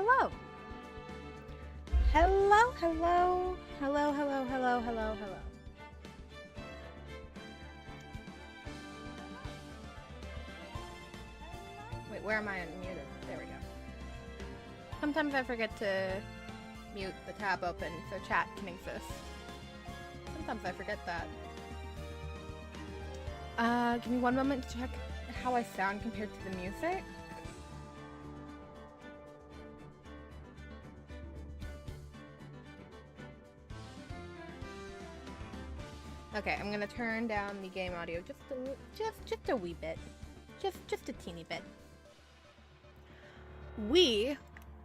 hello. Hello, hello. Hello, hello, hello, hello, hello. Wait, where am I unmuted? There we go. Sometimes I forget to mute the tab open so chat can exist. Sometimes I forget that. Give me one moment to check how I sound compared to the music. Okay, I'm gonna turn down the game audio just a wee bit. Just a teeny bit. We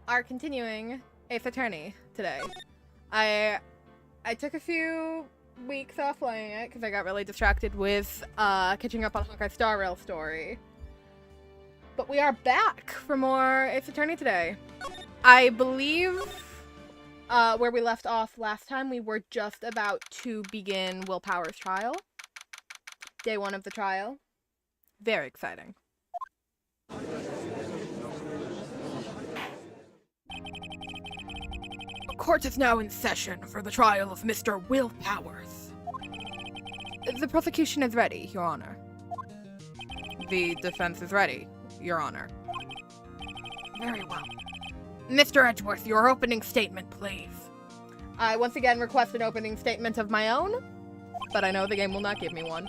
are continuing Ace Attorney today. I took a few weeks off playing it because I got really distracted with catching up on Hawkeye Star Rail story. But we are back for more Ace Attorney today. I believe where we left off last time, we were just about to begin Will Power's trial. Day 1 of the trial. Very exciting. The court is now in session for the trial of Mr. Will Powers. The prosecution is ready, Your Honor. The defense is ready, Your Honor. Very well. Mr. Edgeworth, your opening statement, please. I once again request an opening statement of my own, but I know the game will not give me one.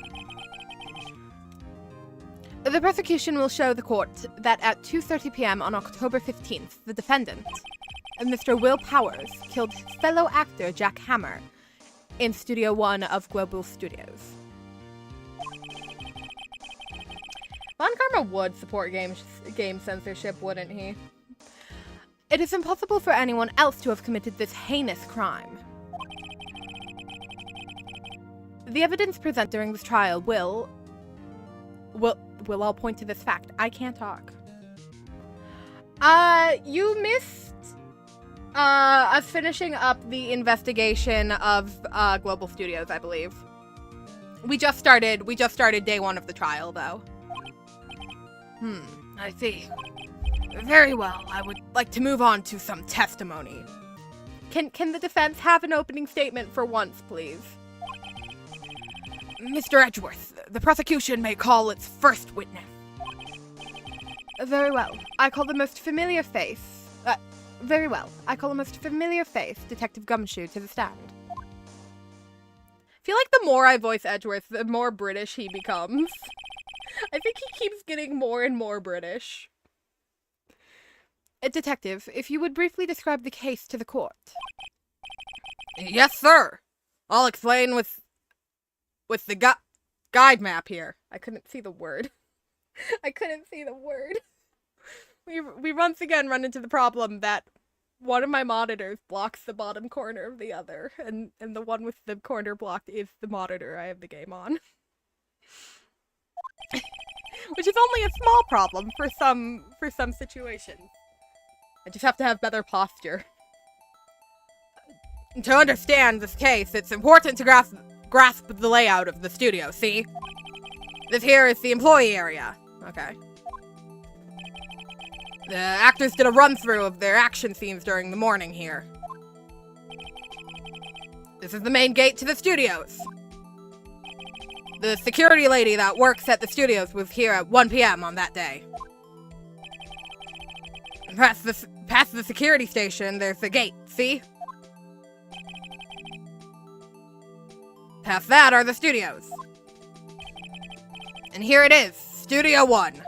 The prosecution will show the court that at 2:30 p.m. on October 15th, the defendant, Mr. Will Powers, killed his fellow actor Jack Hammer in Studio 1 of Global Studios. Von Karma would support game censorship, wouldn't he? It is impossible for anyone else to have committed this heinous crime. The evidence presented during this trial will all point to this fact. I can't talk. You missed us finishing up the investigation of Global Studios, I believe. We just started day 1 of the trial, though. I see. Very well, I would like to move on to some testimony. Can the defense have an opening statement for once, please? Mr. Edgeworth, the prosecution may call its first witness. Very well. I call the most familiar face. Very well. I call the most familiar face, Detective Gumshoe, to the stand. I feel like the more I voice Edgeworth, the more British he becomes. I think he keeps getting more and more British. Detective, if you would briefly describe the case to the court. Yes, sir. I'll explain with the guide map here. I couldn't see the word. We once again run into the problem that one of my monitors blocks the bottom corner of the other, and the one with the corner blocked is the monitor I have the game on. Which is only a small problem for some situations. I just have to have better posture. To understand this case, it's important to grasp the layout of the studio, see? This here is the employee area. Okay. The actors did a run-through of their action scenes during the morning here. This is the main gate to the studios. The security lady that works at the studios was here at 1 p.m. on that day. Past the security station, there's the gate, see? Past that are the studios. And here it is, Studio 1.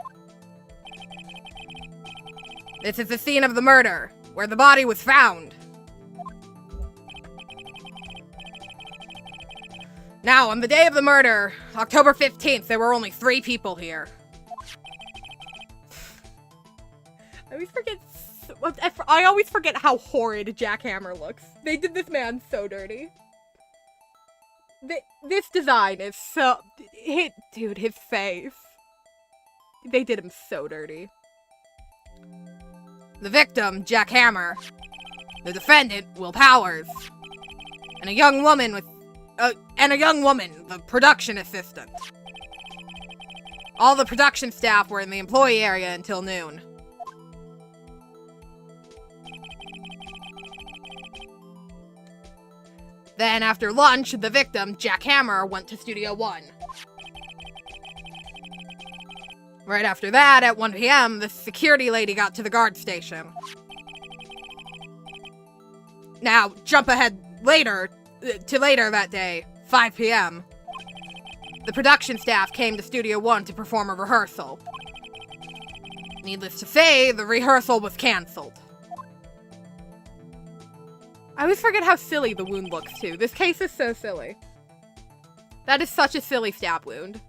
This is the scene of the murder, where the body was found. Now, on the day of the murder, October 15th, there were only 3 people here. I always forget how horrid Jack Hammer looks. They did this man so dirty. This design is so... Dude, his face. They did him so dirty. The victim, Jack Hammer. The defendant, Will Powers. And a young woman, the production assistant. All the production staff were in the employee area until noon. Then after lunch, the victim, Jack Hammer, went to Studio 1. Right after that, at 1 p.m., the security lady got to the guard station. Now, jump ahead later that day, 5 p.m. The production staff came to Studio 1 to perform a rehearsal. Needless to say, the rehearsal was cancelled. I always forget how silly the wound looks, too. This case is so silly. That is such a silly stab wound.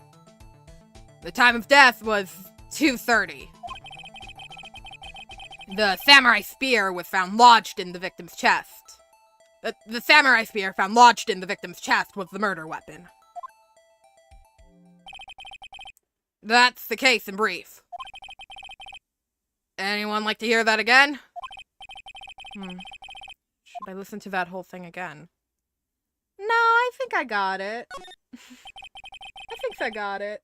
The time of death was 2:30. The samurai spear was found lodged in the victim's chest. The samurai spear found lodged in the victim's chest was the murder weapon. That's the case in brief. Anyone like to hear that again? Should I listen to that whole thing again? No, I think I got it. I got it.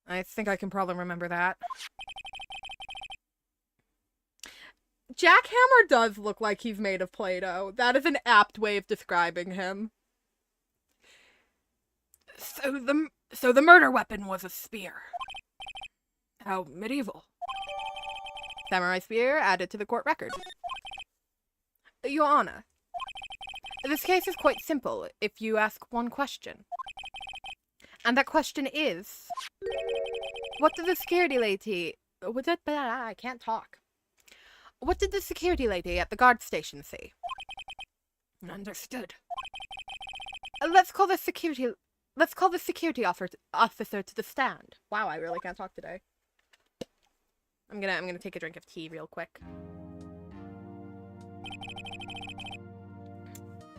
I think I can probably remember that. Jack Hammer does look like he's made of Play-Doh. That is an apt way of describing him. So the murder weapon was a spear. How medieval. Samurai spear added to the court record. Your Honor, this case is quite simple if you ask one question. And that question is, what did the security lady... I can't talk. What did the security lady at the guard station say? Understood. Let's call the security officer to the stand. Wow, I really can't talk today. I'm gonna take a drink of tea real quick.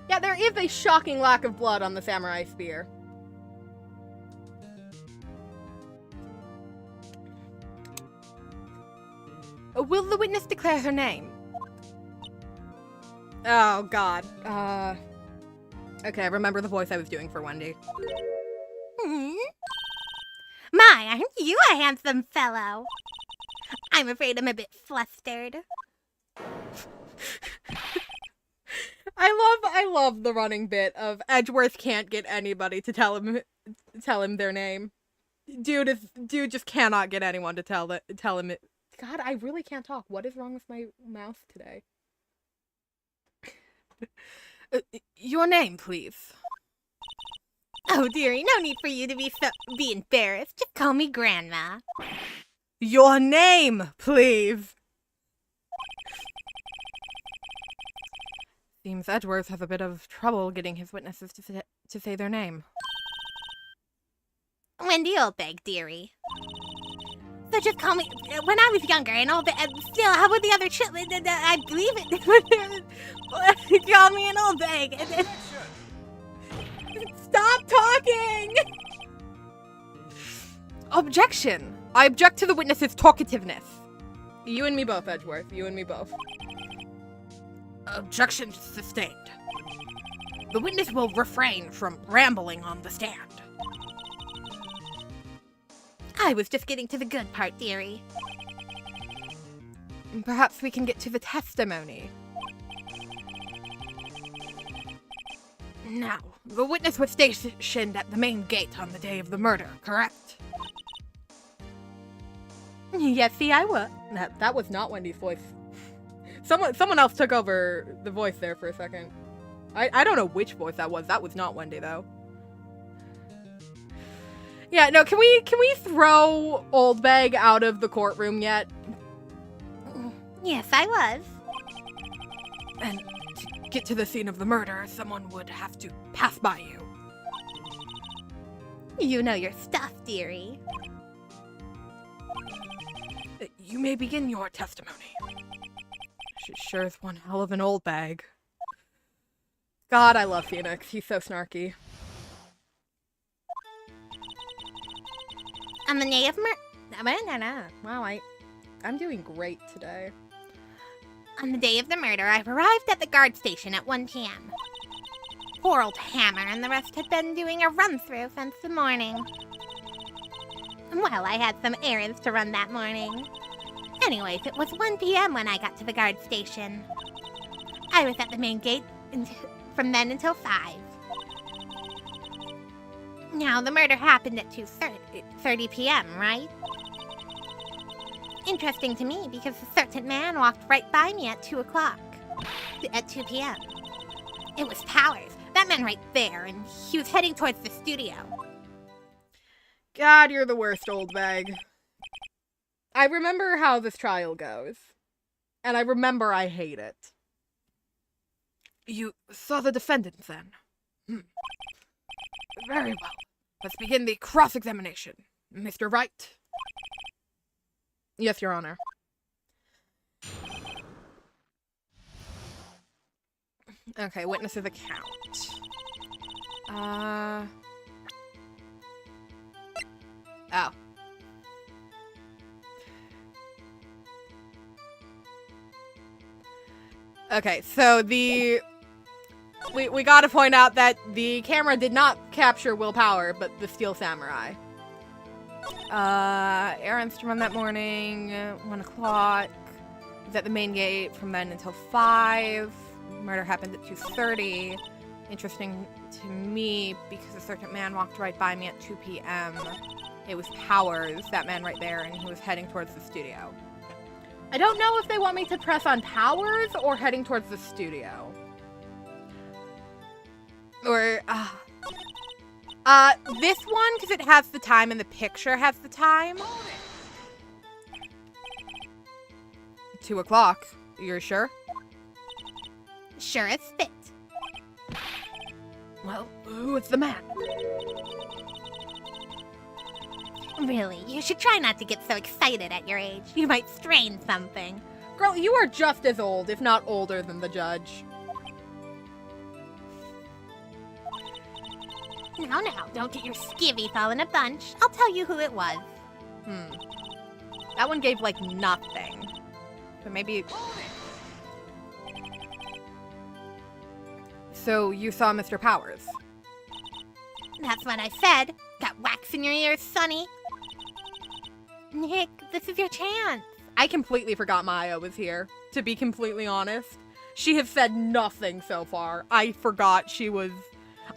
Yeah, there is a shocking lack of blood on the samurai spear. Will the witness declare her name? Oh, God. Okay, I remember the voice I was doing for Wendy. My, aren't you a handsome fellow? I'm afraid I'm a bit flustered. I love the running bit of Edgeworth can't get anybody to tell him their name. Dude just cannot get anyone to tell him it. God, I really can't talk. What is wrong with my mouth today? Your name, please. Oh, dearie, no need for you to be embarrassed. Just call me Grandma. Your name, please. Seems Edgeworth has a bit of trouble getting his witnesses to say their name. Wendy Oldbag, dearie. So just call me, when I was younger and all that, still, how about the other children? I believe it. Call me an old bag. Stop talking! Objection! I object to the witness's talkativeness. You and me both, Edgeworth. You and me both. Objection sustained. The witness will refrain from rambling on the stand. I was just getting to the good part, dearie. Perhaps we can get to the testimony. Now, the witness was stationed at the main gate on the day of the murder, correct? Yes, see, I was. That was not Wendy's voice. Someone else took over the voice there for a second. I don't know which voice that was. That was not Wendy, though. Yeah, no, can we throw Oldbag out of the courtroom yet? Yes, I was. And to get to the scene of the murder, someone would have to pass by you. You know your stuff, dearie. You may begin your testimony. She sure is one hell of an old bag. God, I love Phoenix. He's so snarky. On the day of Wow, I'm doing great today. On the day of the murder, I arrived at the guard station at 1 p.m. Poor old Hammer and the rest had been doing a run-through since the morning. Well, I had some errands to run that morning. Anyways, it was 1 p.m. when I got to the guard station. I was at the main gate from then until 5. Now, the murder happened at 2:30 p.m., right? Interesting to me because a certain man walked right by me at 2 o'clock. At 2 p.m. It was Powers. That man right there, and he was heading towards the studio. God, you're the worst, Old Bag. I remember how this trial goes. And I remember I hate it. You saw the defendant, then? Very well. Let's begin the cross-examination. Mr. Wright? Yes, Your Honor. Okay, witness's account. Oh. Okay, so we gotta point out that the camera did not capture Will Power, but the Steel Samurai. Errands to run that morning, 1 o'clock. Was at the main gate from then until 5. Murder happened at 2:30. Interesting to me because a certain man walked right by me at 2 p.m. It was Powers, that man right there, and he was heading towards the studio. I don't know if they want me to press on Powers or heading towards the studio. Or, this one, because it has the time and the picture has the time. 2 o'clock. You're sure? Sure as spit. Well, who is the man? Really, you should try not to get so excited at your age. You might strain something. Girl, you are just as old, if not older, than the judge. Now, don't get your skivvies all in a bunch. I'll tell you who it was. That one gave, like, nothing. But maybe... So, you saw Mr. Powers? That's what I said. Got wax in your ears, Sonny. Nick, this is your chance. I completely forgot Maya was here, to be completely honest. She has said nothing so far. I forgot she was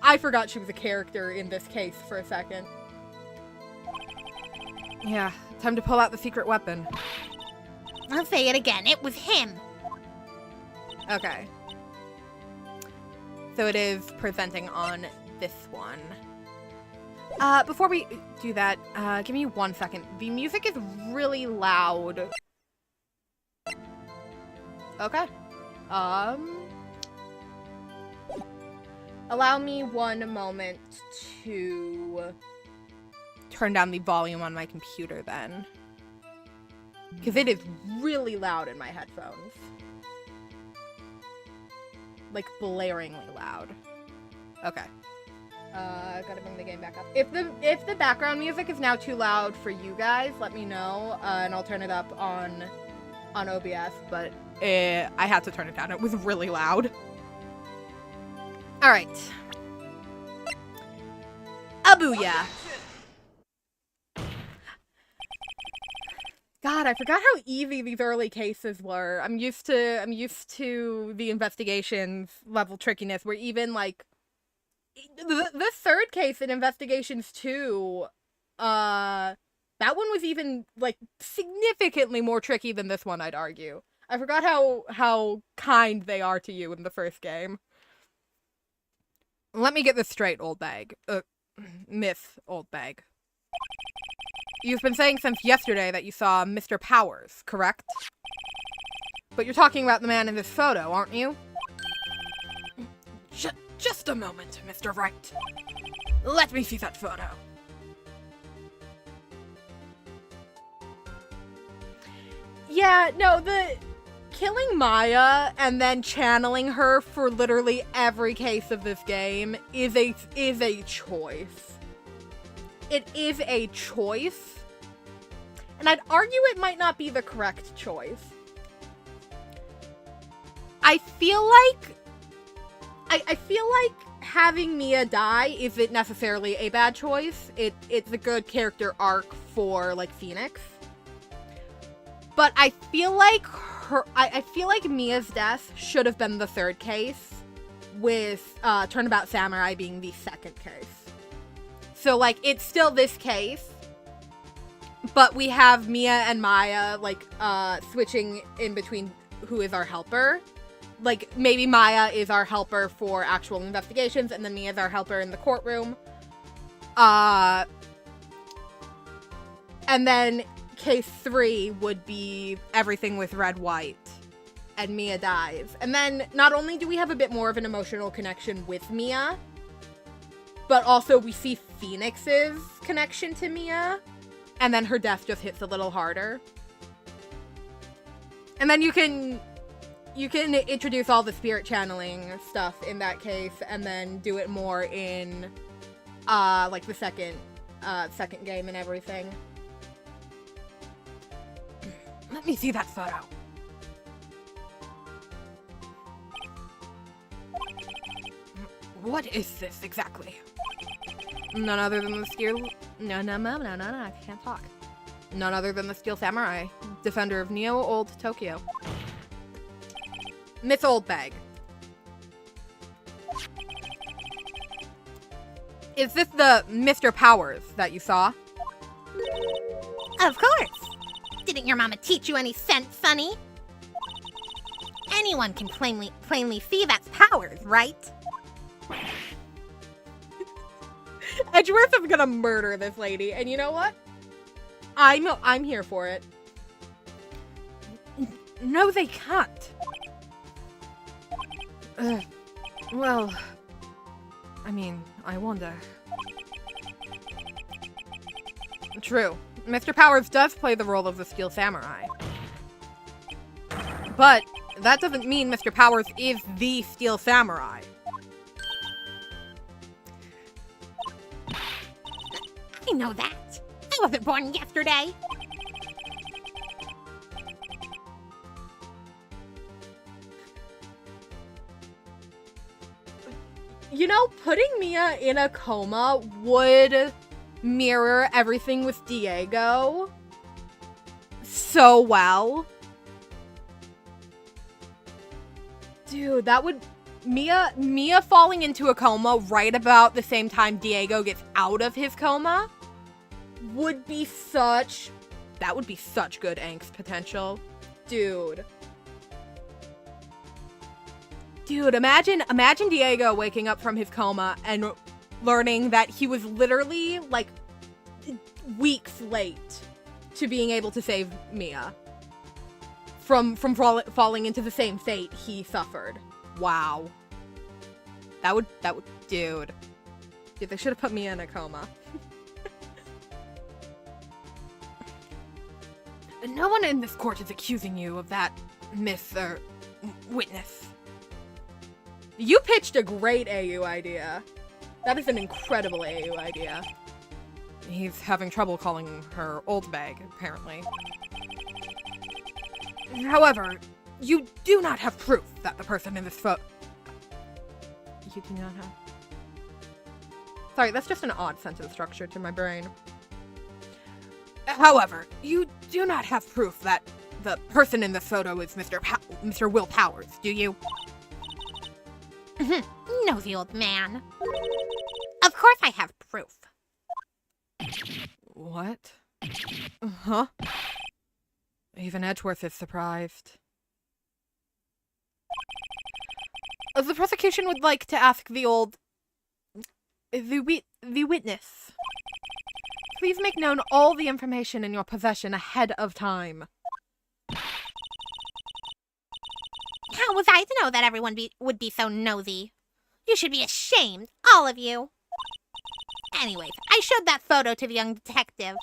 a character in this case for a second. Yeah, time to pull out the secret weapon. I'll say it again. It was him. Okay. So it is presenting on this one. Before we do that, give me 1 second. The music is really loud. Okay. Allow me 1 moment to Turn down the volume on my computer then. because it is really loud in my headphones. Like blaringly loud. Okay. Gotta bring the game back up. If the background music is now too loud for you guys, let me know, and I'll turn it up on OBS. But I had to turn it down. It was really loud. all right, Abuya. God, I forgot how easy these early cases were. I'm used to the investigations level trickiness, where even like the third case in Investigations 2, that one was even like significantly more tricky than this one, I'd argue. I forgot how kind they are to you in the first game. Let me get this straight, Old Bag. Miss Old Bag. You've been saying since yesterday that you saw Mr. Powers, correct? But you're talking about the man in this photo, aren't you? Just a moment, Mr. Wright. Let me see that photo. Yeah, no, the killing Maya and then channeling her for literally every case of this game is a choice. It is a choice. And I'd argue it might not be the correct choice. I feel like having Mia die isn't necessarily a bad choice. It's a good character arc for like Phoenix. But I feel like Mia's death should have been the third case with Turnabout Samurai being the second case. So, like, it's still this case, but we have Mia and Maya, like, switching in between who is our helper. Like, maybe Maya is our helper for actual investigations, and then Mia is our helper in the courtroom. And then case 3 would be everything with Red White, and Mia dies. And then not only do we have a bit more of an emotional connection with Mia, but also we see Phoenix's connection to Mia, and then her death just hits a little harder. And then you can introduce all the spirit channeling stuff in that case, and then do it more in like the second game and everything. Let me see that photo. What is this exactly? None other than the Steel... No, I can't talk. None other than the Steel Samurai, defender of Neo Old Tokyo. Miss Oldbag. Is this the Mr. Powers that you saw? Of course. Didn't your mama teach you any sense, Sonny? Anyone can plainly see that's Powers, right? Edgeworth is gonna murder this lady, and you know what? I'm here for it. No, they can't. Well, I mean, I wonder. True. Mr. Powers does play the role of the Steel Samurai. But that doesn't mean Mr. Powers is the Steel Samurai. I know that. I wasn't born yesterday. You know, putting Mia in a coma would mirror everything with Diego so well. Dude, that would... Mia falling into a coma right about the same time Diego gets out of his coma would be such... That would be such good angst potential. Dude. Dude, imagine Diego waking up from his coma and learning that he was literally, like, weeks late to being able to save Mia from falling into the same fate he suffered. Wow. That would, dude, they should have put Mia in a coma. No one in this court is accusing you of that, witness. You pitched a great AU idea. That is an incredible AU idea. He's having trouble calling her old bag, apparently. However, you do not have proof that the person in this photo... You do not have... Sorry, that's just an odd sentence structure to my brain. However, you do not have proof that the person in the photo is Mr. Will Powers, do you? Nosy old man. Of course I have proof. What? Huh? Even Edgeworth is surprised. The prosecution would like to ask the witness. Please make known all the information in your possession ahead of time. How was I to know that everyone would be so nosy? You should be ashamed, all of you. Anyways, I showed that photo to the young detective.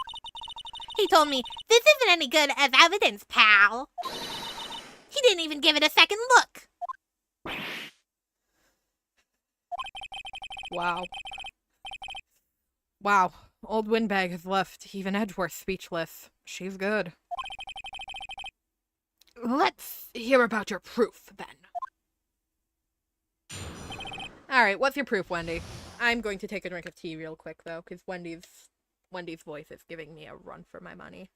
He told me, this isn't any good as evidence, pal. He didn't even give it a second look. Wow. Wow. Old Windbag has left even Edgeworth speechless. She's good. Let's hear about your proof, then. Alright, what's your proof, Wendy? I'm going to take a drink of tea real quick, though, because Wendy's voice is giving me a run for my money.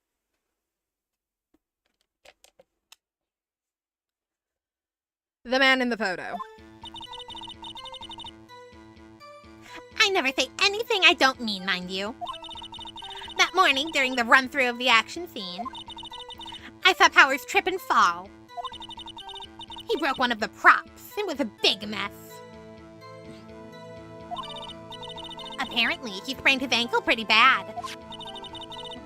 The man in the photo. I never say anything I don't mean, mind you. That morning, during the run-through of the action scene, I saw Powers trip and fall. He broke one of the props. It was a big mess. Apparently, he sprained his ankle pretty bad.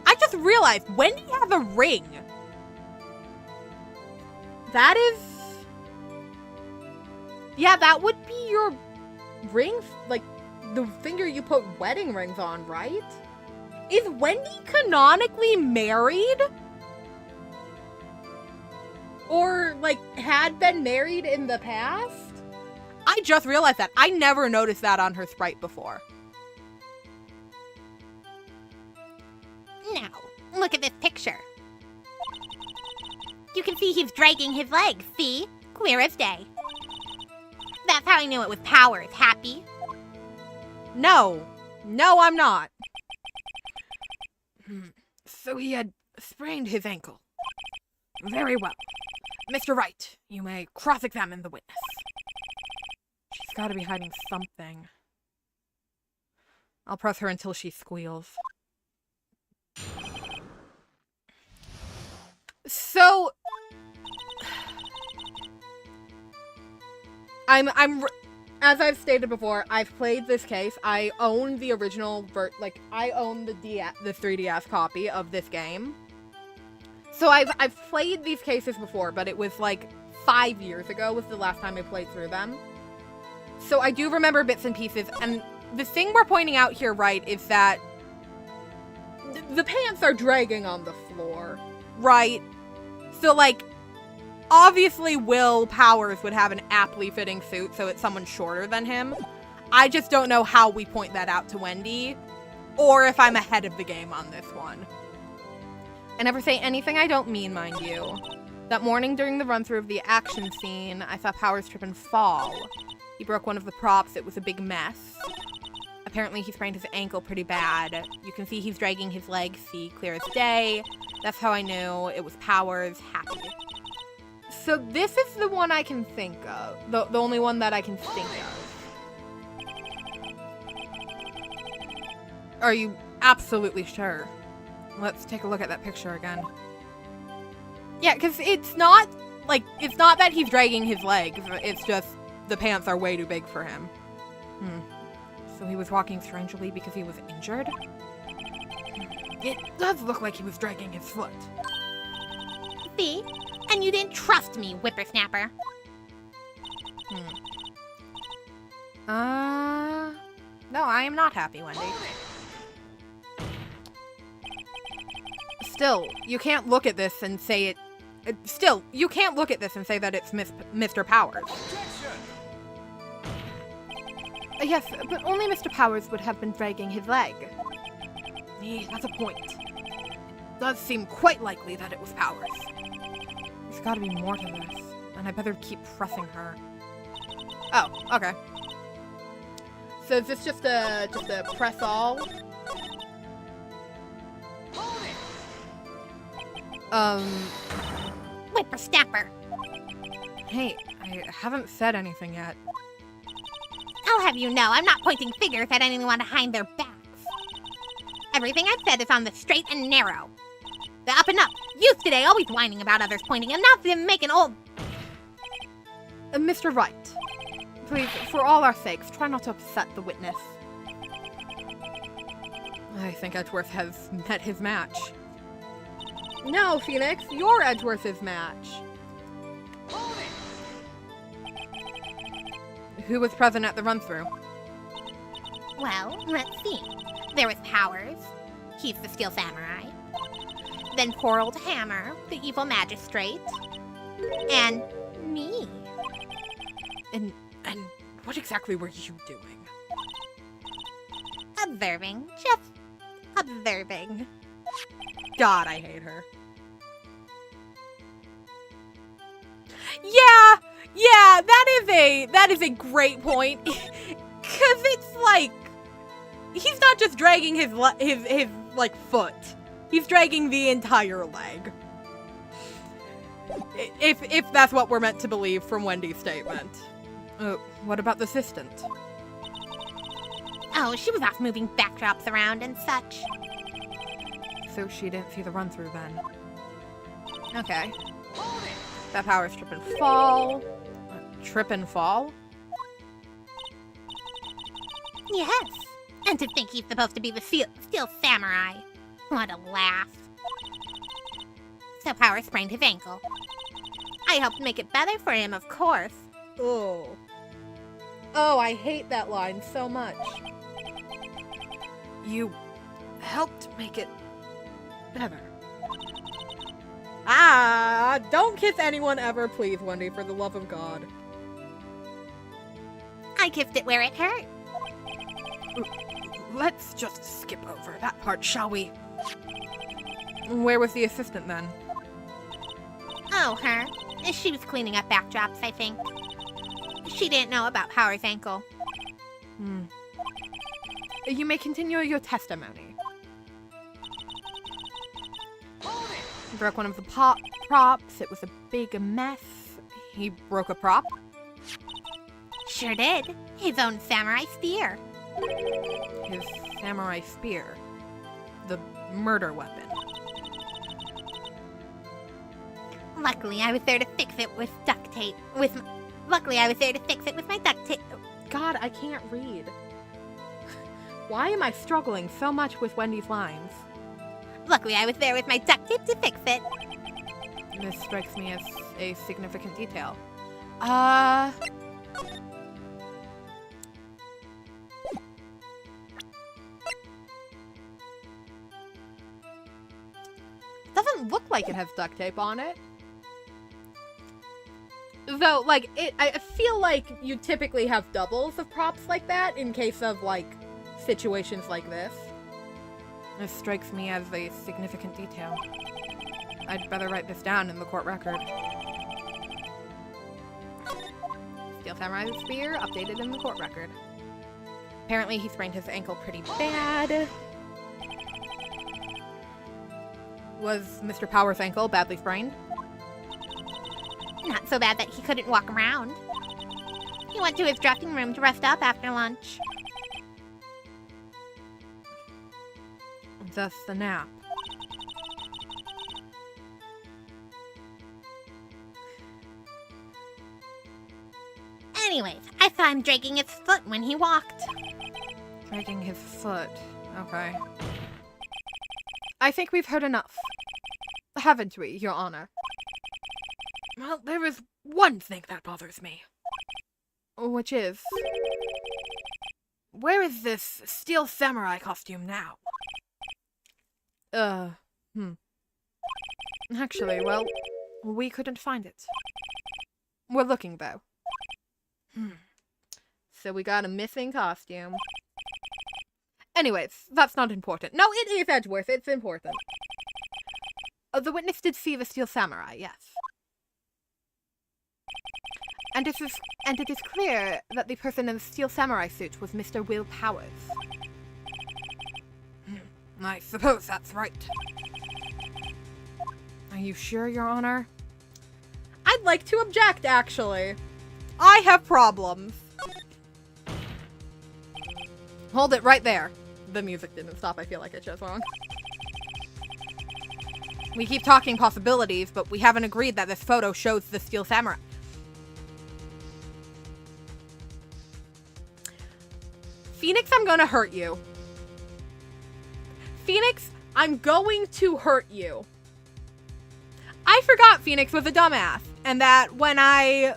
I just realized, Wendy has a ring. That is... Yeah, that would be your ring, like, the finger you put wedding rings on, right? Is Wendy canonically married? Or, like, had been married in the past? I just realized that. I never noticed that on her sprite before. Now, look at this picture. You can see he's dragging his legs, see? Clear as day. That's how I knew it was Powers. Happy? No. No, I'm not. So he had sprained his ankle. Very well. Mr. Wright, you may cross-examine the witness. She's got to be hiding something. I'll press her until she squeals. So... as I've stated before, I've played this case. I own the original, I own the 3DS copy of this game. So I've played these cases before, but it was like 5 years ago was the last time I played through them. So I do remember bits and pieces, and the thing we're pointing out here, right, is that the pants are dragging on the floor, right? So, like, obviously Will Powers would have an aptly fitting suit, so it's someone shorter than him. I just don't know how we point that out to Wendy, or if I'm ahead of the game on this one. I never say anything I don't mean, mind you. That morning during the run-through of the action scene, I saw Powers trip and fall. He broke one of the props. It was a big mess. Apparently he sprained his ankle pretty bad. You can see he's dragging his legs, see, clear as day. That's how I knew it was Powers. Happy. So this is the one I can think of. The only one that I can think of. Are you absolutely sure? Let's take a look at that picture again. Yeah, because it's not that he's dragging his legs. It's just the pants are way too big for him. So he was walking strangely because he was injured? It does look like he was dragging his foot. See? And you didn't trust me, whippersnapper. No, I am not happy, Wendy. Still, you can't look at this and say it... Still, you can't look at this and say that it's Mr. Powers. Yes, but only Mr. Powers would have been dragging his leg. That's a point. It does seem quite likely that it was Powers. There's gotta be more to this, and I better keep pressing her. Oh, okay. So is this just a press all? Whippersnapper. Hey, I haven't said anything yet. I'll have you know, I'm not pointing fingers at anyone behind their backs. Everything I've said is on the straight and narrow. The up and up. Youth today always whining about others pointing and not them making old... Mr. Wright, please, for all our sakes, try not to upset the witness. I think Edgeworth has met his match. No, Phoenix, you're Edgeworth's match. Who was present at the run-through? Well, let's see. There was Powers. He's the Steel Samurai. Then poor old Hammer, the evil magistrate. And me. And what exactly were you doing? Observing. Just observing. God, I hate her. Yeah, that is a great point. Cause it's like, he's not just dragging his like foot. He's dragging the entire leg. If that's what we're meant to believe from Wendy's statement. What about the assistant? Oh, she was off moving backdrops around and such. So she didn't see the run-through then. Okay. That power's trip and fall. Trip and fall? Yes. And to think he's supposed to be the Steel Samurai. What a laugh. So Power sprained his ankle. I helped make it better for him, of course. Oh. Oh, I hate that line so much. You helped make it better. Ah, don't kiss anyone ever, please, Wendy, for the love of God. I kissed it where it hurt. Let's just skip over that part, shall we? Where was the assistant then? Oh, her. She was cleaning up backdrops, I think. She didn't know about Power's ankle. You may continue your testimony. He broke one of the props. It was a big mess. He broke a prop. Sure did. His own samurai spear. His samurai spear. The murder weapon. Luckily, I was there to fix it with duct tape. Luckily, I was there to fix it with my duct tape. God, I can't read. Why am I struggling so much with Wendy's lines? Luckily, I was there with my duct tape to fix it. This strikes me as a significant detail. Doesn't look like it has duct tape on it. Though, like, I feel like you typically have doubles of props like that in case of, like, situations like this. This strikes me as a significant detail. I'd better write this down in the court record. Steel Samurai Spear, updated in the court record. Apparently he sprained his ankle pretty bad. Was Mr. Power's ankle badly sprained? Not so bad that he couldn't walk around. He went to his dressing room to rest up after lunch. Thus the nap. Anyways, I saw him dragging his foot when he walked. Dragging his foot. Okay. I think we've heard enough. Haven't we, Your Honor? Well, there is one thing that bothers me. Which is... where is this Steel Samurai costume now? Actually, well, we couldn't find it. We're looking, though. So we got a missing costume. Anyways, that's not important. No, it is Edgeworth. It's important. The witness did see the Steel Samurai, yes. And it is clear that the person in the Steel Samurai suit was Mr. Will Powers. I suppose that's right. Are you sure, Your Honor? I'd like to object, actually. I have problems. Hold it right there. The music didn't stop. I feel like I chose wrong. We keep talking possibilities, but we haven't agreed that this photo shows the Steel Samurai. Phoenix, I'm gonna hurt you. Phoenix, I'm going to hurt you. I forgot Phoenix was a dumbass, and that when I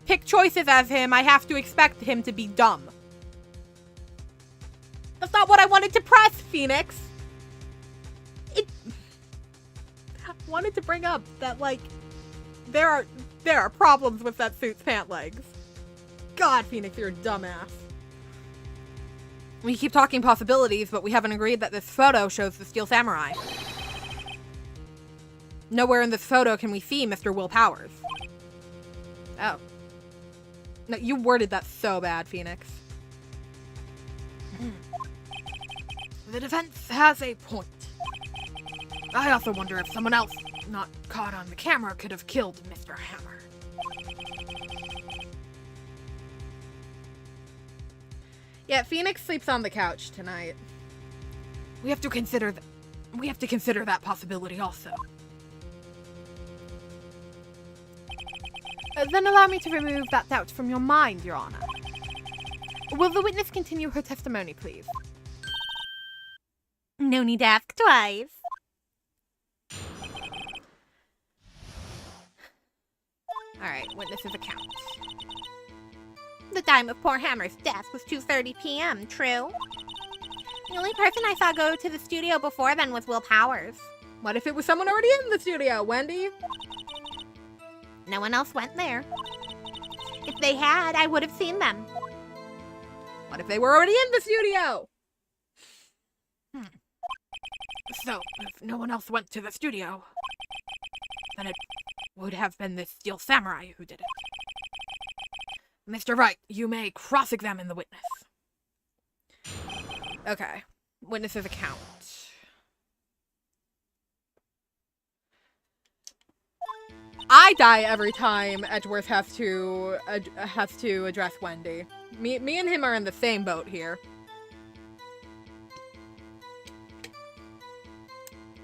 pick choices as him, I have to expect him to be dumb. That's not what I wanted to press, Phoenix. I wanted to bring up that, like, there are problems with that suit's pant legs. God, Phoenix, you're a dumbass. We keep talking possibilities, but we haven't agreed that this photo shows the Steel Samurai. Nowhere in this photo can we see Mr. Will Powers. Oh. No, you worded that so bad, Phoenix. The defense has a point. I also wonder if someone else not caught on the camera could have killed Mr. Hammer. Yeah, Phoenix sleeps on the couch tonight. We have to consider that possibility also. Then allow me to remove that doubt from your mind, Your Honor. Will the witness continue her testimony, please? No need to ask twice. Alright, witness's account. The time of poor Hammer's death was 2:30 p.m., true? The only person I saw go to the studio before then was Will Powers. What if it was someone already in the studio, Wendy? No one else went there. If they had, I would have seen them. What if they were already in the studio? So, if no one else went to the studio, then it would have been this Steel Samurai who did it. Mr. Wright, you may cross-examine the witness. Okay. Witness's account. I die every time Edgeworth has to address Wendy. Me and him are in the same boat here.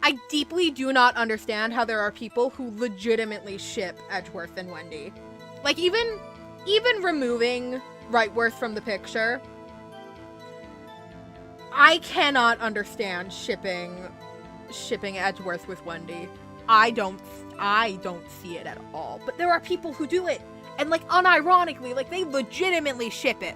I deeply do not understand how there are people who legitimately ship Edgeworth and Wendy. Like, even removing Wrightworth from the picture, I cannot understand shipping Edgeworth with Wendy. I don't see it at all. But there are people who do it. And, like, unironically, like, they legitimately ship it.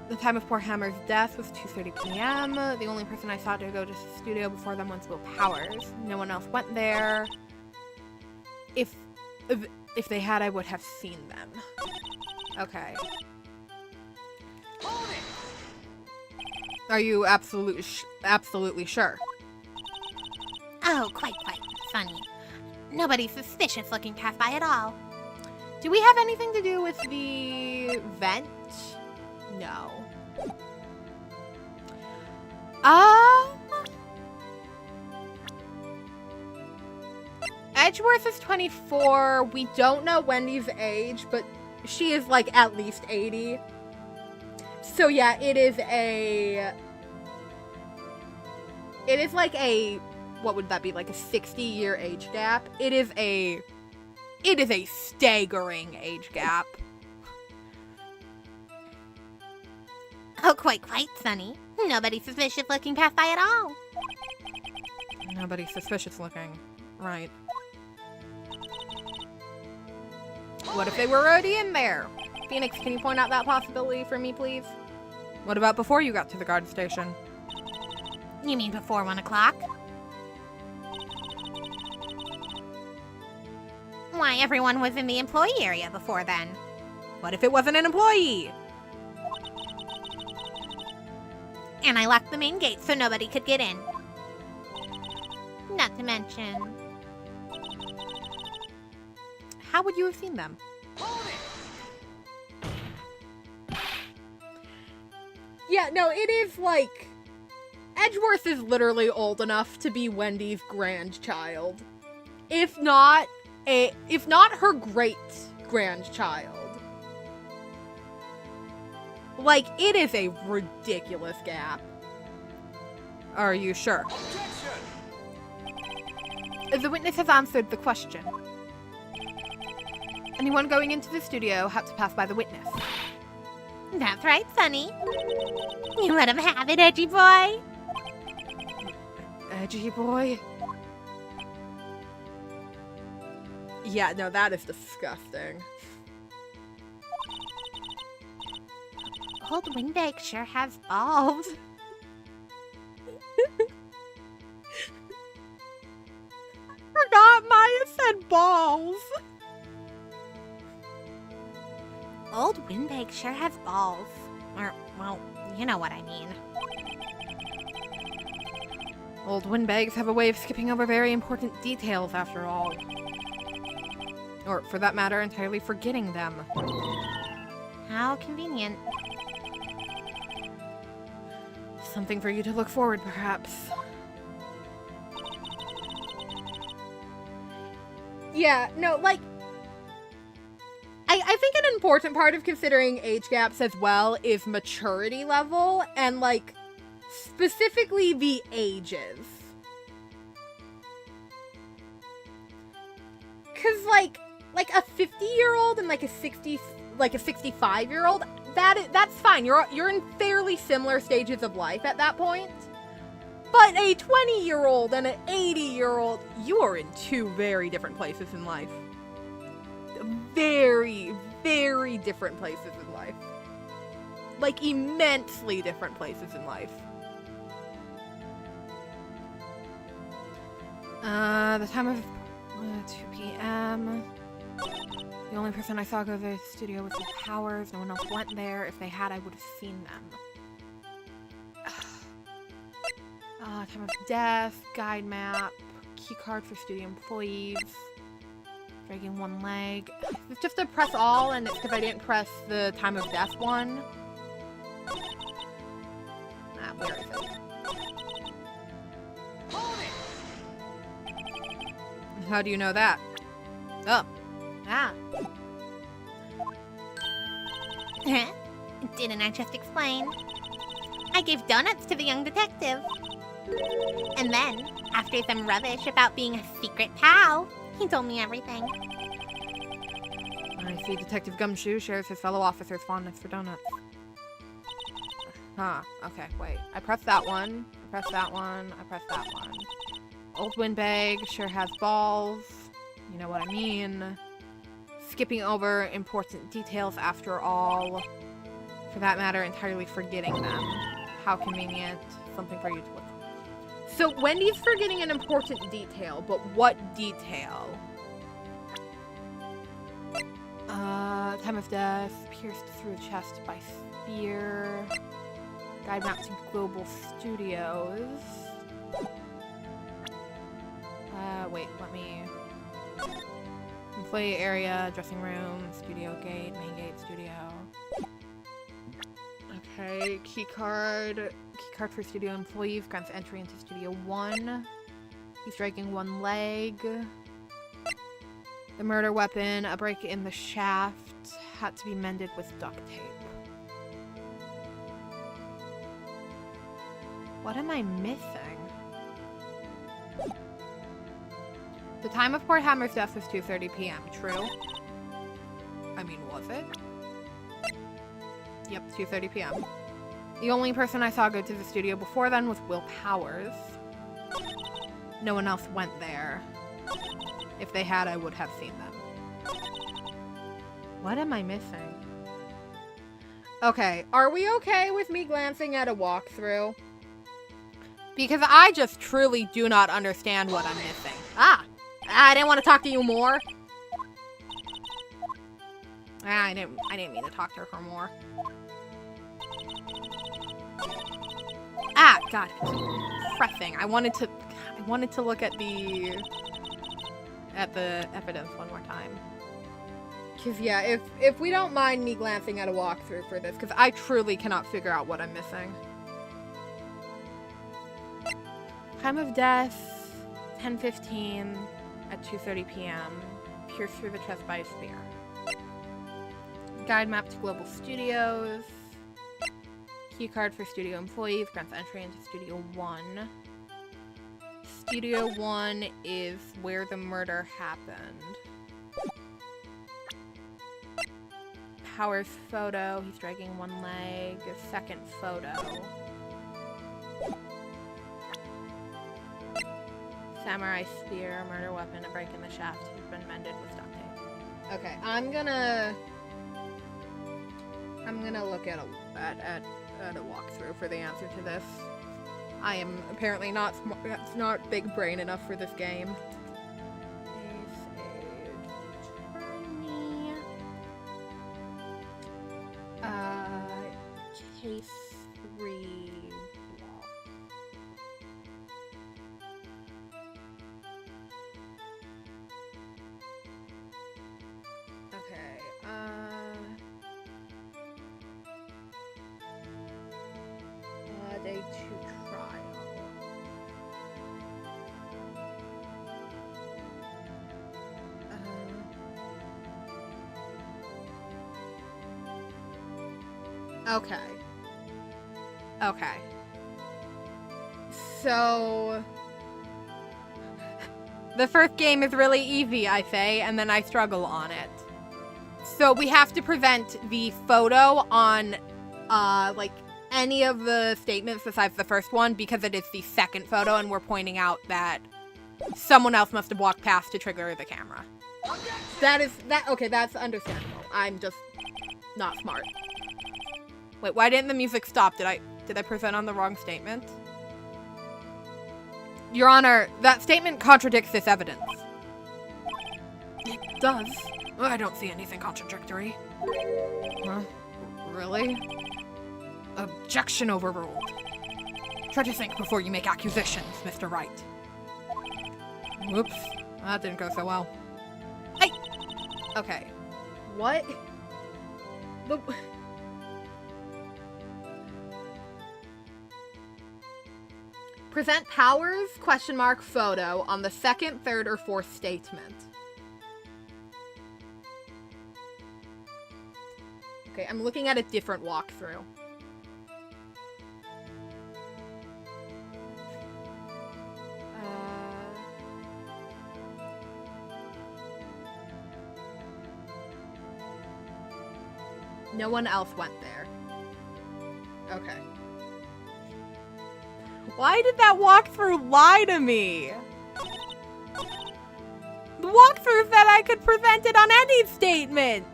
The time of poor Hammer's death was 2:30 p.m. The only person I saw to go to the studio before them was Will Powers. No one else went there. If they had, I would have seen them. Okay. Are you absolutely sure? Oh, quite, funny. Nobody suspicious looking passed by at all. Do we have anything to do with the vent? No. Edgeworth is 24. We don't know Wendy's age, but she is like at least 80. So yeah, it is like a, what would that be, like a 60-year age gap? It is a staggering age gap. Oh, quite, Sunny. Nobody suspicious looking passed by at all. Nobody suspicious looking. Right. What if they were already in there? Phoenix, can you point out that possibility for me, please? What about before you got to the guard station? You mean before 1 o'clock? Why, everyone was in the employee area before then. What if it wasn't an employee? And I locked the main gate so nobody could get in. Not to mention... How would you have seen them? Yeah, no, it is like... Edgeworth is literally old enough to be Wendy's grandchild. If not her great-grandchild. Like, it is a ridiculous gap. Are you sure? The witness has answered the question. Anyone going into the studio had to pass by the witness. That's right, Sunny. You let him have it, edgy boy. Edgy boy? Yeah, no, that is disgusting. Old Windbag sure has balls. Forgot Maya said balls. Old Windbag sure has balls. Or, well, you know what I mean. Old windbags have a way of skipping over very important details, after all. Or, for that matter, entirely forgetting them. How convenient. Something for you to look forward, perhaps. Yeah, no, like... I think an important part of considering age gaps as well is maturity level and, like, specifically the ages. Because, like a 50-year-old and, like, a 65-year-old, that's fine. You're in fairly similar stages of life at that point. But a 20-year-old and an 80-year-old, you are in two very different places in life. Very, very different places in life. Like, immensely different places in life. The time of 2 p.m. The only person I saw go to the studio was the Powers. No one else went there. If they had, I would have seen them. Time of death, guide map, key card for studio employees, dragging one leg. It's just to press all, and it's because I didn't press the time of death one. Where is it? Hold it! How do you know that? Oh. Didn't I just explain? I gave donuts to the young detective. And then, after some rubbish about being a secret pal, he told me everything. I see Detective Gumshoe shares his fellow officer's fondness for donuts. Okay, wait. I pressed that one. I pressed that one. I pressed that one. Old windbag sure has balls. You know what I mean. Skipping over important details after all. For that matter, entirely forgetting them. How convenient. Something for you to look at. So Wendy's forgetting an important detail, but what detail? Time of death, pierced through the chest by spear. Guide map to Global Studios. Wait, let me... Employee area, dressing room, studio gate, main gate, studio. Okay, key card for studio employees, grants entry into Studio 1. He's striking one leg. The murder weapon, a break in the shaft, had to be mended with duct tape. What am I missing? The time of Port Hammer's death was 2:30 p.m., true? I mean, was it? Yep, 2:30 p.m. The only person I saw go to the studio before then was Will Powers. No one else went there. If they had, I would have seen them. What am I missing? Okay, are we okay with me glancing at a walkthrough? Because I just truly do not understand what I'm missing. I didn't want to talk to you more. I didn't mean to talk to her more. God, pressing. I wanted to look at the evidence one more time. Cause yeah, if we don't mind me glancing at a walkthrough for this, because I truly cannot figure out what I'm missing. Time of death, 10:15 at 2:30 p.m. Pierced through the chest by a spear. Guide map to Global Studios. Key card for studio employees, grants entry into Studio 1. Studio 1 is where the murder happened. Powers photo, he's dragging one leg. Second photo. Samurai spear, murder weapon, a break in the shaft has been mended with duct tape. okay, I'm gonna look at a walkthrough for the answer to this. I am apparently not big brain enough for this game. Case 3. Okay, day 2 trial. Okay. So... The first game is really easy, I say, and then I struggle on it. So we have to prevent the photo on, like, any of the statements besides the first one because it is the second photo and we're pointing out that someone else must have walked past to trigger the camera. Okay, that's understandable. I'm just not smart. Wait, why didn't the music stop? Did I present on the wrong statement? Your Honor, that statement contradicts this evidence. It does? I don't see anything contradictory. Huh? Really? Objection overruled. Try to think before you make accusations, Mr. Wright. Whoops. That didn't go so well. Okay. What? Present Powers, photo on the second, third, or fourth statement. Okay, I'm looking at a different walkthrough. No one else went there. Okay. Why did that walkthrough lie to me? The walkthrough said I could present it on any statement.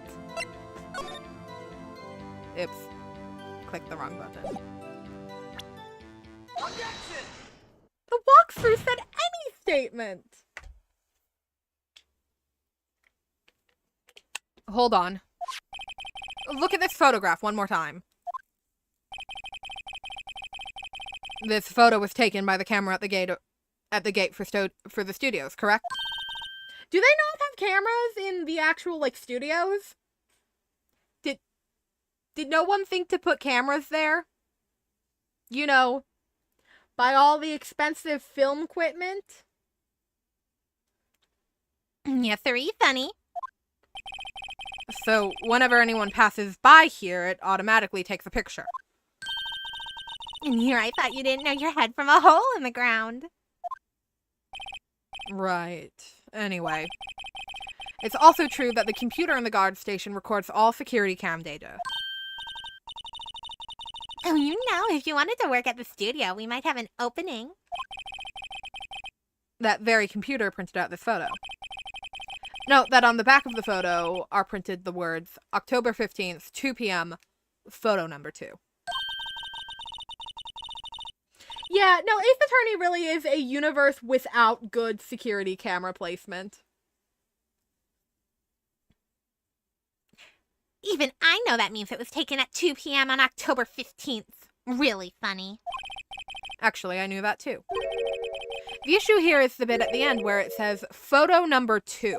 Oops. Clicked the wrong button. Objection! The walkthrough said any statement. Hold on. Look at this photograph one more time. This photo was taken by the camera at the gate for the studios, correct? Do they not have cameras in the actual, like, studios? Did no one think to put cameras there? You know, buy all the expensive film equipment? Yes, sirree, funny. So, whenever anyone passes by here, it automatically takes a picture. And here I thought you didn't know your head from a hole in the ground. Right. Anyway. It's also true that the computer in the guard station records all security cam data. Oh, you know, if you wanted to work at the studio, we might have an opening. That very computer printed out this photo. Note that on the back of the photo are printed the words, October 15th, 2 p.m., photo number 2. Yeah, no, Ace Attorney really is a universe without good security camera placement. Even I know that means it was taken at 2 p.m. on October 15th. Really funny. Actually, I knew that too. The issue here is the bit at the end where it says, photo number 2.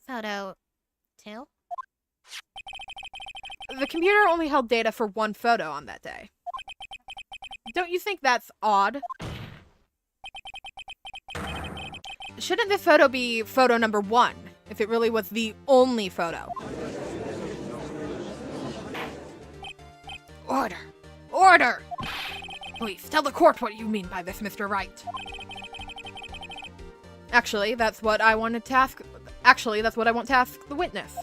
Photo 2? The computer only held data for one photo on that day. Don't you think that's odd? Shouldn't this photo be photo number 1, if it really was the only photo? Order! Order! Please, tell the court what you mean by this, Mr. Wright. Actually, that's what I want to ask the witness.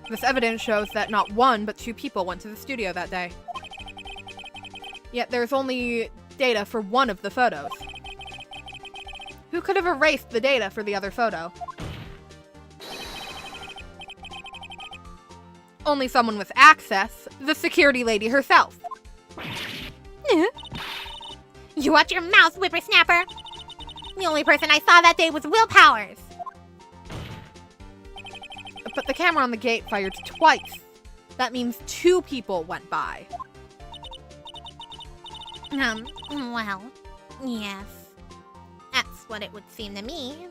This evidence shows that not one, but 2 people went to the studio that day. Yet there's only data for one of the photos. Who could have erased the data for the other photo? Only someone with access, the security lady herself. You watch your mouth, whippersnapper! The only person I saw that day was Will Powers. But the camera on the gate fired twice. That means 2 people went by. Well, yes. That's what it would seem to me.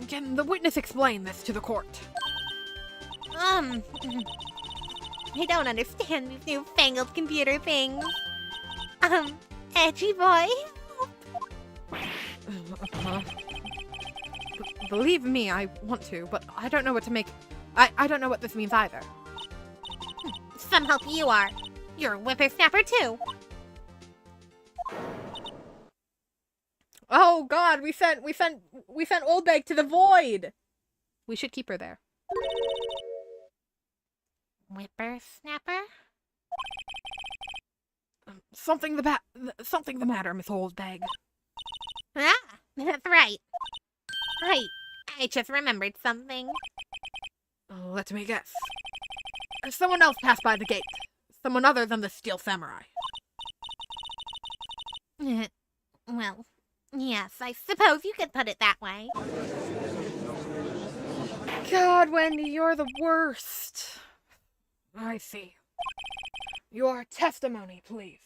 Can the witness explain this to the court? I don't understand these newfangled computer things. Edgy boy? Believe me, I want to, but I don't know what to make. I don't know what this means either. Some help you are. You're a whippersnapper too. Oh God, we sent Old Bag to the void. We should keep her there. Whippersnapper? Something the matter, Miss Oldbag. Ah, that's right. I just remembered something. Let me guess. Someone else passed by the gate. Someone other than the Steel Samurai. Well, yes, I suppose you could put it that way. God, Wendy, you're the worst. I see. Your testimony, please.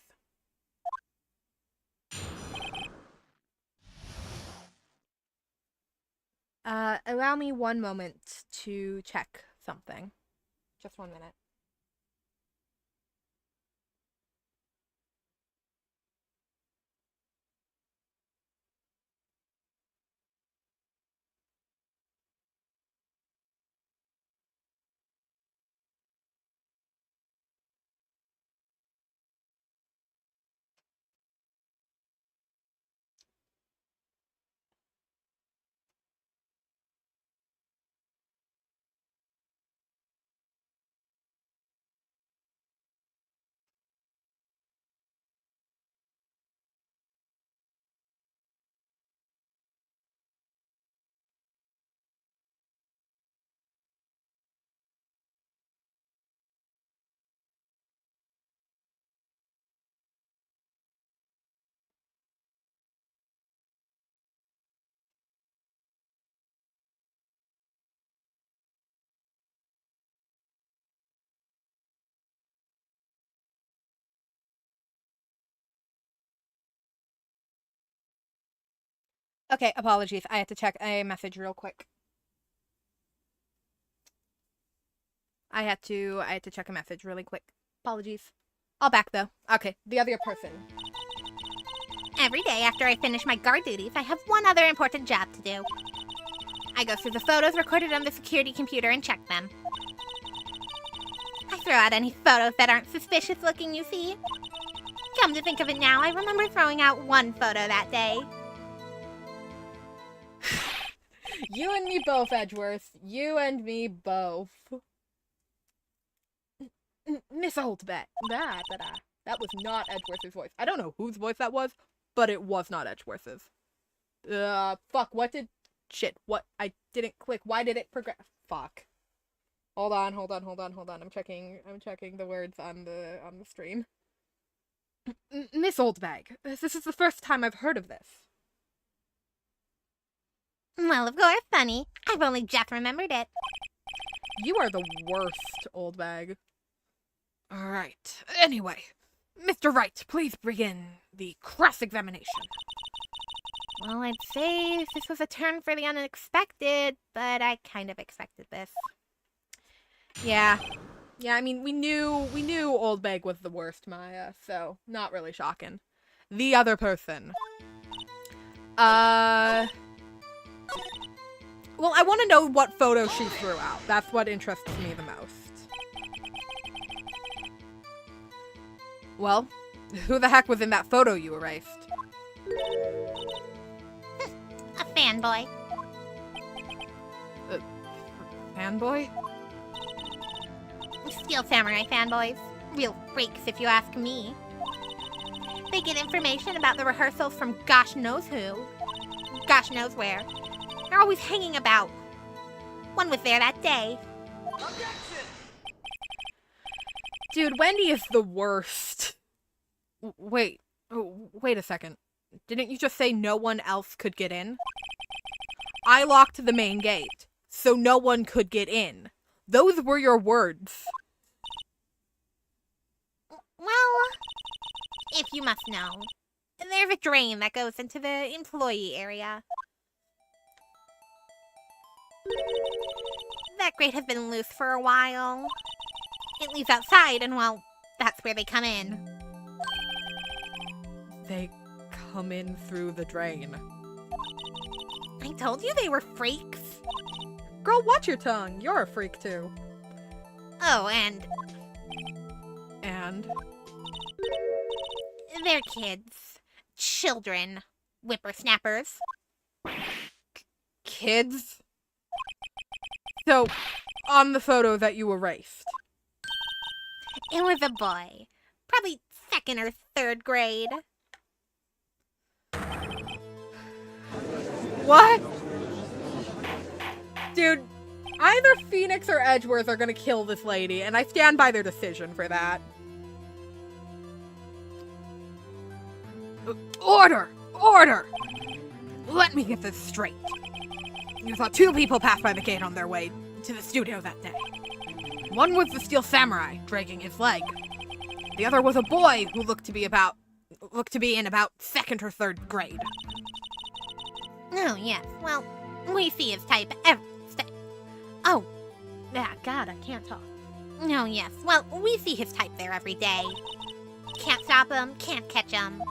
Allow me one moment to check something. Just 1 minute. Okay, apologies. I had to check a message real quick. I had to check a message really quick. Apologies. I'll back though. Okay, the other person. Every day after I finish my guard duties, I have one other important job to do. I go through the photos recorded on the security computer and check them. I throw out any photos that aren't suspicious looking, you see. Come to think of it now, I remember throwing out one photo that day. You and me both, Edgeworth. You and me both. Miss Oldbag. That was not Edgeworth's voice. I don't know whose voice that was, but it was not Edgeworth's. Fuck, what did... Shit, what? I didn't click. Why did it progress? Fuck. Hold on. I'm checking the words on the stream. Miss Oldbag, this is the first time I've heard of this. Well, of course, Sunny. I've only just remembered it. You are the worst, Old Bag. Alright. Anyway, Mr. Wright, please begin the cross-examination. Well, I'd say this was a turn for the unexpected, but I kind of expected this. Yeah, I mean, we knew Old Bag was the worst, Maya, so not really shocking. The other person. Well, I want to know what photo she threw out. That's what interests me the most. Well, who the heck was in that photo you erased? A fanboy. Fanboy? Steel Samurai fanboys. Real freaks, if you ask me. They get information about the rehearsals from gosh knows who. Gosh knows where. They're always hanging about. One was there that day. Dude, Wendy is the worst. Wait a second. Didn't you just say no one else could get in? I locked the main gate, so no one could get in. Those were your words. Well, if you must know, there's a drain that goes into the employee area. That grate has been loose for a while. It leaves outside, and well, that's where they come in. They come in through the drain. I told you they were freaks. Girl, watch your tongue. You're a freak too. Oh, and And? They're kids. Children. Whippersnappers. Kids? So, on the photo that you erased. It was a boy. Probably 2nd or 3rd grade. What? Dude, either Phoenix or Edgeworth are gonna kill this lady, and I stand by their decision for that. Order! Order! Let me get this straight. You saw 2 people pass by the gate on their way to the studio that day. One was the Steel Samurai, dragging his leg. The other was a boy who looked to be in about 2nd or 3rd grade. Oh, yes. Well, we see his type every step. Oh, yeah, God, I can't talk. Oh, yes. Well, we see his type there every day. Can't stop him, can't catch him.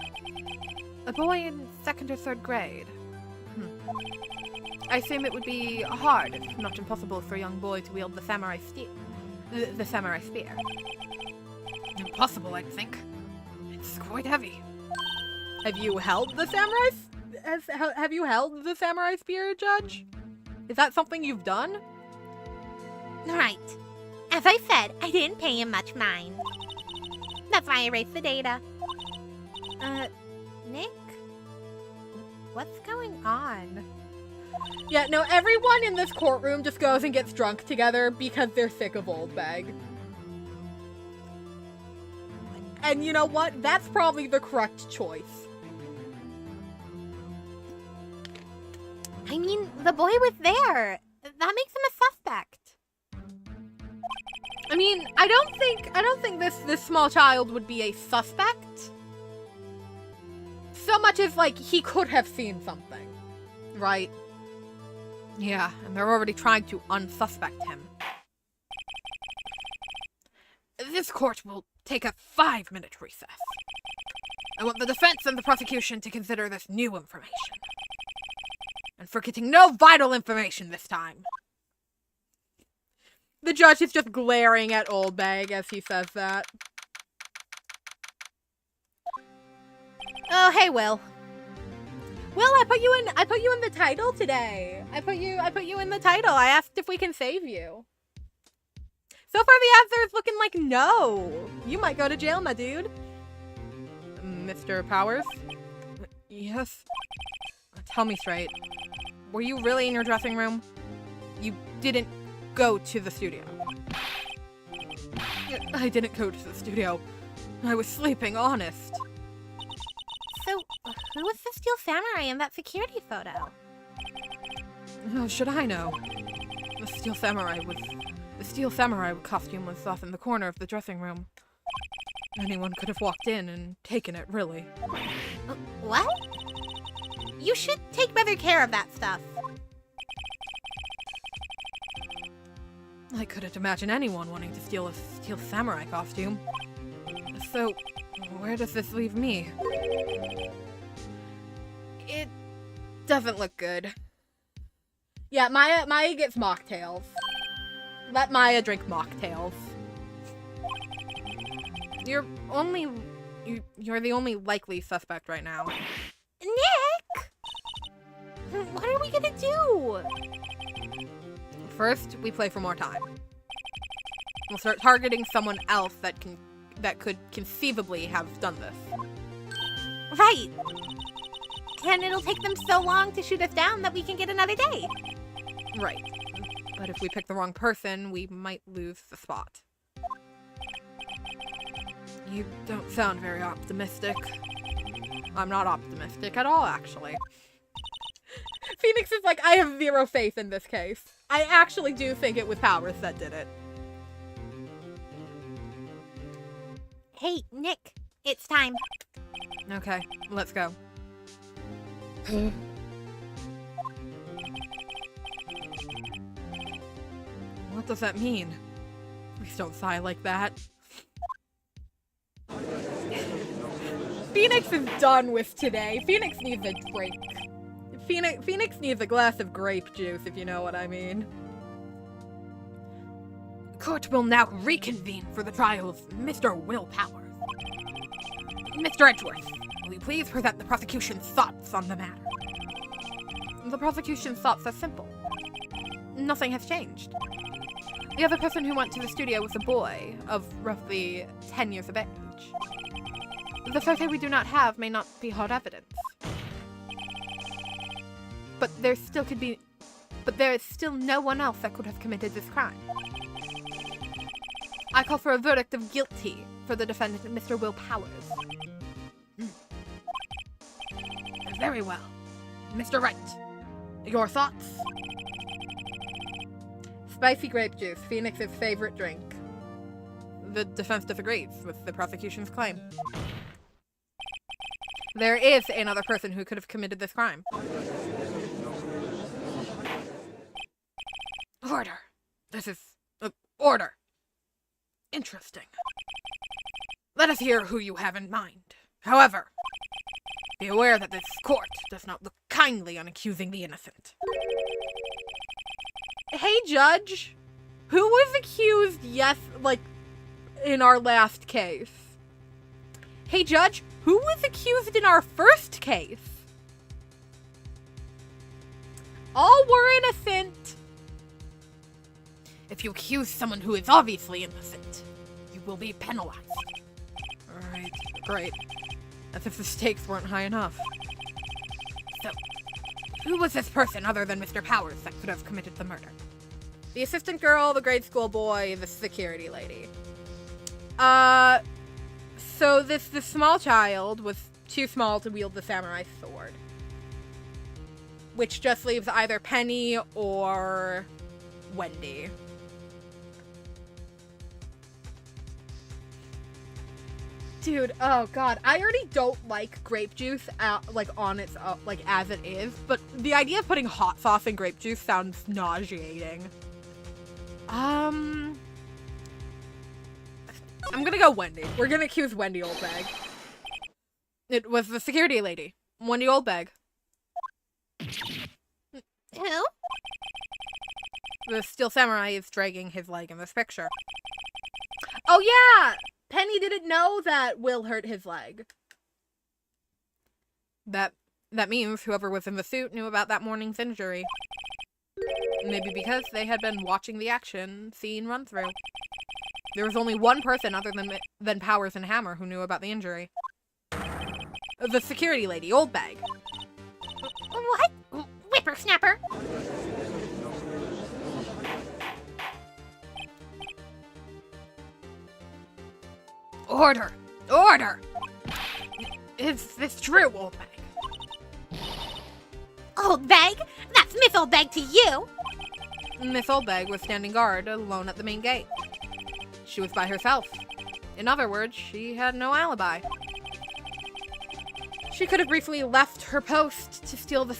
A boy in 2nd or 3rd grade. I assume it would be hard, if not impossible, for a young boy to wield the samurai the samurai spear. Impossible, I'd think. It's quite heavy. Have you held the samurai? Have you held the samurai spear, Judge? Is that something you've done? Right. As I said, I didn't pay him much mind. That's why I erased the data. Nick? What's going on? Yeah, no, everyone in this courtroom just goes and gets drunk together because they're sick of Oldbag. And you know what? That's probably the correct choice. I mean, the boy was there. That makes him a suspect. I mean, I don't think this small child would be a suspect. So much as, like, he could have seen something. Right? Yeah, and they're already trying to unsuspect him. This court will take a 5-minute recess. I want the defense and the prosecution to consider this new information. And forgetting no vital information this time. The judge is just glaring at Oldbag as he says that. Oh, hey, Will. Will, I put you in the title today. I put you in the title. I asked if we can save you. So far the answer is looking like no. You might go to jail, my dude. Mr. Powers? Yes? Tell me straight. Were you really in your dressing room? You didn't go to the studio. I didn't go to the studio. I was sleeping, honest. So, who was the Steel Samurai in that security photo? Oh, should I know? The Steel Samurai costume was off in the corner of the dressing room. Anyone could have walked in and taken it, really. What? You should take better care of that stuff. I couldn't imagine anyone wanting to steal a Steel Samurai costume. So, where does this leave me? It doesn't look good. Yeah, Maya gets mocktails. Let Maya drink mocktails. You're the only likely suspect right now. Nick! What are we gonna do? First, we play for more time. We'll start targeting someone else that could conceivably have done this. Right. And it'll take them so long to shoot us down that we can get another day. Right. But if we pick the wrong person, we might lose the spot. You don't sound very optimistic. I'm not optimistic at all, actually. Phoenix is like, I have zero faith in this case. I actually do think it was Powers that did it. Hey, Nick, it's time. Okay, let's go. What does that mean? Please don't sigh like that. Phoenix is done with today. Phoenix needs a break. Phoenix needs a glass of grape juice, if you know what I mean. Court will now reconvene for the trial of Mr. Will Powers. Mr. Edgeworth, will you please present the prosecution's thoughts on the matter? The prosecution's thoughts are simple. Nothing has changed. The other person who went to the studio was a boy of roughly 10 years of age. The photo we do not have may not be hard evidence. But there is still no one else that could have committed this crime. I call for a verdict of guilty for the defendant, Mr. Will Powers. Very well. Mr. Wright, your thoughts? Spicy grape juice, Phoenix's favorite drink. The defense disagrees with the prosecution's claim. There is another person who could have committed this crime. Order. This is... order. Interesting. Let us hear who you have in mind. However, be aware that this court does not look kindly on accusing the innocent. Hey, Judge. Who was accused, in our last case? Hey, Judge, who was accused in our first case? All were innocent. If you accuse someone who is obviously innocent, you will be penalized. Alright, great. As if the stakes weren't high enough. So, who was this person other than Mr. Powers that could have committed the murder? The assistant girl, the grade school boy, the security lady. So this small child was too small to wield the samurai sword. Which just leaves either Penny or Wendy. Dude, oh god, I already don't like grape juice on its as it is, but the idea of putting hot sauce in grape juice sounds nauseating. I'm gonna go Wendy. We're gonna accuse Wendy Oldbag. It was the security lady, Wendy Oldbag. Who? The Steel Samurai is dragging his leg in this picture. Oh yeah! Penny didn't know that Will hurt his leg. That means whoever was in the suit knew about that morning's injury. Maybe because they had been watching the action scene run through. There was only one person other than Powers and Hammer who knew about the injury. The security lady, Oldbag. What? Whippersnapper? Order! Order! Is this true, Oldbag? Oldbag? That's Miss Oldbag to you! Miss Oldbag was standing guard alone at the main gate. She was by herself. In other words, she had no alibi. She could have briefly left her post to steal the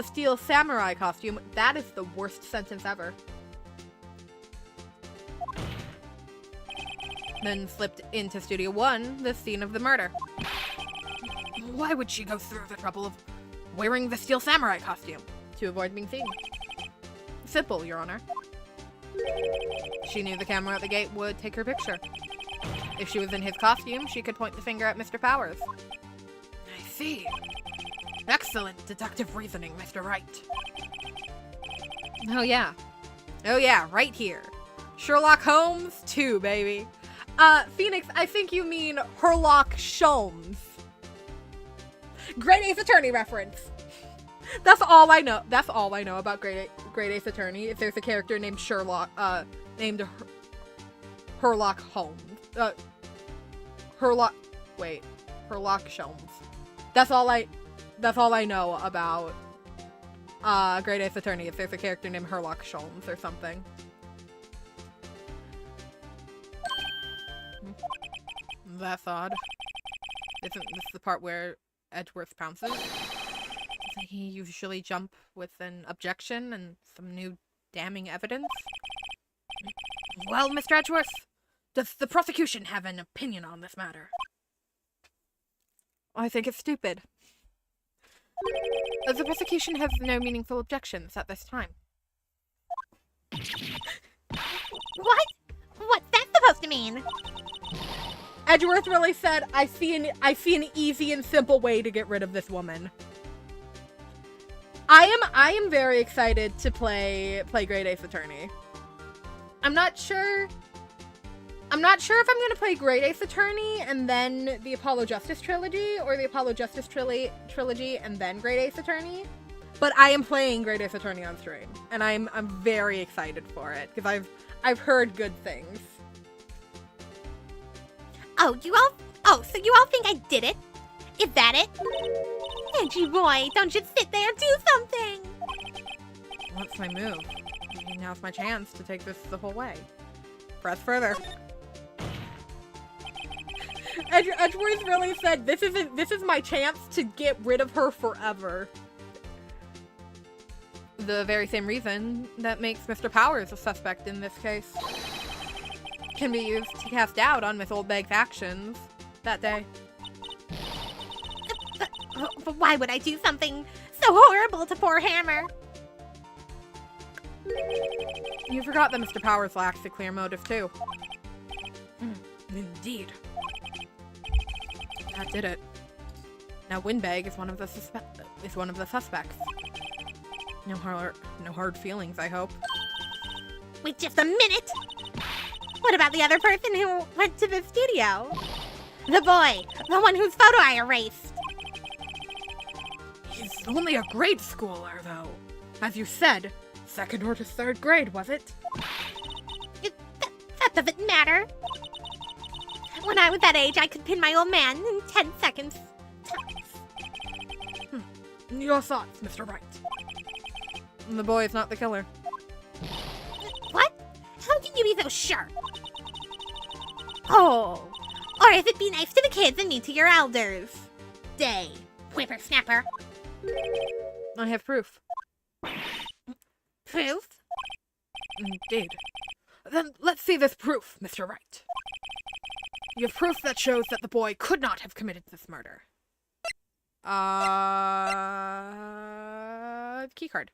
Steel Samurai costume. That is the worst sentence ever. Then slipped into Studio 1, the scene of the murder. Why would she go through the trouble of wearing the Steel Samurai costume? To avoid being seen. Simple, Your Honor. She knew the camera at the gate would take her picture. If she was in his costume, she could point the finger at Mr. Powers. I see. Excellent deductive reasoning, Mr. Wright. Oh yeah, right here. Sherlock Holmes 2, baby. Phoenix, I think you mean Herlock Sholmes. Great Ace Attorney reference. That's all I know. That's all I know about Great Ace Attorney. If there's a character named Herlock Holmes. Herlock Sholmes. That's all I know about Great Ace Attorney. If there's a character named Herlock Sholmes or something. That's odd. Isn't this the part where Edgeworth pounces? Doesn't he usually jump with an objection and some new damning evidence? Well, Mr. Edgeworth, does the prosecution have an opinion on this matter? I think it's stupid. The prosecution has no meaningful objections at this time. to mean. Edgeworth really said, I see an easy and simple way to get rid of this woman. I am very excited to play Great Ace Attorney. I'm not sure if I'm gonna play Great Ace Attorney and then the Apollo Justice Trilogy, or the Apollo Justice Trilogy and then Great Ace Attorney. But I am playing Great Ace Attorney on stream, and I'm very excited for it because I've heard good things. So you all think I did it? Is that it? Edgy boy, don't just sit there and do something! What's my move? Now's my chance to take this the whole way. Press further. Edgeworth really said, this is my chance to get rid of her forever. The very same reason that makes Mr. Powers a suspect in this case. Can be used to cast doubt on Miss Oldbag's actions that day. But why would I do something so horrible to poor Hammer? You forgot that Mr. Powers lacks a clear motive too. Indeed. That did it. Now Windbag is one of the suspects. No hard feelings, I hope. Wait just a minute! What about the other person who went to the studio? The boy! The one whose photo I erased! He's only a grade schooler, though. As you said, 2nd or to 3rd grade, was it? That doesn't matter. When I was that age, I could pin my old man in 10 seconds. Your thoughts, Mr. Wright. The boy is not the killer. What? How can you be so sure? Oh, or if it be nice to the kids and mean to your elders. Day, whippersnapper. I have proof. Proof? Indeed. Then let's see this proof, Mr. Wright. You have proof that shows that the boy could not have committed this murder. Keycard.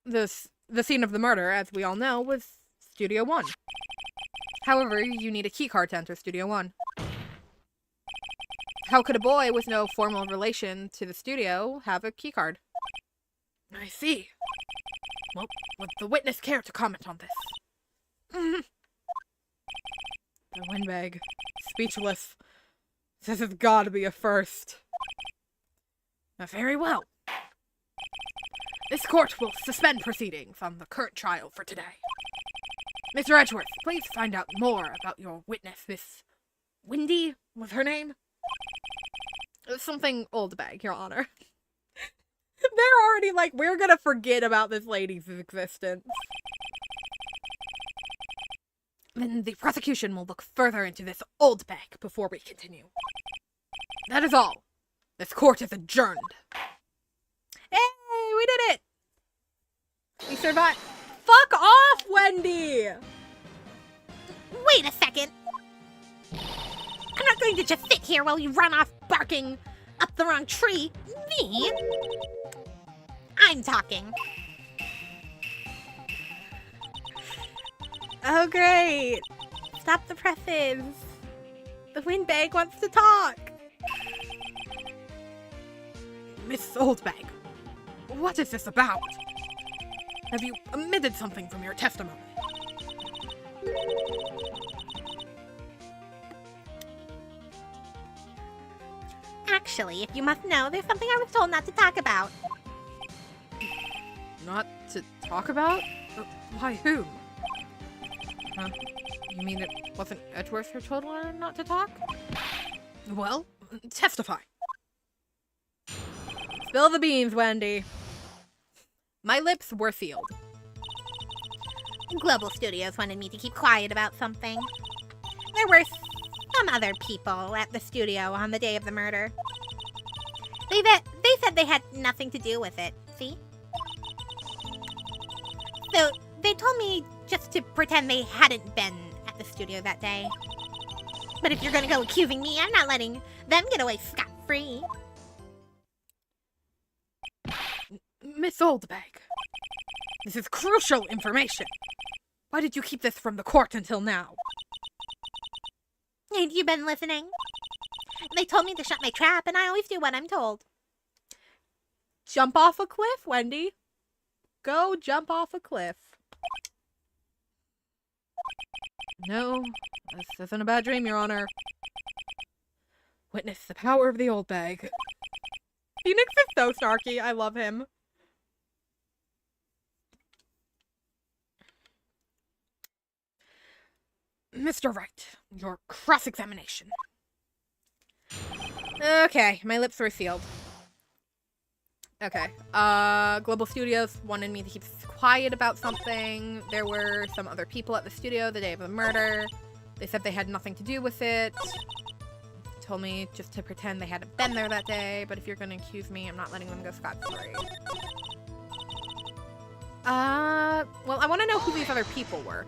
The scene of the murder, as we all know, was Studio 1. However, you need a keycard to enter Studio 1. How could a boy with no formal relation to the studio have a keycard? I see. Well, would the witness care to comment on this? The Windbag, speechless. This has got to be a first. Very well. This court will suspend proceedings on the current trial for today. Mr. Edgeworth, please find out more about your witness, Miss Windy, was her name? Something Oldbag, Your Honor. They're already like, we're gonna forget about this lady's existence. Then the prosecution will look further into this Oldbag before we continue. That is all. This court is adjourned. Hey, we did it! We survived. Fuck off, Wendy! Wait a second. I'm not going to just sit here while you run off barking up the wrong tree. Me? I'm talking. Oh, great. Stop the presses. The Windbag wants to talk. Miss Oldbag, what is this about? Have you omitted something from your testimony? Actually, if you must know, there's something I was told not to talk about. Not to talk about? Why, whom? Huh? You mean it wasn't Edgeworth who told her not to talk? Well, testify. Spill the beans, Wendy. My lips were sealed. Global Studios wanted me to keep quiet about something. There were some other people at the studio on the day of the murder. They said they had nothing to do with it, see? So, they told me just to pretend they hadn't been at the studio that day. But if you're gonna go accusing me, I'm not letting them get away scot-free. Miss Oldbag, this is crucial information. Why did you keep this from the court until now? Ain't you been listening? They told me to shut my trap, and I always do what I'm told. Jump off a cliff, Wendy. Go jump off a cliff. No, this isn't a bad dream, Your Honor. Witness the power of the old bag. Phoenix is so snarky. I love him. Mr. Wright, your cross-examination. Okay, my lips were sealed. Okay, Global Studios wanted me to keep quiet about something. There were some other people at the studio the day of the murder. They said they had nothing to do with it. Told me just to pretend they hadn't been there that day, but if you're gonna accuse me, I'm not letting them go scot-free. Well, I want to know who these other people were.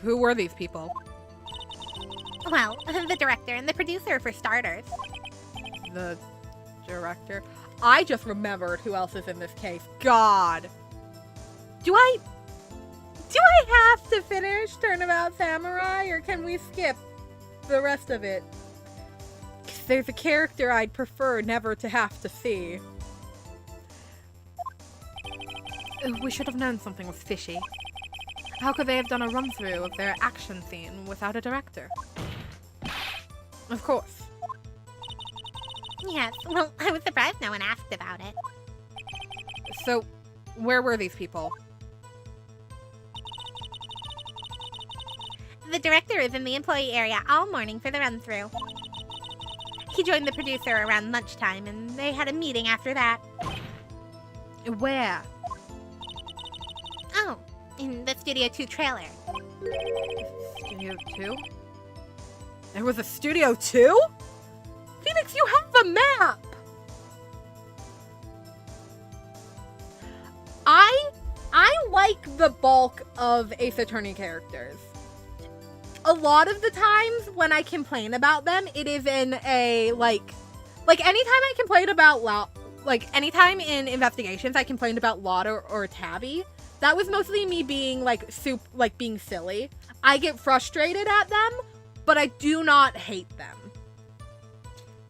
Who were these people? Well, the director and the producer, for starters. The director? I just remembered who else is in this case. God. Do I have to finish Turnabout Samurai, or can we skip the rest of it? 'Cause there's a character I'd prefer never to have to see. We should have known something was fishy. How could they have done a run-through of their action scene without a director? Of course. Yes, well, I was surprised no one asked about it. So, where were these people? The director is in the employee area all morning for the run-through. He joined the producer around lunchtime, and they had a meeting after that. Where? Oh, in the Studio 2 trailer. Studio 2? There was a Studio 2? Phoenix, you have the map! I like the bulk of Ace Attorney characters. A lot of the times when I complain about them, it is in a, like anytime I complain about, anytime in investigations I complained about Lotta or Tabby, that was mostly me being, being silly. I get frustrated at them, but I do not hate them.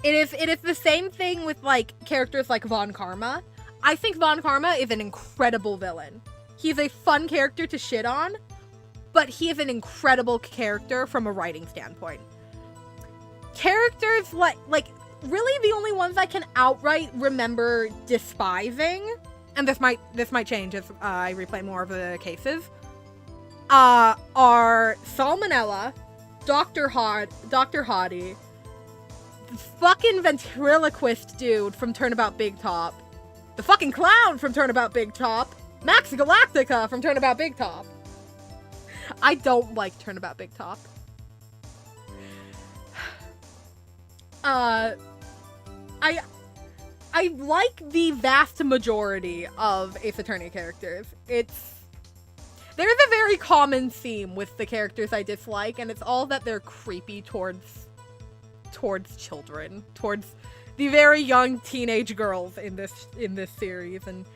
It is the same thing with, characters like Von Karma. I think Von Karma is an incredible villain. He's a fun character to shit on, but he is an incredible character from a writing standpoint. Characters really the only ones I can outright remember despising, and this might change as I replay more of the cases, are Salmonella, Dr. Hottie, the fucking ventriloquist dude from Turnabout Big Top, the fucking clown from Turnabout Big Top, Max Galactica from Turnabout Big Top. I don't like Turnabout Big Top. I like the vast majority of Ace Attorney characters. There's a very common theme with the characters I dislike, and it's all that they're creepy towards children, towards the very young teenage girls in this series, and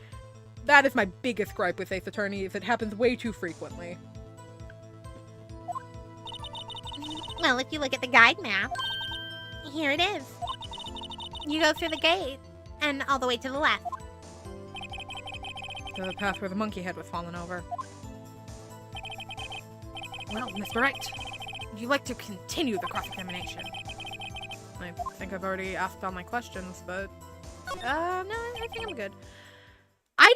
that is my biggest gripe with Ace Attorney, is it happens way too frequently. Well, if you look at the guide map, here it is. You go through the gate, and all the way to the left. To the path where the monkey head was fallen over. Well, Mr. Wright, would you like to continue the cross-examination? I think I've already asked all my questions, but... no, I think I'm good. I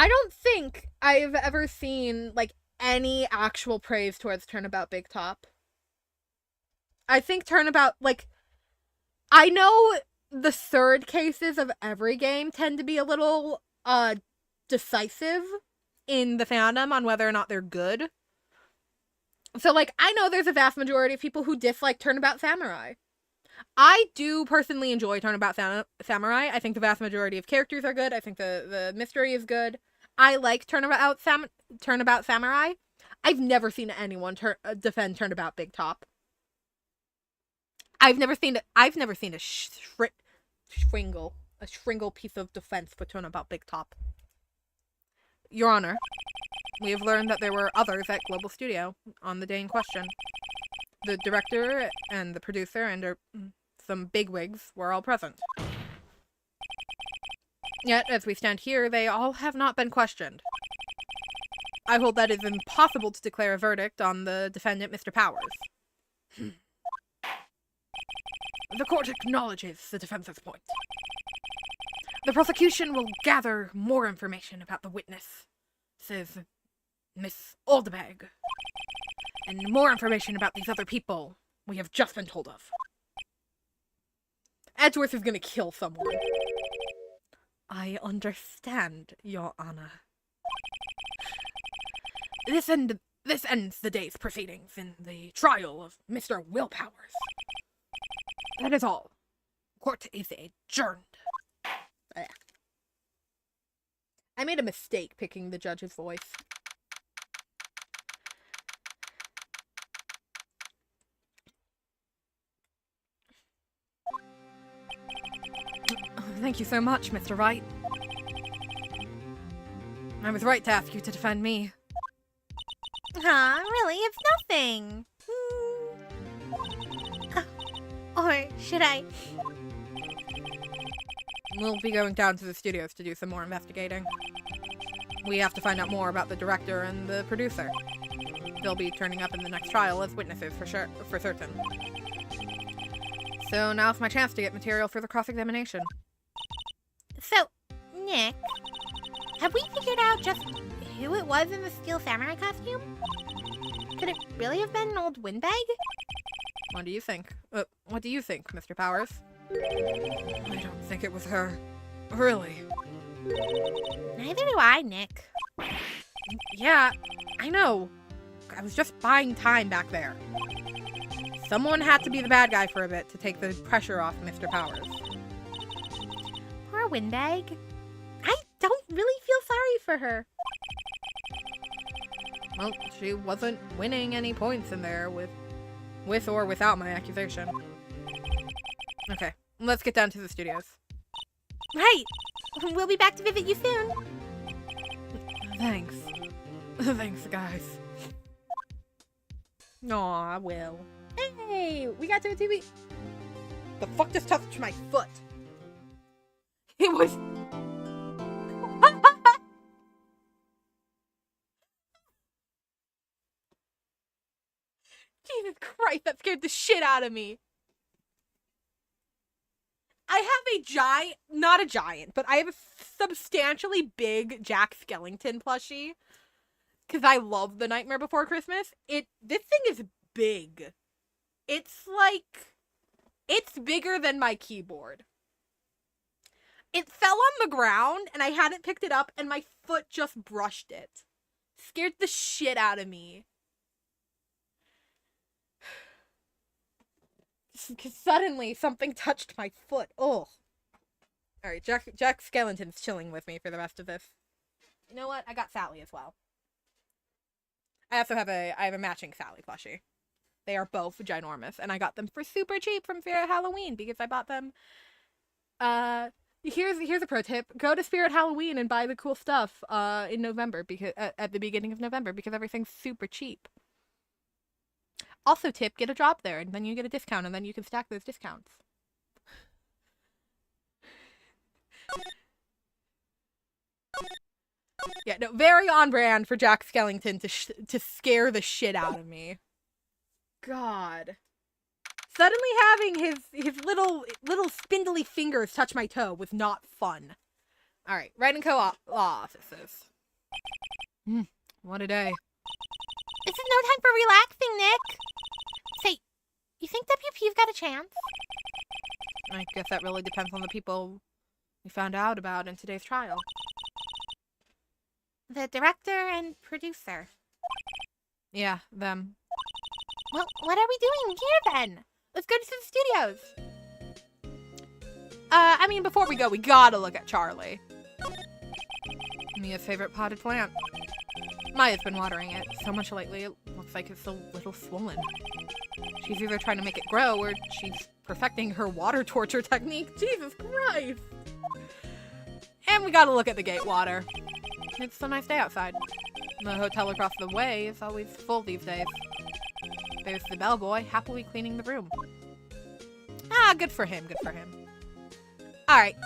don't think I've ever seen, any actual praise towards Turnabout Big Top. I think Turnabout, I know the third cases of every game tend to be a little, decisive in the fandom on whether or not they're good. So, I know there's a vast majority of people who dislike Turnabout Samurai. I do personally enjoy Turnabout Samurai. I think the vast majority of characters are good. I think the mystery is good. I like Turnabout Samurai. I've never seen anyone defend Turnabout Big Top. I've never seen a shringle piece of defense for Turnabout Big Top. Your Honor, we have learned that there were others at Global Studio on the day in question. The director and the producer and some bigwigs were all present. Yet, as we stand here, they all have not been questioned. I hold that it is impossible to declare a verdict on the defendant, Mr. Powers. The court acknowledges the defense's point. The prosecution will gather more information about the witness, says Miss Oldbag, and more information about these other people we have just been told of. Edgeworth is gonna kill someone. I understand, Your Honor. This ends the day's proceedings in the trial of Mr. Will Powers. That is all. Court is adjourned. I made a mistake picking the judge's voice. Thank you so much, Mr. Wright. I was right to ask you to defend me. Really? It's nothing. Or should I? We'll be going down to the studios to do some more investigating. We have to find out more about the director and the producer. They'll be turning up in the next trial as witnesses for certain. So now's my chance to get material for the cross-examination. So, Nick, have we figured out just who it was in the Steel Samurai costume? Could it really have been an old windbag? What do you think? What do you think, Mr. Powers? I don't think it was her. Really. Neither do I, Nick. Yeah, I know. I was just buying time back there. Someone had to be the bad guy for a bit to take the pressure off Mr. Powers. Poor windbag. I don't really feel sorry for her. Well, she wasn't winning any points in there with or without my accusation. Okay, let's get down to the studios. Right. We'll be back to visit you soon. Thanks. Thanks, guys. Aw, Will. Hey, we got to a TV. The fuck just touched my foot? It was... Jesus Christ, that scared the shit out of me. I have a giant, not a giant, but I have a substantially big Jack Skellington plushie. Because I love The Nightmare Before Christmas. This thing is big. It's bigger than my keyboard. It fell on the ground, and I hadn't picked it up, and my foot just brushed it. Scared the shit out of me. Because suddenly something touched my foot. Oh. Alright, Jack Skellington's chilling with me for the rest of this. You know what? I got Sally as well. I also have I have a matching Sally plushie. They are both ginormous, and I got them for super cheap from Spirit Halloween because I bought them. Here's a pro tip: go to Spirit Halloween and buy the cool stuff in November because at the beginning of November because everything's super cheap. Also, tip: get a job there, and then you get a discount, and then you can stack those discounts. Yeah, no, very on brand for Jack Skellington to scare the shit out of me. God. Suddenly having his little spindly fingers touch my toe was not fun. Alright, writing co-law offices. What a day. This is no time for relaxing, Nick. Say, you think WP's got a chance? I guess that really depends on the people we found out about in today's trial. The director and producer. Yeah, them. Well, what are we doing here then? Let's go to the studios. I mean, before we go, we gotta look at Charlie. Mia's favorite potted plant. Maya's been watering it so much lately, it looks like it's a little swollen. She's either trying to make it grow or she's perfecting her water torture technique. Jesus Christ! And we gotta look at the gate water. It's a nice day outside. The hotel across the way is always full these days. There's the bellboy happily cleaning the room. Ah, good for him, good for him. Alright.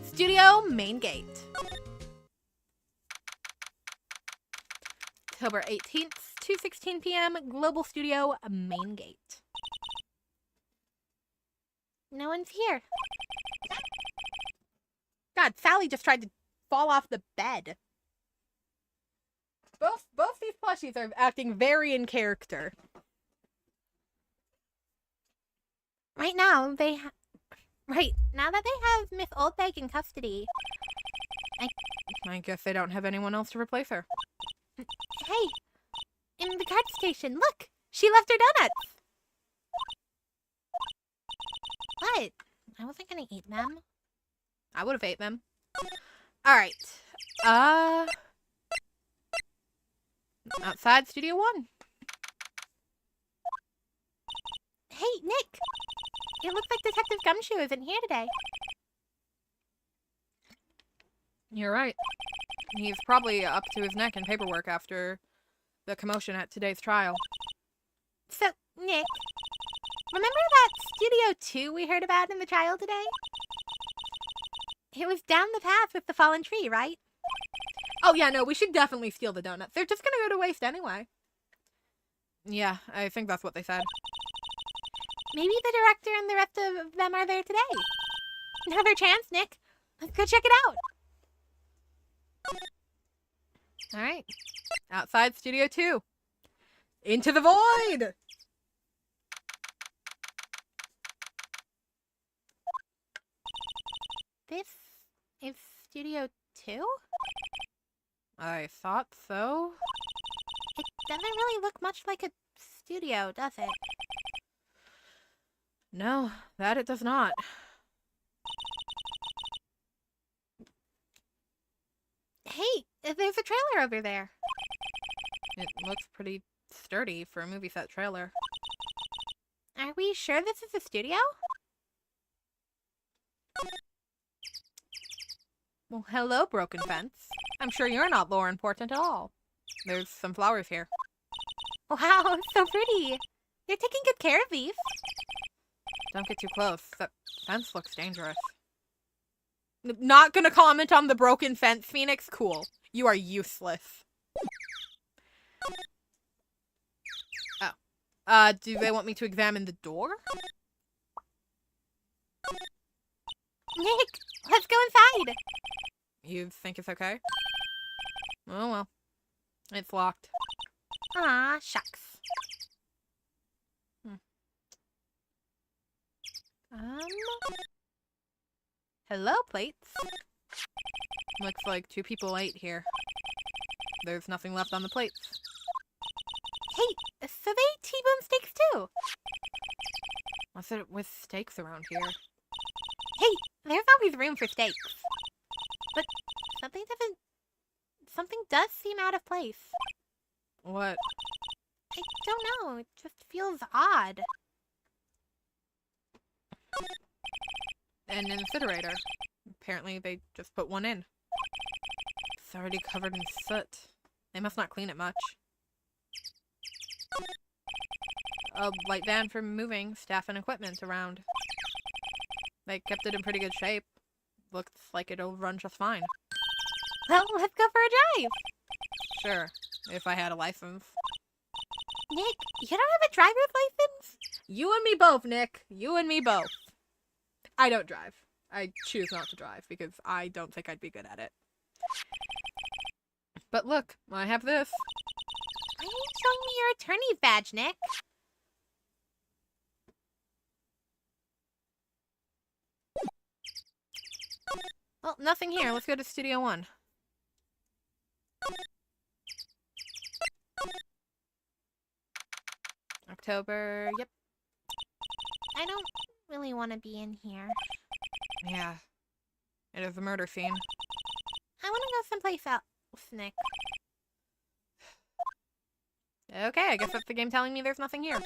Studio main gate. October 18th, 2:16 p.m., Global Studio main gate. No one's here. God, Sally just tried to fall off the bed. Both these plushies are acting very in character. Right now that they have Miss Oldbag in custody. I guess they don't have anyone else to replace her. Hey, in the guard station, look! She left her donuts! What? I wasn't gonna eat them. I would have ate them. Alright. Outside Studio 1. Hey, Nick! It looks like Detective Gumshoe isn't here today. You're right. He's probably up to his neck in paperwork after the commotion at today's trial. So, Nick, remember that Studio 2 we heard about in the trial today? It was down the path with the fallen tree, right? Oh yeah, no, we should definitely steal the donuts. They're just gonna go to waste anyway. Yeah, I think that's what they said. Maybe the director and the rest of them are there today. Another chance, Nick. Let's go check it out. Alright. Outside Studio 2. Into the void! This is Studio 2? I thought so. It doesn't really look much like a studio, does it? No, that it does not. Hey, there's a trailer over there. It looks pretty sturdy for a movie set trailer. Are we sure this is a studio? Well, hello, Broken Fence. I'm sure you're not lore important at all. There's some flowers here. Wow, so pretty. You're taking good care of these. Don't get too close. That fence looks dangerous. Not gonna comment on the broken fence, Phoenix? Cool. You are useless. Oh. Do they want me to examine the door? Nick, let's go inside. You think it's okay? Oh well. It's locked. Aw, shucks. Hello, plates. Looks like 2 people ate here. There's nothing left on the plates. Hey, so they eat T-bone steaks too. What's it with steaks around here? Hey, there's always room for steaks. But something does seem out of place. What? I don't know, it just feels odd. An incinerator. Apparently they just put one in. It's already covered in soot. They must not clean it much. A light van for moving staff and equipment around. They kept it in pretty good shape. Looks like it'll run just fine. Well, let's go for a drive. Sure, if I had a license. Nick, you don't have a driver's license? You and me both, Nick. You and me both. I don't drive. I choose not to drive because I don't think I'd be good at it. But look, I have this. Why are you showing me your attorney's badge, Nick? Well, nothing here. Let's go to Studio 1. October, yep. I don't really want to be in here. Yeah. It is a murder scene. I want to go someplace else, Nick. Okay, I guess that's the game telling me there's nothing here.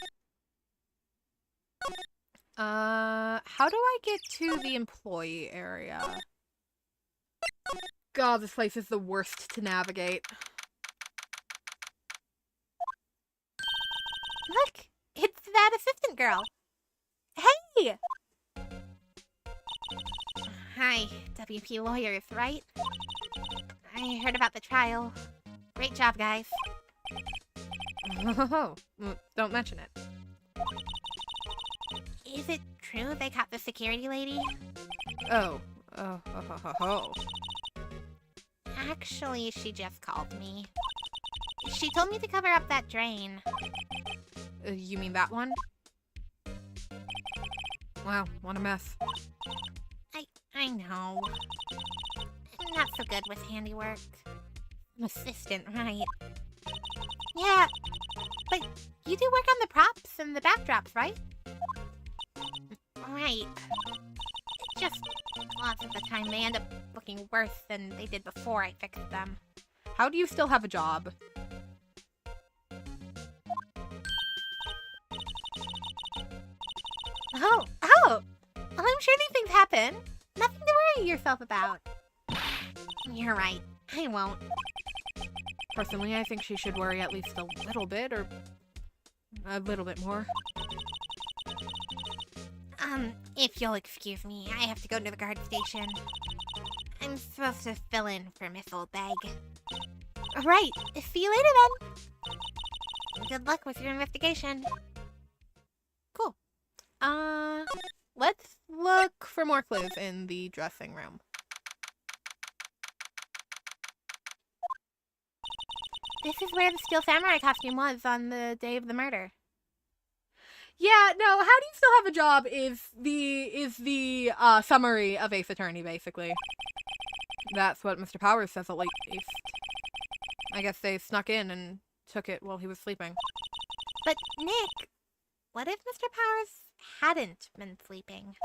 How do I get to the employee area? God, this place is the worst to navigate. Look, it's that assistant girl. Hey! Hi, WP Lawyers, right? I heard about the trial. Great job, guys. Oh, don't mention it. Is it true they caught the security lady? Oh. Actually, she just called me. She told me to cover up that drain. You mean that one? Wow, what a mess. I know. I'm not so good with handiwork. I'm assistant, right? Yeah, but you do work on the props and the backdrops, right? Right. Just lots of the time they end up looking worse than they did before I fixed them. How do you still have a job? Oh! Well, I'm sure these things happen. Nothing to worry yourself about. You're right. I won't. Personally, I think she should worry at least a little bit, or a little bit more. If you'll excuse me, I have to go to the guard station. I'm supposed to fill in for Miss Oldbag. Right. See you later, then. Good luck with your investigation. Cool. Let's look for more clues in the dressing room. This is where the Steel Samurai costume was on the day of the murder. Yeah, no, how do you still have a job is the summary of Ace Attorney, basically. That's what Mr. Powers says at least. I guess they snuck in and took it while he was sleeping. But, Nick, what if Mr. Powers hadn't been sleeping?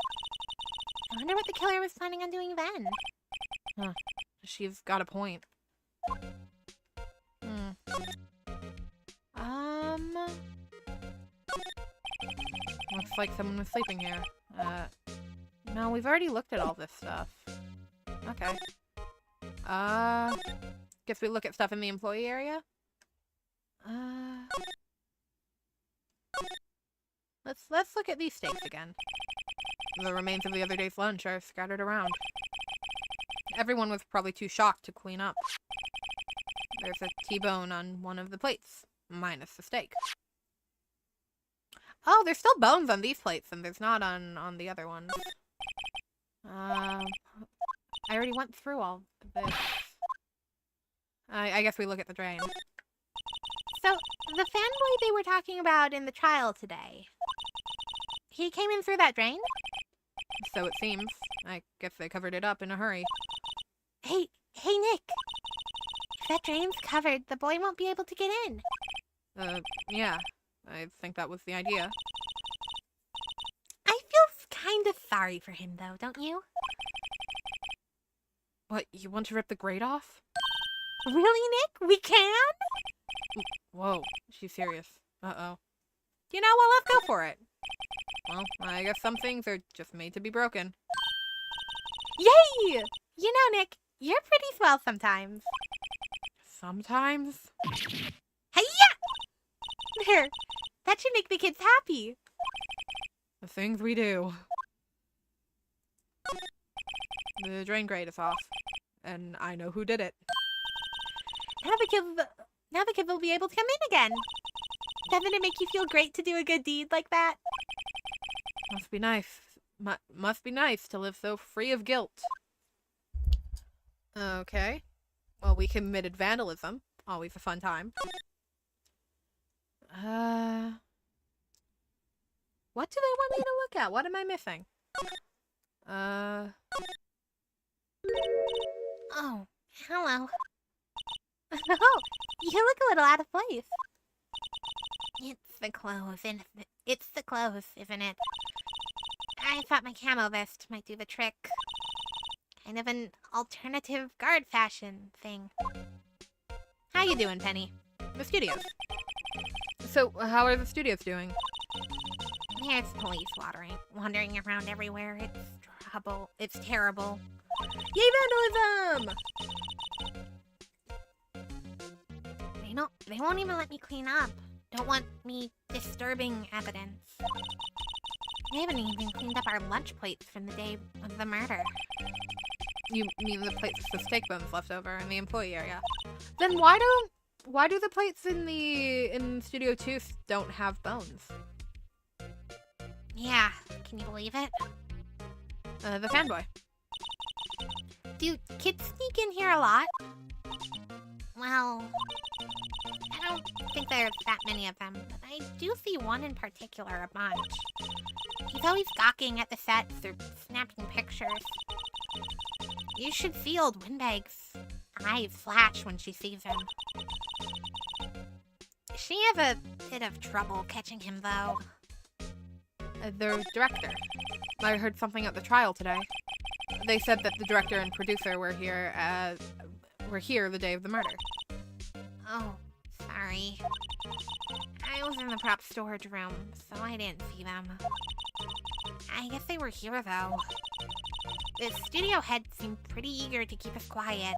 I wonder what the killer was planning on doing then. She's got a point. Looks like someone was sleeping here. No, we've already looked at all this stuff. Okay. Guess we look at stuff in the employee area? Let's look at these steaks again. The remains of the other day's lunch are scattered around. Everyone was probably too shocked to clean up. There's a T-bone on one of the plates, minus the steak. Oh, there's still bones on these plates, and there's not on the other ones. I already went through all this. I guess we look at the drain. So, the fanboy they were talking about in the trial today, he came in through that drain? So it seems. I guess they covered it up in a hurry. Hey, Nick! If that drain's covered, the boy won't be able to get in. Yeah. I think that was the idea. I feel kind of sorry for him, though, don't you? What, you want to rip the grate off? Really, Nick? We can? Whoa, she's serious. Uh-oh. You know, well, let's go for it. Well, I guess some things are just made to be broken. Yay! You know, Nick, you're pretty swell sometimes. Sometimes? Hi-ya! There, that should make the kids happy. The things we do. The drain grate is off, and I know who did it. Now the kids will be able to come in again. Doesn't it make you feel great to do a good deed like that? Must be nice. Must be nice to live so free of guilt. Okay. Well, we committed vandalism. Always a fun time. What do they want me to look at? What am I missing? Oh, hello. Oh, you look a little out of place. It's the clothes, isn't it? I thought my camo vest might do the trick. Kind of an alternative guard fashion thing. How you doing, Penny? The studios. So, how are the studios doing? There's police wandering around everywhere. It's trouble. It's terrible. Yay, vandalism! They won't even let me clean up. Don't want me disturbing evidence. They haven't even cleaned up our lunch plates from the day of the murder. You mean the plates with the steak bones left over in the employee area? Then why do the plates in Studio 2 don't have bones? Yeah, can you believe it? The fanboy. Do kids sneak in here a lot? Well, I don't think there's that many of them, but I do see one in particular a bunch. He's always gawking at the sets or snapping pictures. You should see old Windbag's eyes flash when she sees him. She has a bit of trouble catching him, though. The director. I heard something at the trial today. They said that the director and producer were here the day of the murder. Oh, sorry. I was in the prop storage room, so I didn't see them. I guess they were here, though. The studio head seemed pretty eager to keep us quiet.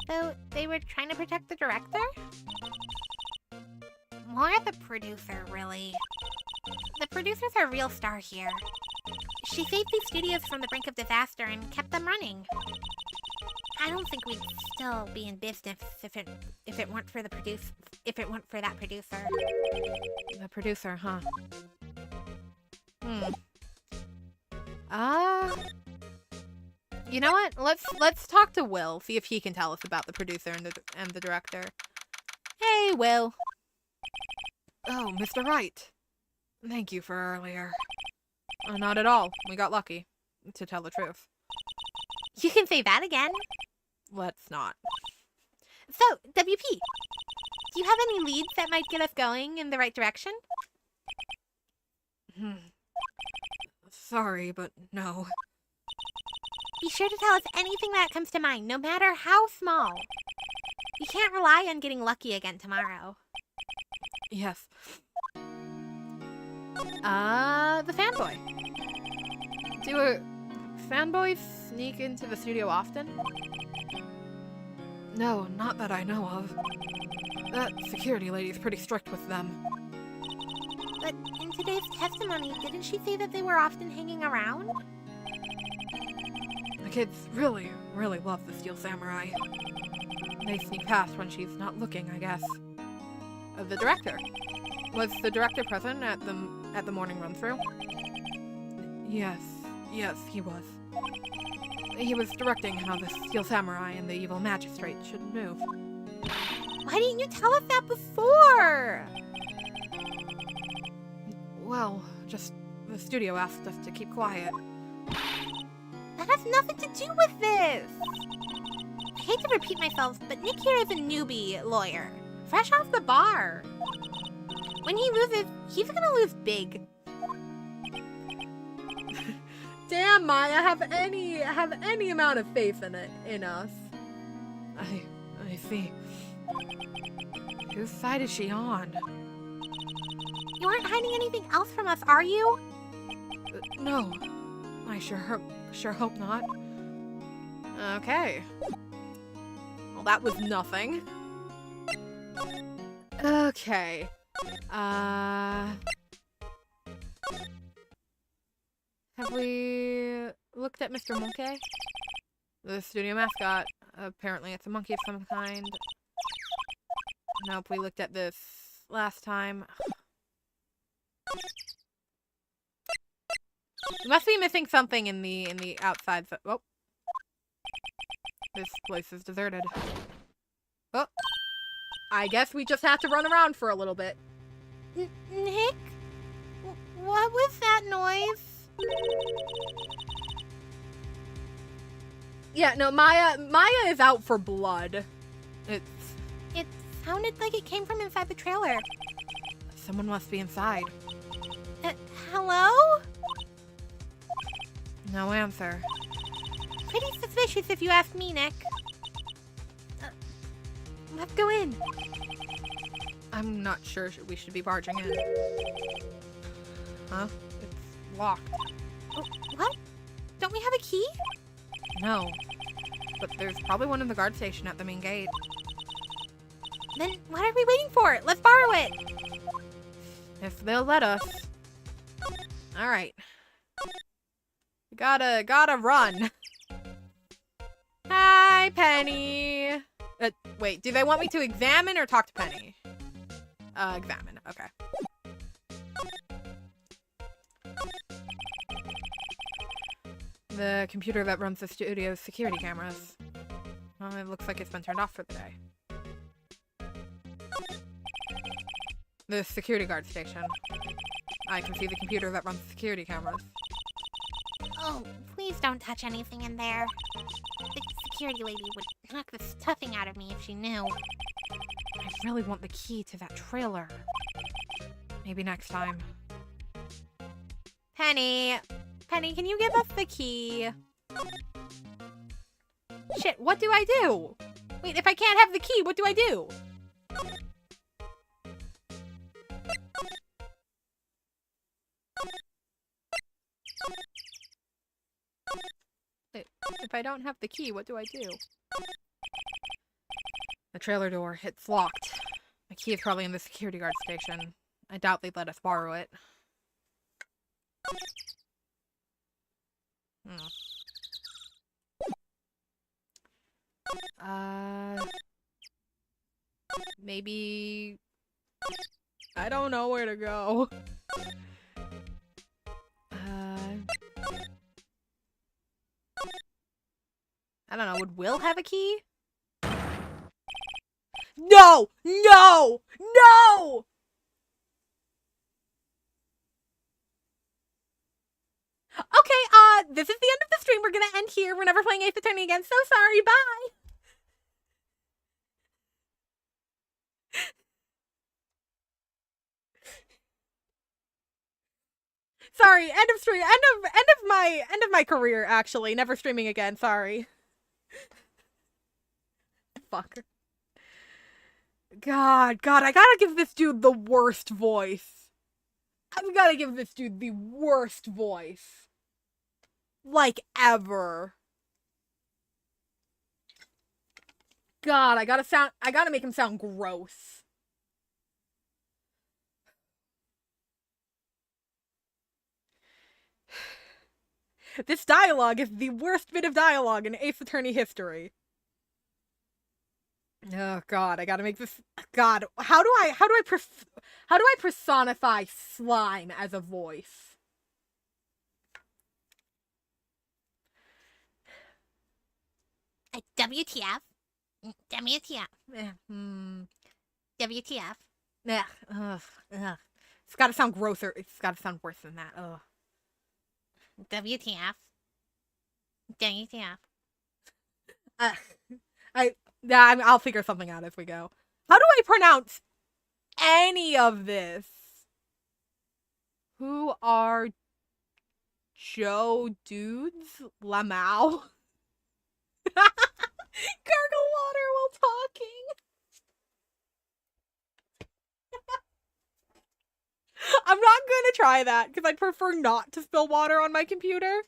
So, they were trying to protect the director? More the producer, really. The producer's our real star here. She saved these studios from the brink of disaster and kept them running. I don't think we'd still be in business if it weren't for that producer. The producer, huh? You know what? Let's talk to Will. See if he can tell us about the producer and the director. Hey, Will. Oh, Mr. Wright. Thank you for earlier. Not at all. We got lucky, to tell the truth. You can say that again. Let's not. So, WP, do you have any leads that might get us going in the right direction? Sorry, but no. Be sure to tell us anything that comes to mind, no matter how small. We can't rely on getting lucky again tomorrow. Yes. The fanboy. Do fanboys sneak into the studio often? No, not that I know of. That security lady's pretty strict with them. But in today's testimony, didn't she say that they were often hanging around? The kids really, really love the Steel Samurai. They sneak past when she's not looking, I guess. The director. Was the director present at the morning run-through? Yes, he was. He was directing how the Steel Samurai and the evil magistrate should move. Why didn't you tell us that before? Well, just the studio asked us to keep quiet. That has nothing to do with this! I hate to repeat myself, but Nick here is a newbie lawyer. Fresh off the bar. When he loses, he's gonna lose big. Damn, Maya, have any amount of faith in us. I see. Whose side is she on? You aren't hiding anything else from us, are you? No. I sure hope not. Okay. Well, that was nothing. Okay. Have we looked at Mr. Monkey? The studio mascot. Apparently it's a monkey of some kind. Nope, we looked at this last time. We must be missing something in the outside. Oh. This place is deserted. Oh. I guess we just have to run around for a little bit. Nick? What was that noise? Yeah, no, Maya is out for blood. It sounded like it came from inside the trailer. Someone must be inside. Hello? No answer. Pretty suspicious if you ask me, Nick. Let's go in. I'm not sure we should be barging in. Huh? It's locked. Oh, what? Don't we have a key? No. But there's probably one in the guard station at the main gate. Then what are we waiting for? Let's borrow it. If they'll let us. Alright. Gotta run. Hi, Penny. Wait, do they want me to examine or talk to Penny? Examine, okay. The computer that runs the studio's security cameras. Well, it looks like it's been turned off for the day. The security guard station. I can see the computer that runs the security cameras. Oh, please don't touch anything in there. The security lady would knock the stuffing out of me if she knew. I really want the key to that trailer. Maybe next time. Penny! Penny, can you give us the key? Shit, what do I do? Wait, if I can't have the key, what do I do? If I don't have the key, what do I do? The trailer door, it's locked. My key is probably in the security guard station. I doubt they'd let us borrow it. Maybe... I don't know where to go. I don't know, would Will have a key? No! No! No! Okay, this is the end of the stream. We're gonna end here. We're never playing Ace Attorney again. So sorry, bye! Sorry, end of stream. End of my career, actually. Never streaming again, sorry. Fuck. God, I gotta give this dude the worst voice. I've gotta give this dude the worst voice. Like, ever. God, I gotta make him sound gross. This dialogue is the worst bit of dialogue in Ace Attorney history. Oh God, I gotta make this. God, how do I personify slime as a voice? WTF? WTF? WTF? Ugh. It's gotta sound grosser. It's gotta sound worse than that. Ugh. WTF? WTF? I'll figure something out as we go. How do I pronounce any of this? Who are Joe Dudes? Lamau? Gargle water while talking. I'm not gonna try that because I'd prefer not to spill water on my computer.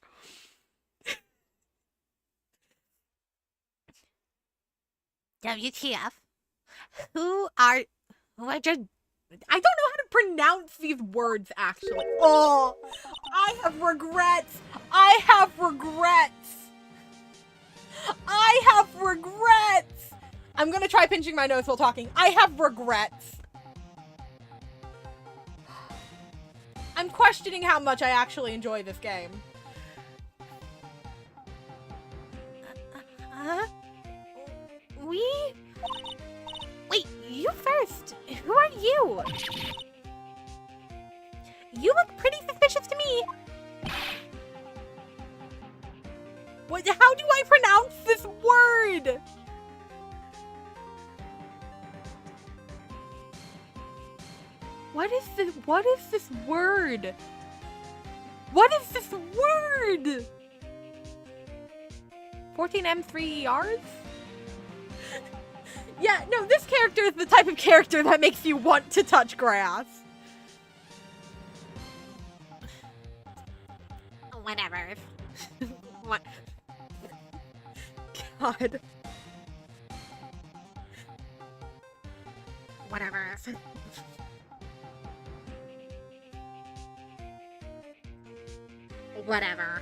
WTF? I don't know how to pronounce these words, actually. Oh, I have regrets. I have regrets. I'm gonna try pinching my nose while talking. I have regrets. I'm questioning how much I actually enjoy this game. Wait, you first. Who are you? You look pretty suspicious to me. What? How do I pronounce this word? What is this word? What is this word? 14M3 yards? Yeah, no, this character is the type of character that makes you want to touch grass. Whatever. What? God. whatever. Whatever.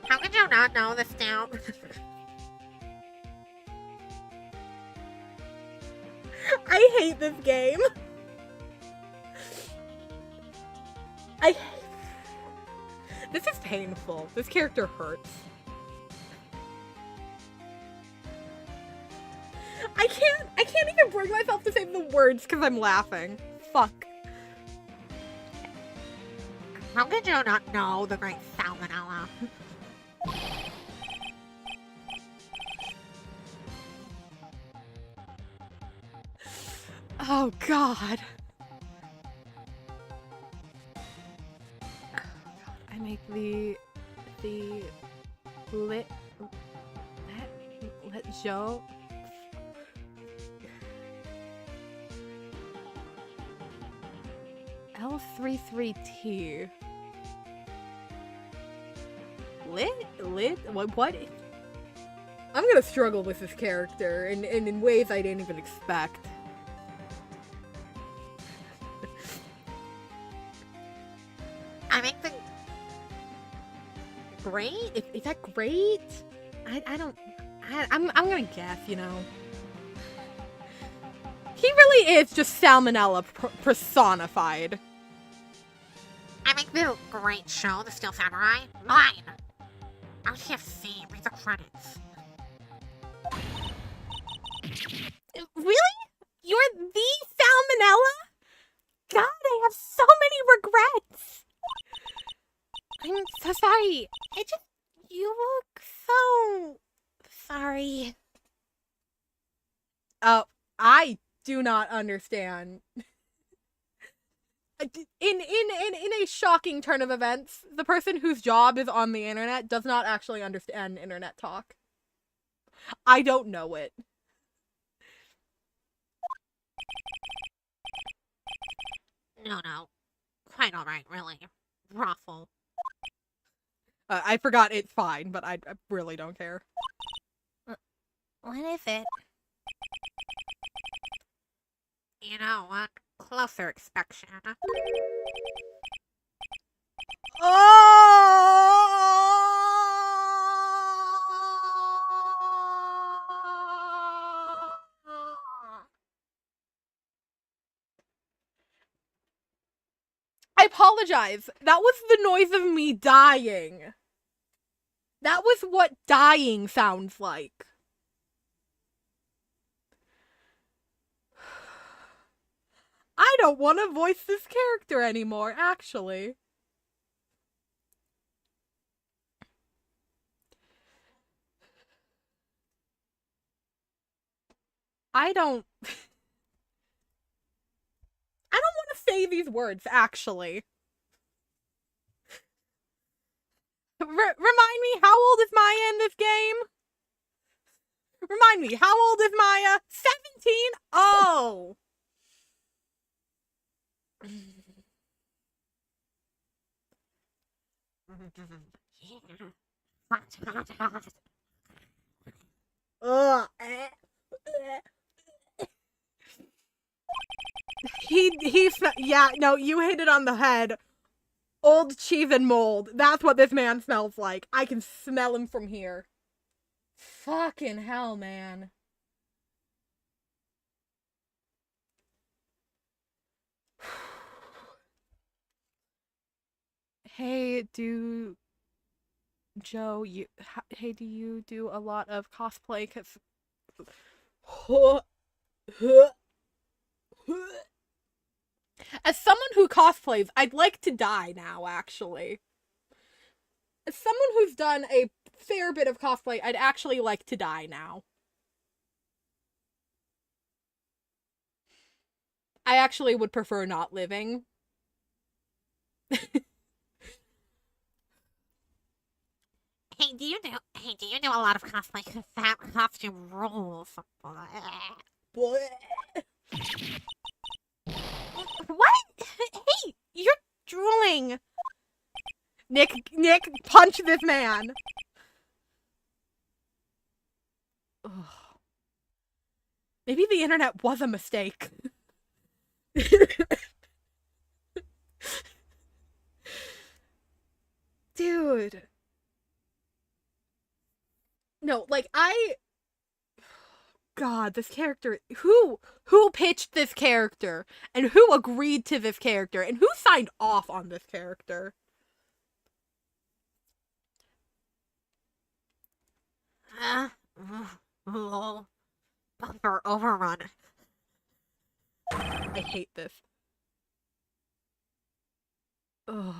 How could you not know this now? I hate this game. This is painful. This character hurts. I can't even bring myself to say the words because I'm laughing. Fuck. How could you not know the great salmonella? Oh god. I make the lit Joe L33T. Lit? What? I'm gonna struggle with this character in ways I didn't even expect. I make the Great? Is that great? I'm gonna guess, you know. He really is just salmonella personified. I make the great show, The Steel Samurai, mine. RTFC, read the credits. Really? You're the salmonella? God, I have so many regrets. I'm so sorry. You look so sorry. Oh, I do not understand. In a shocking turn of events, the person whose job is on the internet does not actually understand internet talk. I don't know it. No. Quite alright, really. Raffle. I forgot it's fine, but I really don't care. What is it? You know what? Closer inspection. I apologize. That was the noise of me dying. That was what dying sounds like. I don't want to voice this character anymore, actually. I don't want to say these words, actually. Remind me, how old is Maya in this game? Remind me, how old is Maya? 17? Oh! Ugh. Yeah, no, you hit it on the head. Old cheese and mold. That's what this man smells like. I can smell him from here. Fucking hell, man. Hey, Joe, hey, do you do a lot of cosplay? 'Cause as someone who cosplays, I'd like to die now, actually. As someone who's done a fair bit of cosplay, I'd actually like to die now. I actually would prefer not living. Hey, do you do a lot of cosplay? 'Cause that costume rules. What? Hey, you're drooling. Nick, punch this man. Ugh. Maybe the internet was a mistake. Dude. No, like, God, this character, who pitched this character, and who agreed to this character, and who signed off on this character? Lol. Bumper overrun. I hate this. Ugh.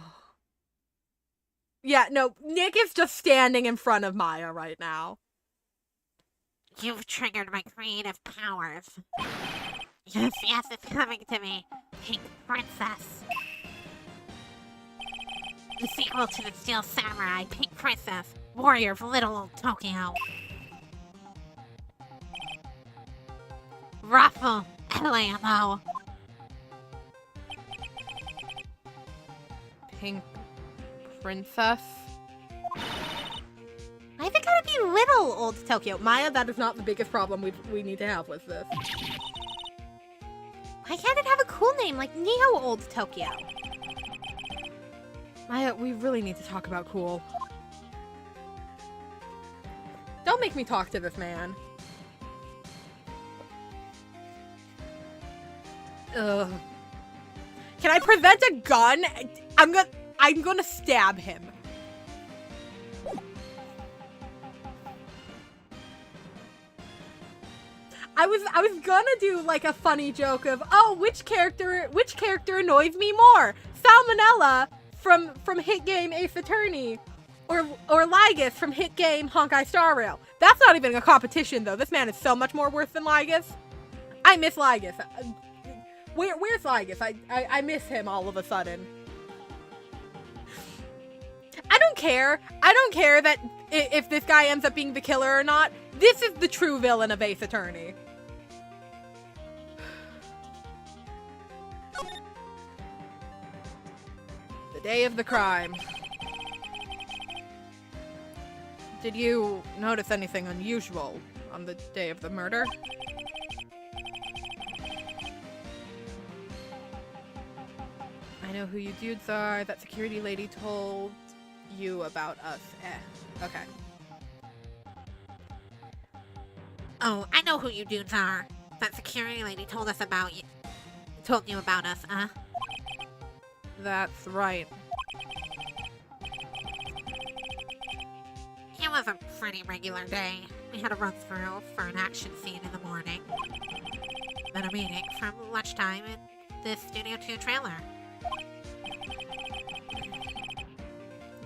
Yeah, no, Nick is just standing in front of Maya right now. You've triggered my creative powers. Yes, it's coming to me. Pink Princess. The sequel to the Steel Samurai, Pink Princess, Warrior of Little Old Tokyo. Ruffle, LAMO. Pink Princess. I think gotta be Little Old Tokyo. Maya, that is not the biggest problem we need to have with this. Why can't it have a cool name like Neo Old Tokyo? Maya, we really need to talk about cool. Don't make me talk to this man. Ugh. Can I present a gun? I'm gonna stab him. I was gonna do like a funny joke of, oh, which character annoys me more? Salmonella from hit game Ace Attorney, or Lygus from hit game Honkai Star Rail. That's not even a competition though. This man is so much more worse than Lygus. I miss Lygus. Where's Lygus? I miss him all of a sudden. I don't care. I don't care that if this guy ends up being the killer or not. This is the true villain of Ace Attorney. The day of the crime. Did you notice anything unusual on the day of the murder? I know who you dudes are. That security lady told you about us. Okay. Oh, I know who you dudes are. That security lady told us about you. Told you about us, That's right. It was a pretty regular day. We had a run through for an action scene in the morning. Then a meeting from lunchtime in the Studio 2 trailer.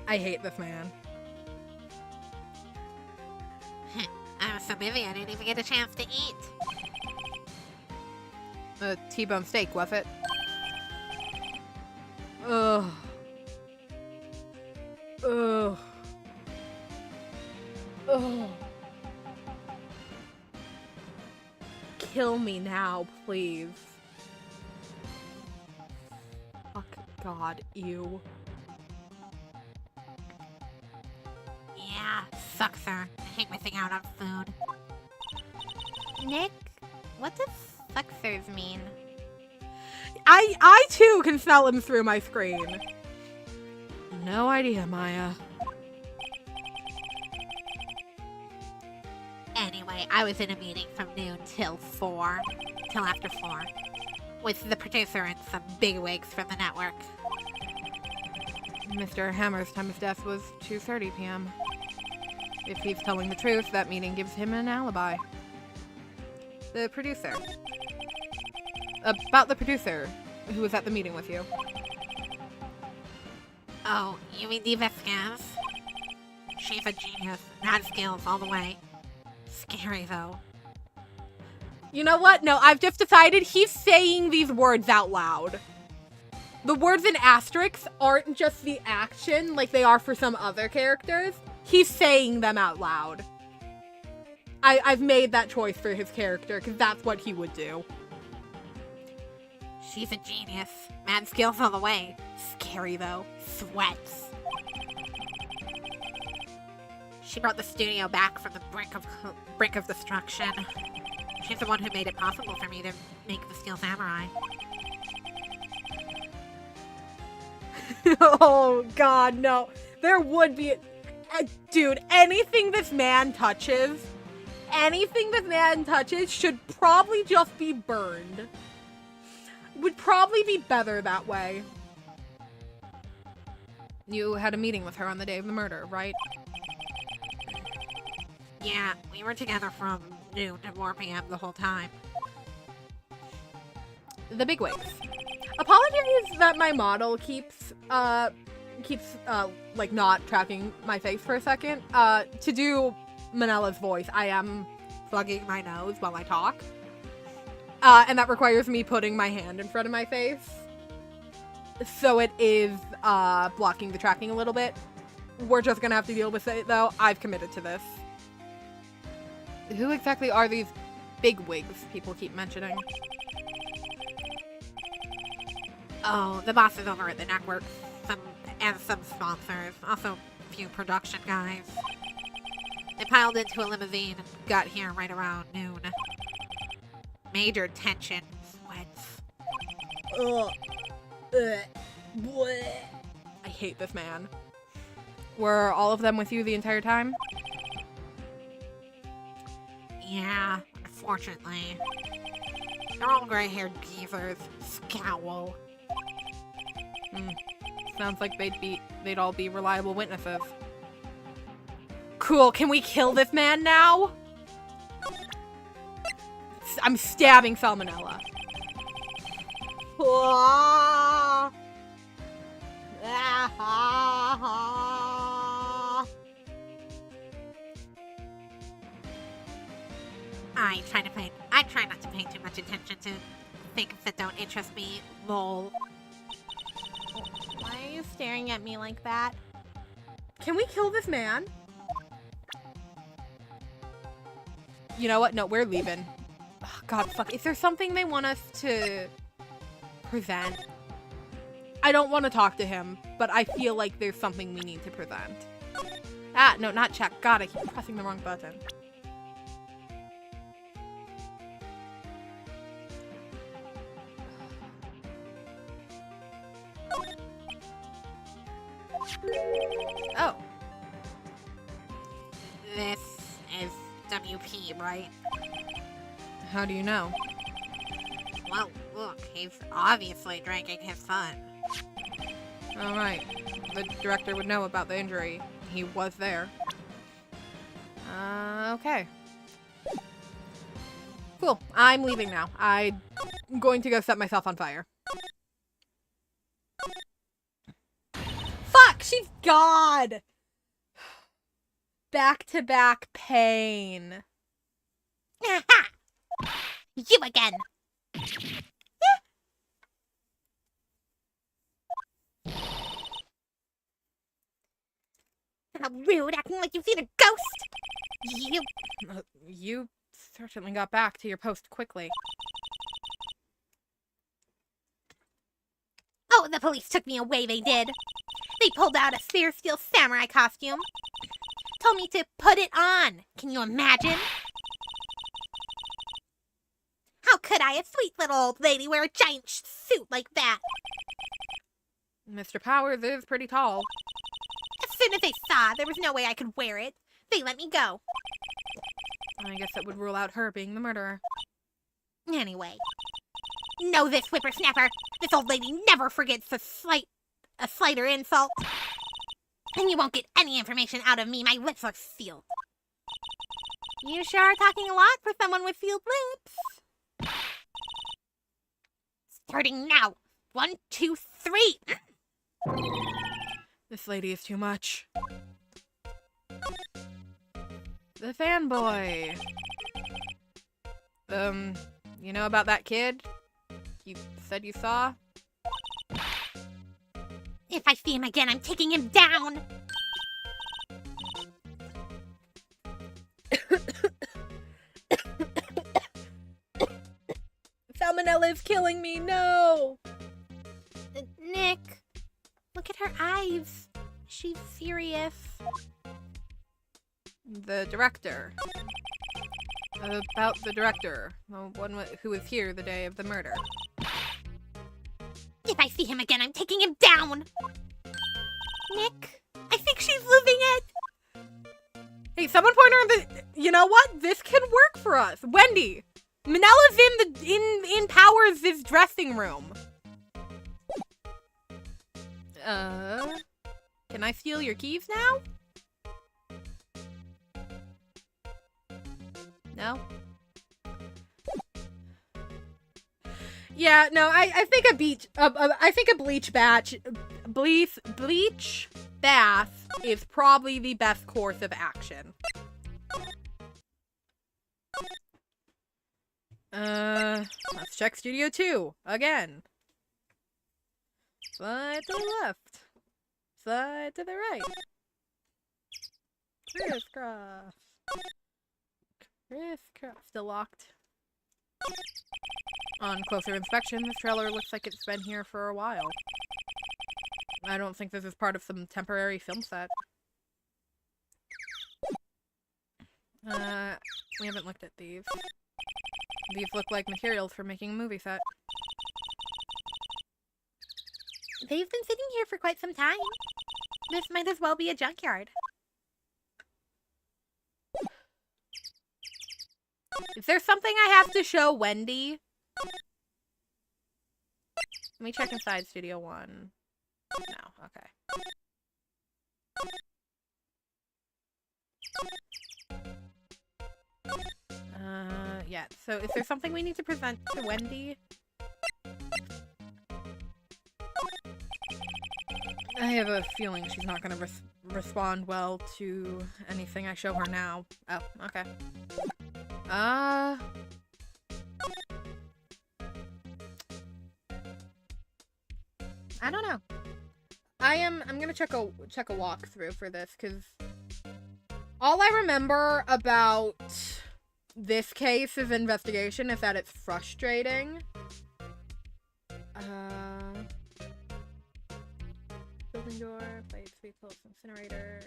I hate this man. I was so busy I didn't even get a chance to eat. A T-bone steak, was it? Ugh. Ugh. Ugh. Kill me now, please. Fuck God, ew. Yeah, sucks her. I hate missing out on food. Nick, what does sucksers mean? I too can smell him through my screen. No idea, Maya. Anyway, I was in a meeting from noon till after 4, with the producer and some bigwigs from the network. Mr. Hammer's time of death was 2:30 p.m. If he's telling the truth, that meeting gives him an alibi. The producer. About the producer who was at the meeting with you. Oh, you mean Diva Scams? She's a genius. Mad skills all the way. Scary, though. You know what? No, I've just decided he's saying these words out loud. The words in asterisks aren't just the action like they are for some other characters. He's saying them out loud. I've made that choice for his character because that's what he would do. She's a genius. Mad skills all the way. Scary, though. Sweats. She brought the studio back from the brink of destruction. She's the one who made it possible for me to make the Steel Samurai. Oh, God, no. There would be... dude, anything this man touches should probably just be burned. Would probably be better that way. You had a meeting with her on the day of the murder, right? Yeah, we were together from noon to 4 p.m. the whole time. The bigwigs. Apologies that my model keeps like not tracking my face for a second. To do Manella's voice, I am plugging my nose while I talk. And that requires me putting my hand in front of my face. So it is blocking the tracking a little bit. We're just gonna have to deal with it though. I've committed to this. Who exactly are these bigwigs people keep mentioning? Oh, the bosses over at the network, and some sponsors, also a few production guys. They piled into a limousine and got here right around noon. Major tension, sweats. Ugh. Bleh. I hate this man. Were all of them with you the entire time? Yeah, unfortunately. They're all gray-haired geezers. Scowl. Sounds like they'd all be reliable witnesses. Cool, can we kill this man now? I'm stabbing Salmonella. I try not to pay too much attention to things that don't interest me. Lol. Why are you staring at me like that? Can we kill this man? You know what? No, we're leaving. Oh, God, fuck. Is there something they want us to present? I don't want to talk to him, but I feel like there's something we need to present. Ah, no, not check. God, I keep pressing the wrong button. Oh. This is WP, right? How do you know? Well, look, he's obviously drinking his fun. All right. The director would know about the injury. He was there. Okay. Cool. I'm leaving now. I'm going to go set myself on fire. Fuck! She's God! Back-to-back pain. Aha! You again! How rude, acting like you've seen a ghost! You certainly got back to your post quickly. Oh, the police took me away, they did. They pulled out a Sphere Steel Samurai costume. Told me to put it on. Can you imagine? How could I, a sweet little old lady, wear a giant suit like that? Mr. Powers is pretty tall. As soon as they saw, there was no way I could wear it. They let me go. I guess that would rule out her being the murderer. Anyway. Know this, whippersnapper. This old lady never forgets a slighter insult. And you won't get any information out of me. My lips are sealed. You sure are talking a lot for someone with sealed lips. Starting now. 1, 2, 3. This lady is too much. The fanboy. You know about that kid you said you saw? If I see him again, I'm taking him down. Salmonella is killing me, no! Nick, look at her eyes. She's serious. The director. About the director, the one who was here the day of the murder. If I see him again, I'm taking him down! Nick, I think she's losing it! Hey, someone point her in the. You know what? This can work for us. Wendy, Manella's in Powers' dressing room. Can I steal your keys now? No. Yeah, no. I think a bleach bath is probably the best course of action. Let's check Studio 2 again. Slide to the left. Slide to the right. Crisscross. Crisscross. Still locked. On closer inspection, this trailer looks like it's been here for a while. I don't think this is part of some temporary film set. We haven't looked at these. These look like materials for making a movie set. They've been sitting here for quite some time. This might as well be a junkyard. Is there something I have to show Wendy? Let me check inside Studio 1. No, okay. Yeah, so is there something we need to present to Wendy? I have a feeling she's not gonna respond well to anything I show her now. Oh, okay. I don't know. I'm gonna check a walkthrough for this, because all I remember about this case's investigation is that it's frustrating. Building door, plates, vehicles, incinerator.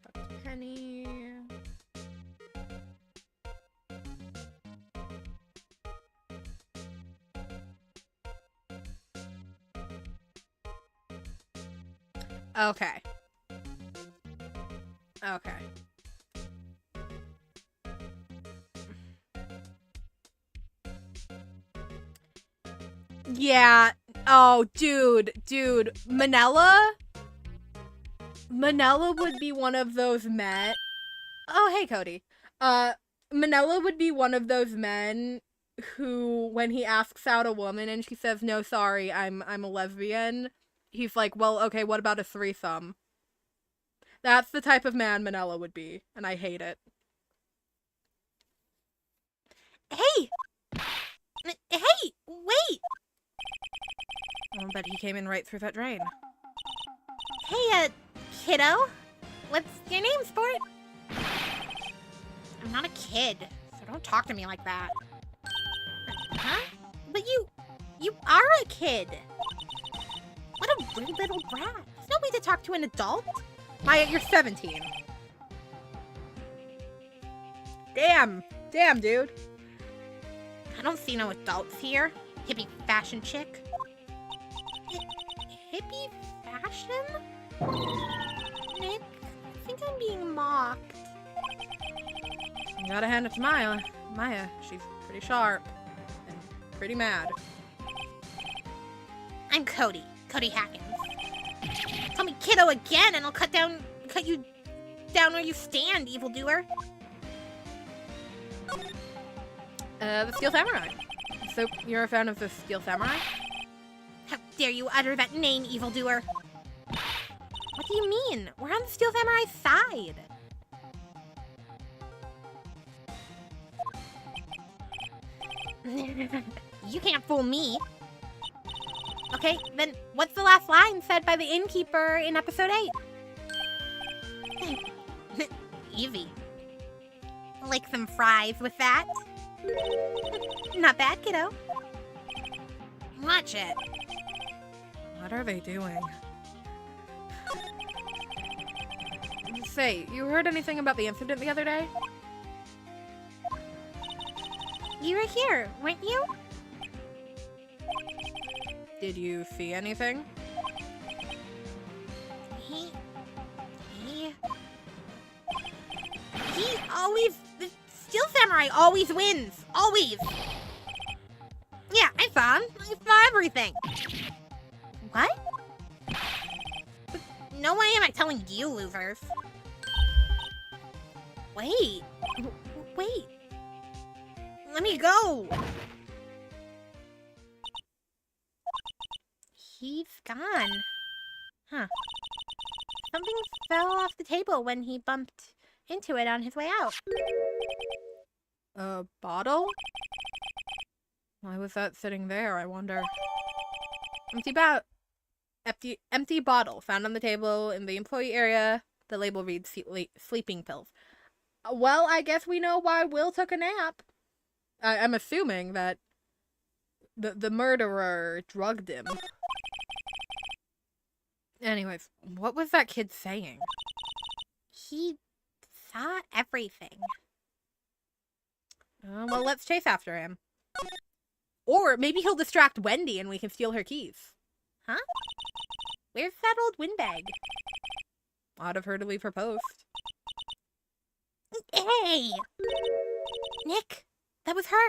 Talk to Penny. Okay. Okay. Yeah. Oh, dude. Manella would be one of those men. Oh, hey, Cody. Manella would be one of those men who, when he asks out a woman and she says, "No, sorry, I'm a lesbian," he's like, "Well, okay, what about a threesome?" That's the type of man Manella would be, and I hate it. Hey! Hey! Wait! Oh, but he came in right through that drain. Hey, kiddo? What's your name, sport? I'm not a kid, so don't talk to me like that. Huh? But you are a kid. What a rude little brat. There's no way to talk to an adult. Maya, you're 17. Damn, dude. I don't see no adults here. Hippie fashion chick. Hippie fashion? Nick, I think I'm being mocked. You gotta hand it to Maya. Maya, she's pretty sharp. And pretty mad. I'm Cody Hackins. Call me kiddo again and I'll cut you down where you stand, evildoer. The Steel Samurai. So, you're a fan of the Steel Samurai? How dare you utter that name, evildoer? What do you mean? We're on the Steel Samurai's side. You can't fool me. Okay, then what's the last line said by the innkeeper in episode 8? Evie. Like some fries with that? Not bad, kiddo. Watch it. What are they doing? Say, you heard anything about the incident the other day? You were here, weren't you? Did you see anything? He always, the Steel Samurai always wins. Always. Yeah, I saw him. I saw everything. What? But no way am I telling you, losers. Wait. Wait. Let me go. He's gone. Huh. Something fell off the table when he bumped into it on his way out. A bottle? Why was that sitting there, I wonder? Empty bottle found on the table in the employee area. The label reads sleeping pills. Well, I guess we know why Will took a nap. I'm assuming that the murderer drugged him. Anyways, what was that kid saying? He saw everything. Well, let's chase after him. Or maybe he'll distract Wendy and we can steal her keys. Huh? Where's that old windbag? Odd of her to leave her post. Hey! Nick, that was her.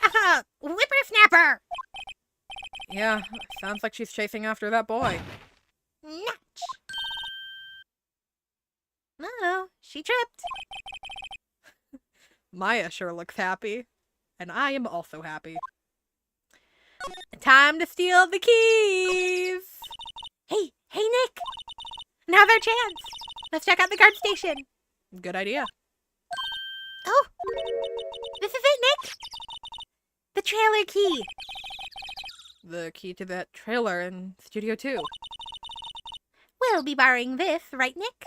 Stop! Whippersnapper! Yeah, sounds like she's chasing after that boy. Natch! Uh-oh, she tripped. Maya sure looks happy. And I am also happy. Time to steal the keys! Hey, Nick! Another chance! Let's check out the guard station. Good idea. Oh! This is it, Nick! The trailer key. The key to that trailer in Studio 2. We'll be borrowing this, right, Nick?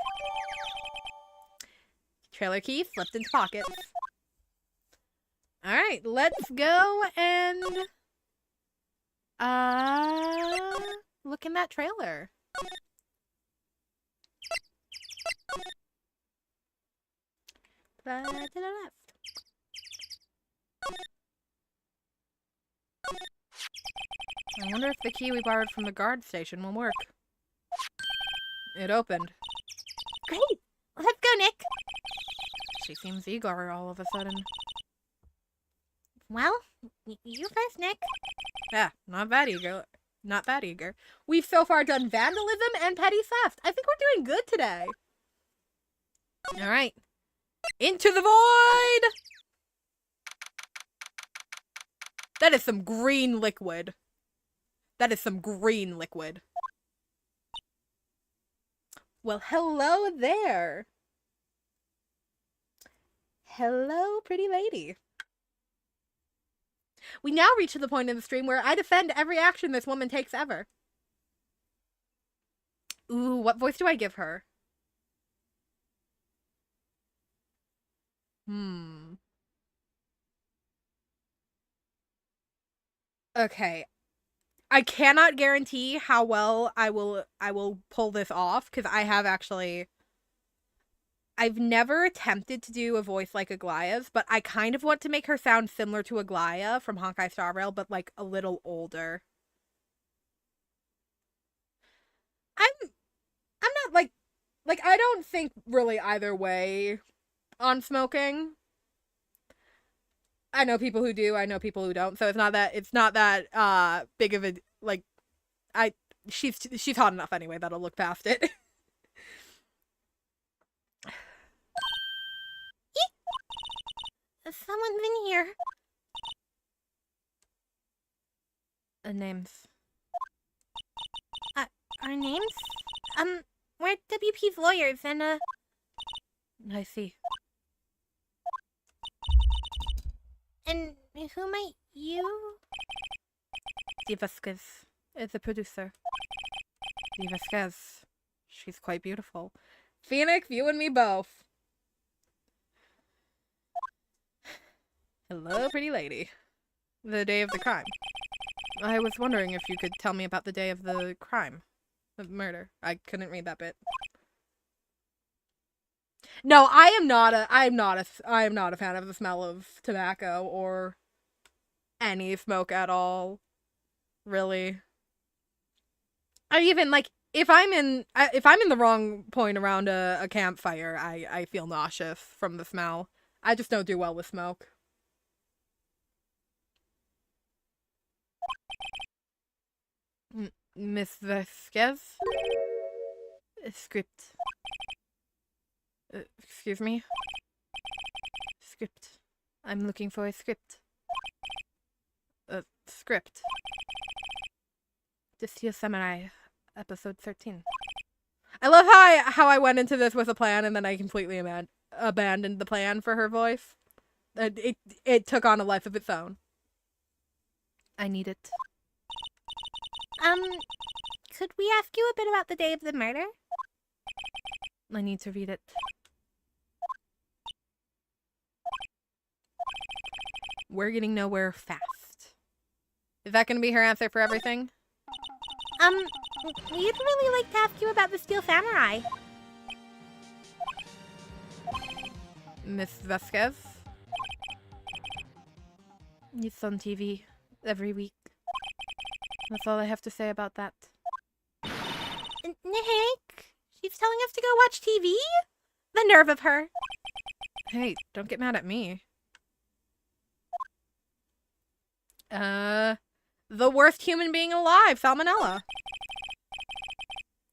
Trailer key slipped into pockets. Alright, let's go and look in that trailer. To the left. I wonder if the key we borrowed from the guard station will work. It opened. Great! Let's go, Nick! She seems eager all of a sudden. Well, you first, Nick. Yeah, not that eager. Not that eager. We've so far done vandalism and petty theft. I think we're doing good today. Alright. Into the void! That is some green liquid. That is some green liquid. Well, hello there. Hello, pretty lady. We now reach to the point in the stream where I defend every action this woman takes ever. Ooh, what voice do I give her? Okay. I cannot guarantee how well I will pull this off, because I've never attempted to do a voice like Aglaya's, but I kind of want to make her sound similar to Aglaya from Honkai Star Rail, but like a little older. I'm not like I don't think really either way on smoking. I know people who do, I know people who don't, so it's not that big of a like she's hot enough anyway that'll look past it. Someone's in here. Names. Our names? We're WP's lawyers, and, I see. And who might you? Dee Vasquez is the producer. Dee Vasquez. She's quite beautiful. Phoenix, you and me both. Hello, pretty lady. The day of the crime. I was wondering if you could tell me about the day of the crime. Of murder. I couldn't read that bit. No, I am not a fan of the smell of tobacco or any smoke at all. Really. I even like if I'm in the wrong point around a campfire, I feel nauseous from the smell. I just don't do well with smoke. Miss Vasquez? Script. Excuse me? Script. I'm looking for a script. Script. The Steel Samurai, episode 13. I love how I went into this with a plan and then I completely abandoned the plan for her voice. It took on a life of its own. I need it. Could we ask you a bit about the day of the murder? I need to read it. We're getting nowhere fast. Is that going to be her answer for everything? We'd really like to ask you about the Steel Samurai. Miss Vasquez? It's on TV every week. That's all I have to say about that. Nick? She's telling us to go watch TV? The nerve of her. Hey, don't get mad at me. The worst human being alive, Salmonella.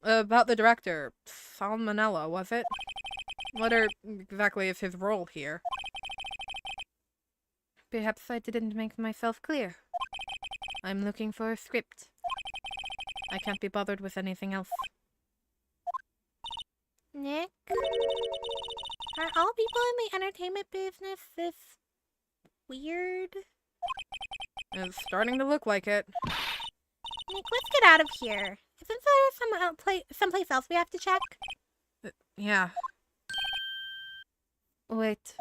About the director, Salmonella, was it? What exactly is his role here? Perhaps I didn't make myself clear. I'm looking for a script. I can't be bothered with anything else. Nick? Are all people in the entertainment business this weird? It's starting to look like it. Nick, let's get out of here. Isn't there someplace else we have to check? Yeah. Wait.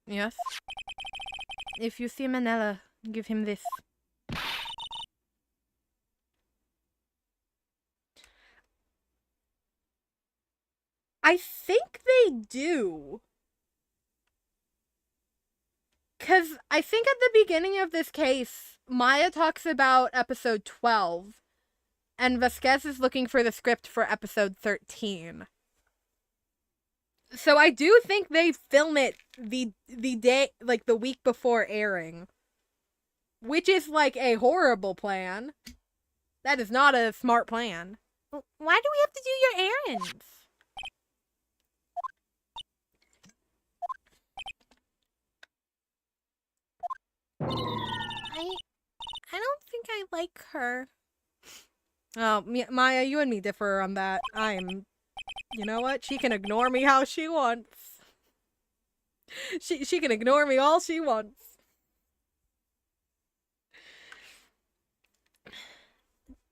Yes? If you see Manella, give him this. I think they do. Because I think at the beginning of this case, Maya talks about episode 12, and Vasquez is looking for the script for episode 13. So I do think they film it the day, like the week before airing. Which is like a horrible plan. That is not a smart plan. Why do we have to do your errands? I don't think I like her. Oh, Maya, you and me differ on that. You know what? She can ignore me how she wants. She can ignore me all she wants.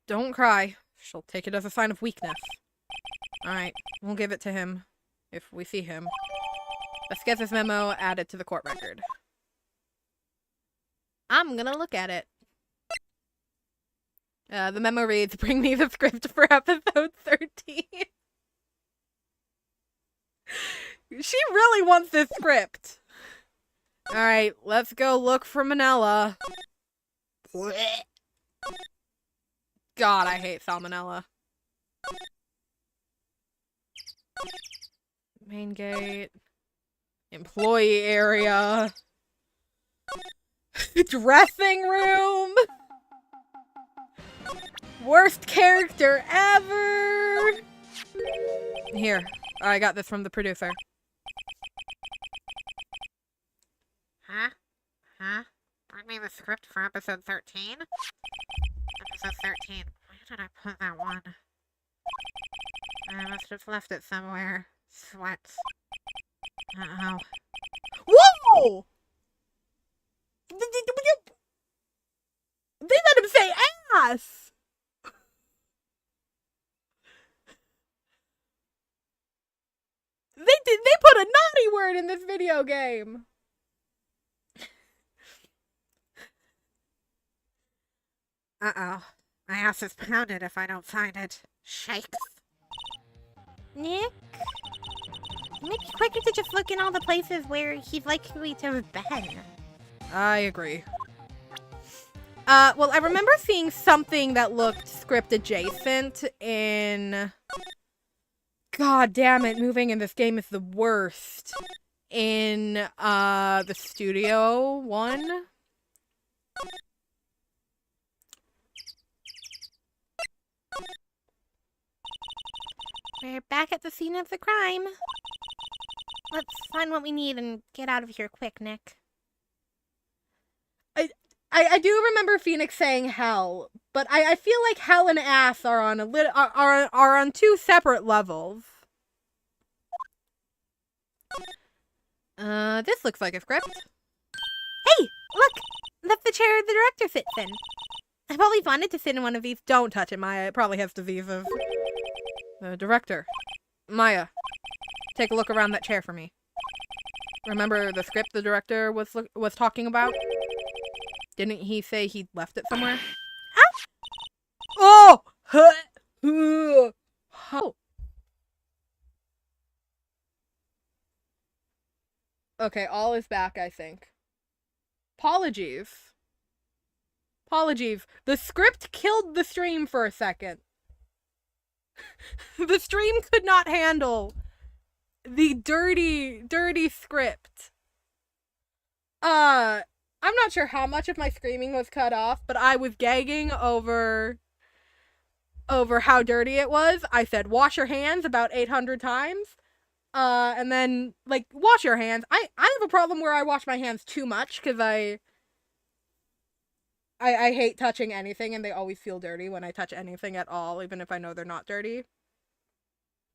Don't cry. She'll take it as a sign of weakness. Alright, we'll give it to him if we see him. Vasquez's memo added to the court record. I'm gonna look at it. The memo reads, bring me the script for episode 13. She really wants this script. Alright, let's go look for Manella. God, I hate Salmonella. Main gate. Employee area. Dressing room. Worst character ever. Here, I got this from the producer. Huh? Bring me the script for episode 13? Episode 13. Where did I put that one? I must have left it somewhere. Sweats. Uh-oh. Whoa! They let him say ass! They put a naughty word in this video game. Uh-oh. My ass is pounded if I don't find it. Shakes. Nick? Maybe quicker to just look in all the places where he's likely to have been. I agree. Well, I remember seeing something that looked script adjacent in... God damn it, moving in this game is the worst. In, the studio one. We're back at the scene of the crime. Let's find what we need and get out of here quick, Nick. I do remember Phoenix saying hell, but I feel like hell and ass are on are on two separate levels. This looks like a script. Hey, look! That's the chair the director sits in. I've always wanted to sit in one of these. Don't touch it, Maya. It probably has diseases. The director. Maya, take a look around that chair for me. Remember the script the director was talking about? Didn't he say he left it somewhere? Oh! Oh! Okay, all is back, I think. Apologies. Apologies. The script killed the stream for a second. The stream could not handle the dirty, dirty script. I'm not sure how much of my screaming was cut off, but I was gagging over how dirty it was. I said, wash your hands about 800 times. And then, like, wash your hands. I have a problem where I wash my hands too much, because I hate touching anything, and they always feel dirty when I touch anything at all, even if I know they're not dirty.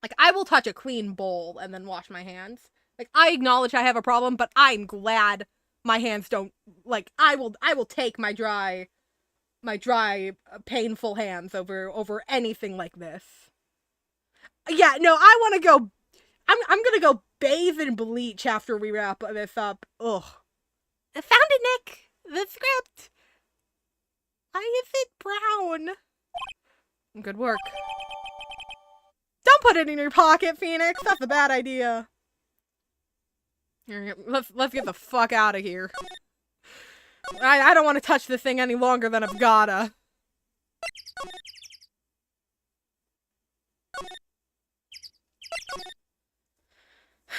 Like, I will touch a clean bowl and then wash my hands. Like, I acknowledge I have a problem, but I'm glad my hands don't, like, I will take my dry, painful hands over anything like this. Yeah, no, I want to go, I'm gonna go bathe in bleach after we wrap this up. Ugh. I found it, Nick! The script! Why is it brown? Good work. Don't put it in your pocket, Phoenix. That's a bad idea. Here, let's get the fuck out of here. I don't want to touch this thing any longer than I've gotta.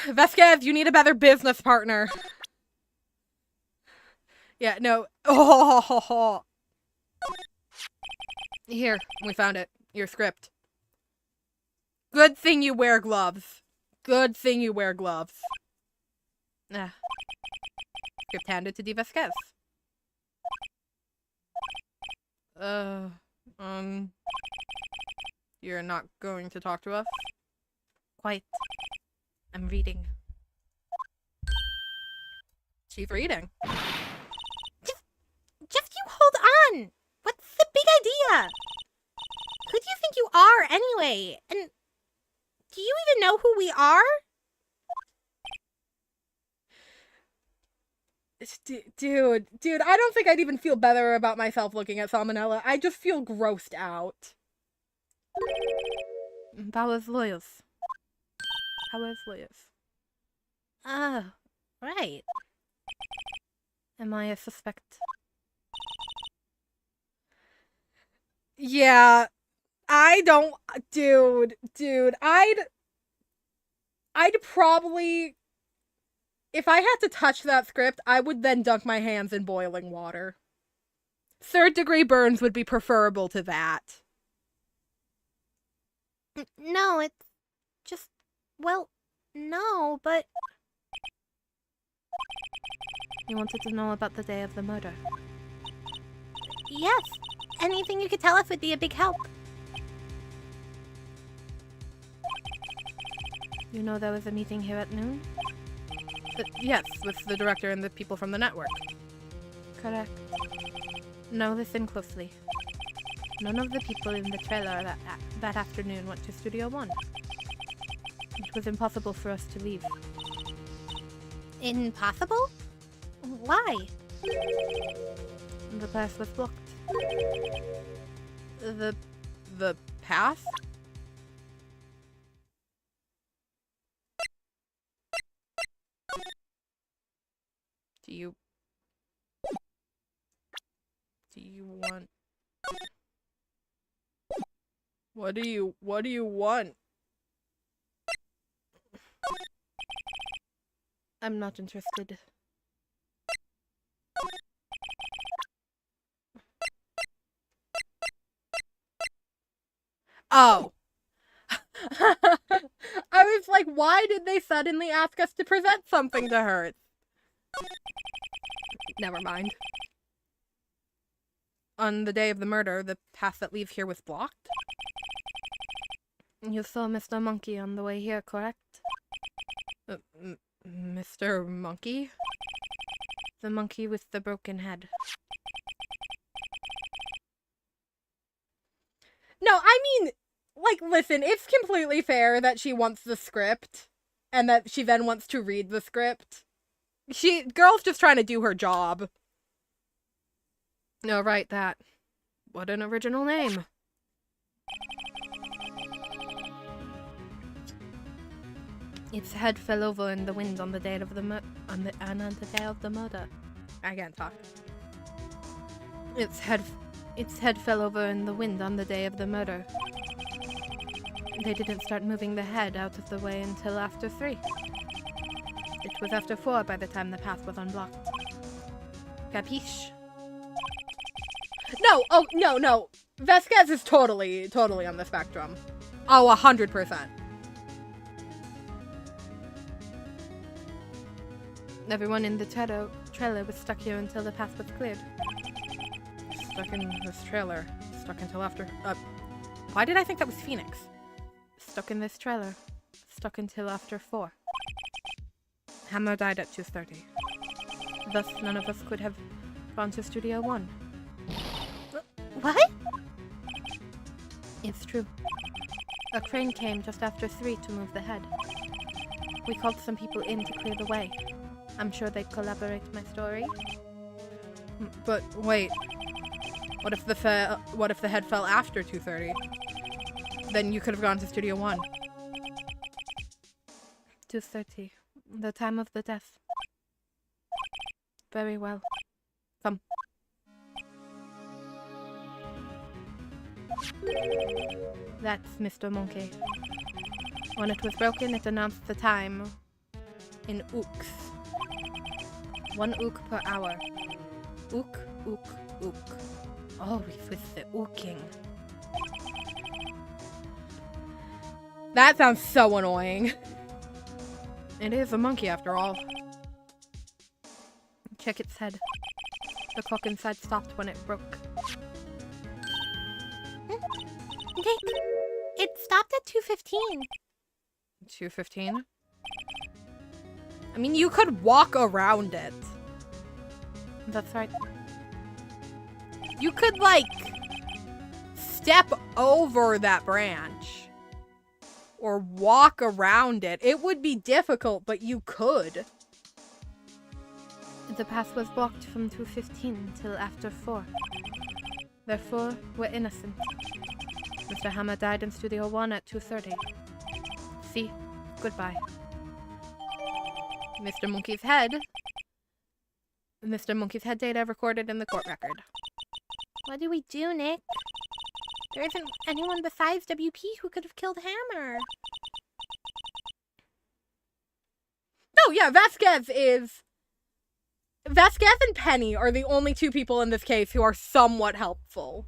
Vasquez, you need a better business partner. Yeah, no. Oh. Here, we found it. Your script. Good thing you wear gloves. Good thing you wear gloves. Script handed to D. Vasquez. You're not going to talk to us? Quite. I'm reading. She's reading. Just you hold on! What's the big idea? Who do you think you are, anyway? And do you even know who we are? Dude, I don't think I'd even feel better about myself looking at Salmonella. I just feel grossed out. That was Loyals. How was Loyals? Oh, right. Am I a suspect? Yeah, I don't... Dude, I'd probably... If I had to touch that script, I would then dunk my hands in boiling water. Third-degree burns would be preferable to that. No, it's just... Well, no, but... You wanted to know about the day of the murder? Yes. Anything you could tell us would be a big help. You know there was a meeting here at noon? Yes, with the director and the people from the network. Correct. Now listen closely. None of the people in the trailer that afternoon went to Studio One. It was impossible for us to leave. Impossible? Why? The path was blocked. The path? Do you want... What do you want? I'm not interested. Oh. I was like, why did they suddenly ask us to present something to her? Never mind. On the day of the murder, the path that leaves here was blocked? You saw Mr. Monkey on the way here, correct? Mr. Monkey? The monkey with the broken head. No, I mean, like, listen, it's completely fair that she wants the script, and that she then wants to read the script. Girl's just trying to do her job. No, right, that. What an original name. Its head fell over in the wind on the day of the day of the murder. I can't talk. Its head fell over in the wind on the day of the murder. They didn't start moving the head out of the way until after 3. It was after 4 by the time the path was unblocked. Capiche? No! Oh, no. Vasquez is totally on the spectrum. Oh, 100%. Everyone in the trailer was stuck here until the path was cleared. Stuck in this trailer. Stuck until after... why did I think that was Phoenix? Stuck in this trailer. Stuck until after 4. Hammer died at 2:30. Thus, none of us could have gone to Studio 1. What? It's true. A crane came just after 3 to move the head. We called some people in to clear the way. I'm sure they'd collaborate my story. But wait, what if the head fell after 2:30? Then you could have gone to Studio 1. 2:30, the time of the death. Very well. Come. That's Mr. Monkey. When it was broken, it announced the time in ooks. 1 ook per hour. Ook, ook, ook. Always with the ooking. That sounds so annoying. It is a monkey after all. Check its head. The clock inside stopped when it broke. Nick, it stopped at 2:15. 2:15? I mean, you could walk around it. That's right. You could, like, step over that branch. Or walk around it. It would be difficult, but you could. The path was blocked from 2:15 until after 4. Therefore, we're innocent. Mr. Hammer died in Studio 1 at 2:30. See? Goodbye. Mr. Monkey's head data recorded in the court record. What do we do, Nick? There isn't anyone besides WP who could have killed Hammer. Oh, yeah, Vasquez and Penny are the only 2 people in this case who are somewhat helpful.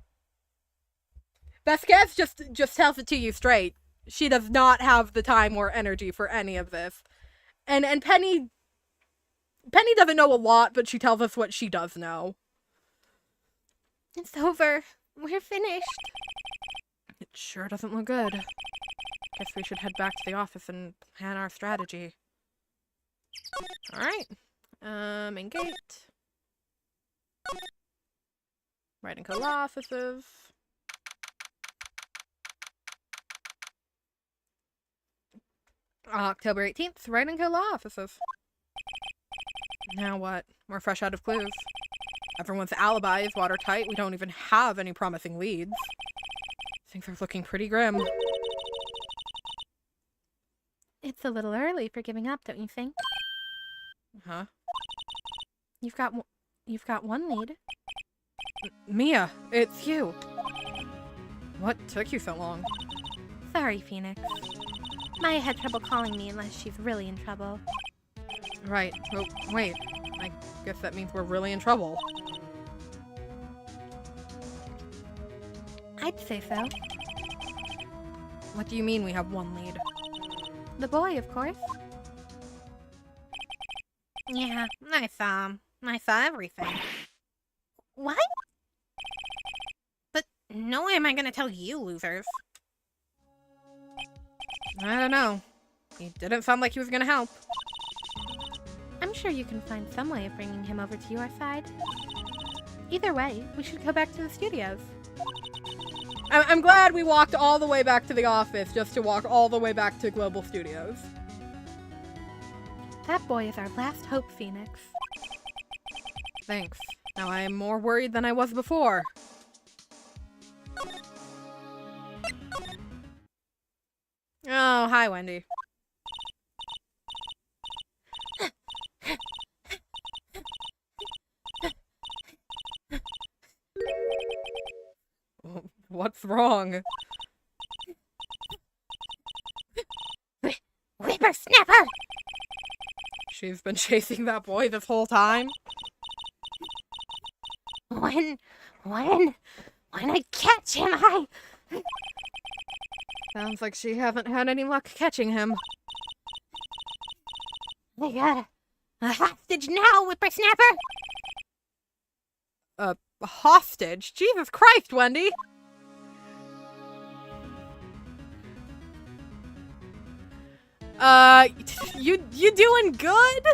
Vasquez just tells it to you straight. She does not have the time or energy for any of this. And Penny doesn't know a lot, but she tells us what she does know. It's over. We're finished. It sure doesn't look good. Guess we should head back to the office and plan our strategy. Alright. Main gate. Writing code law offices. October 18th, writing code law offices. Now what? We're fresh out of clues. Everyone's alibi is watertight. We don't even have any promising leads. Things are looking pretty grim. It's a little early for giving up, don't you think? Huh? You've got one lead. Mia, it's you. What took you so long? Sorry, Phoenix. Maya had trouble calling me unless she's really in trouble. Right. Oh, wait. I guess that means we're really in trouble. I'd say so. What do you mean we have one lead? The boy, of course. Yeah, I saw him. I saw everything. What? But no way am I gonna tell you losers. I don't know. He didn't sound like he was gonna help. I'm sure you can find some way of bringing him over to your side. Either way, we should go back to the studios. I'm glad we walked all the way back to the office just to walk all the way back to Global Studios. That boy is our last hope, Phoenix. Thanks. Now I am more worried than I was before. Oh, hi, Wendy. What's wrong? Whippersnapper! She's been chasing that boy this whole time? When I catch him, Sounds like she hasn't had any luck catching him. I got a hostage now, Whippersnapper! A hostage? Jesus Christ, Wendy! You doing good?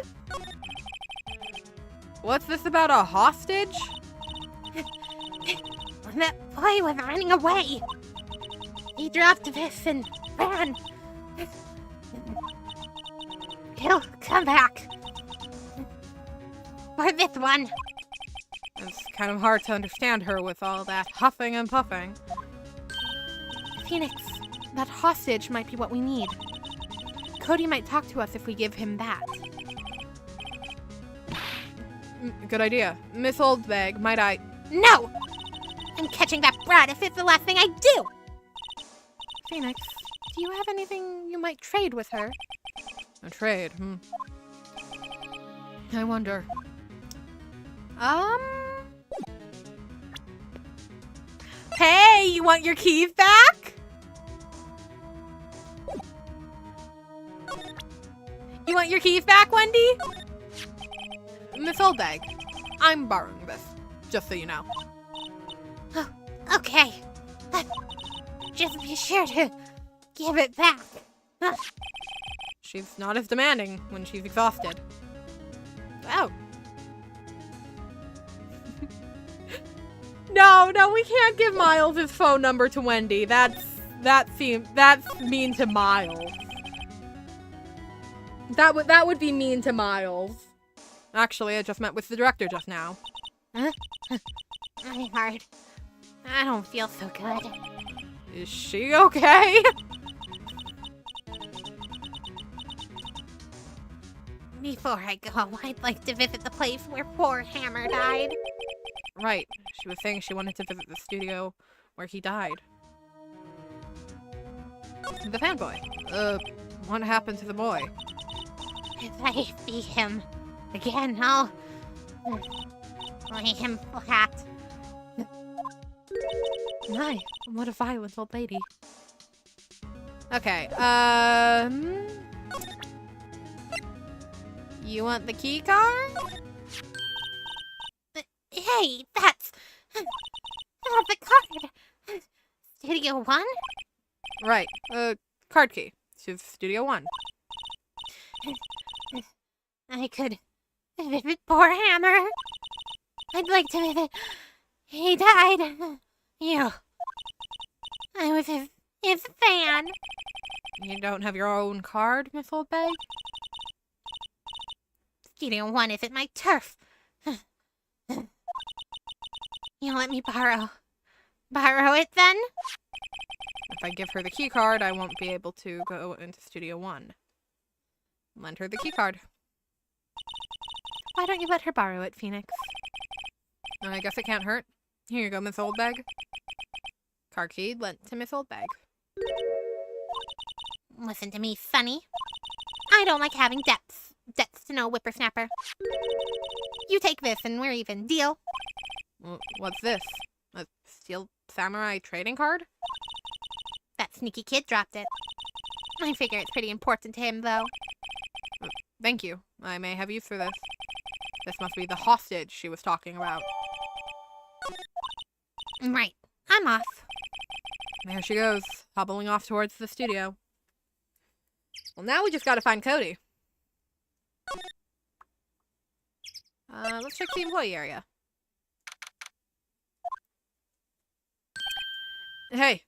What's this about a hostage? When that boy was running away, he dropped this and ran. He'll come back. For this one. It's kind of hard to understand her with all that huffing and puffing. Phoenix, that hostage might be what we need. Cody might talk to us if we give him that. Good idea. Miss Oldbag, might I... No! I'm catching that brat if it's the last thing I do! Phoenix, do you have anything you might trade with her? A trade, I wonder. Hey, you want your keys back? You want your keys back, Wendy? Miss Oldbag, I'm borrowing this, just so you know. Oh, okay. Just be sure to give it back. She's not as demanding when she's exhausted. Oh. No, we can't give Miles his phone number to Wendy. That's mean to Miles. That would be mean to Miles. Actually, I just met with the director just now. Huh? My heart. I don't feel so good. Is she okay? Before I go, I'd like to visit the place where poor Hammer died. Right. She was saying she wanted to visit the studio where he died. The fanboy. What happened to the boy? If I see him again, I'll lay him flat. My, what a violent old lady. Okay, you want the key card? Hey, that's the card. Studio One? Right, card key to Studio One. I could visit poor Hammer. I'd like to visit. He died. I was his fan. You don't have your own card, Miss Oldbag? Studio One isn't my turf. You let me borrow it then? If I give her the key card, I won't be able to go into Studio One. Lend her the key card. Why don't you let her borrow it, Phoenix? I guess it can't hurt. Here you go, Miss Oldbag. Card key lent to Miss Oldbag. Listen to me, Sunny. I don't like having debts. Debts to no whippersnapper. You take this and we're even. Deal? What's this? A Steel Samurai trading card? That sneaky kid dropped it. I figure it's pretty important to him, though. Thank you. I may have use for this. This must be the hostage she was talking about. Right. I'm off. There she goes, hobbling off towards the studio. Well, now we just gotta find Cody. Let's check the employee area. Hey.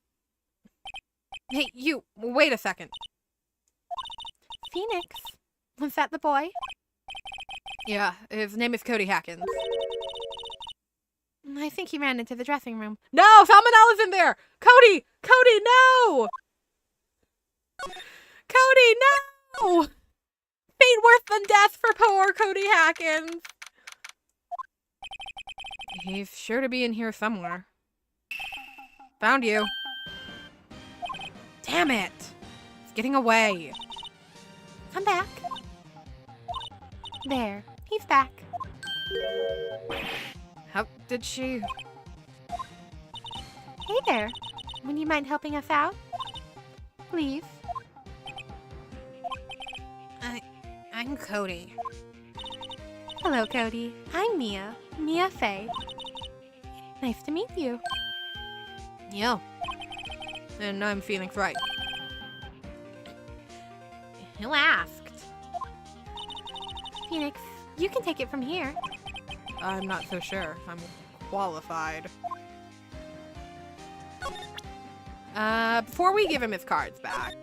Hey, you, wait a second. Phoenix? Was that the boy? Yeah, his name is Cody Hackins. I think he ran into the dressing room. No, Salmonella is in there! Cody! Cody, no! Cody, no! Fate worse than death for poor Cody Hackins. He's sure to be in here somewhere. Found you. Damn it! It's getting away. Come back. There. He's back. How did she... Hey there. Would you mind helping us out? Please. I'm Cody. Hello, Cody. I'm Mia. Mia Fey. Nice to meet you. Yeah. And I'm Phoenix Wright. Who asked? Phoenix, you can take it from here. I'm not so sure. I'm qualified. Before we give him his cards back...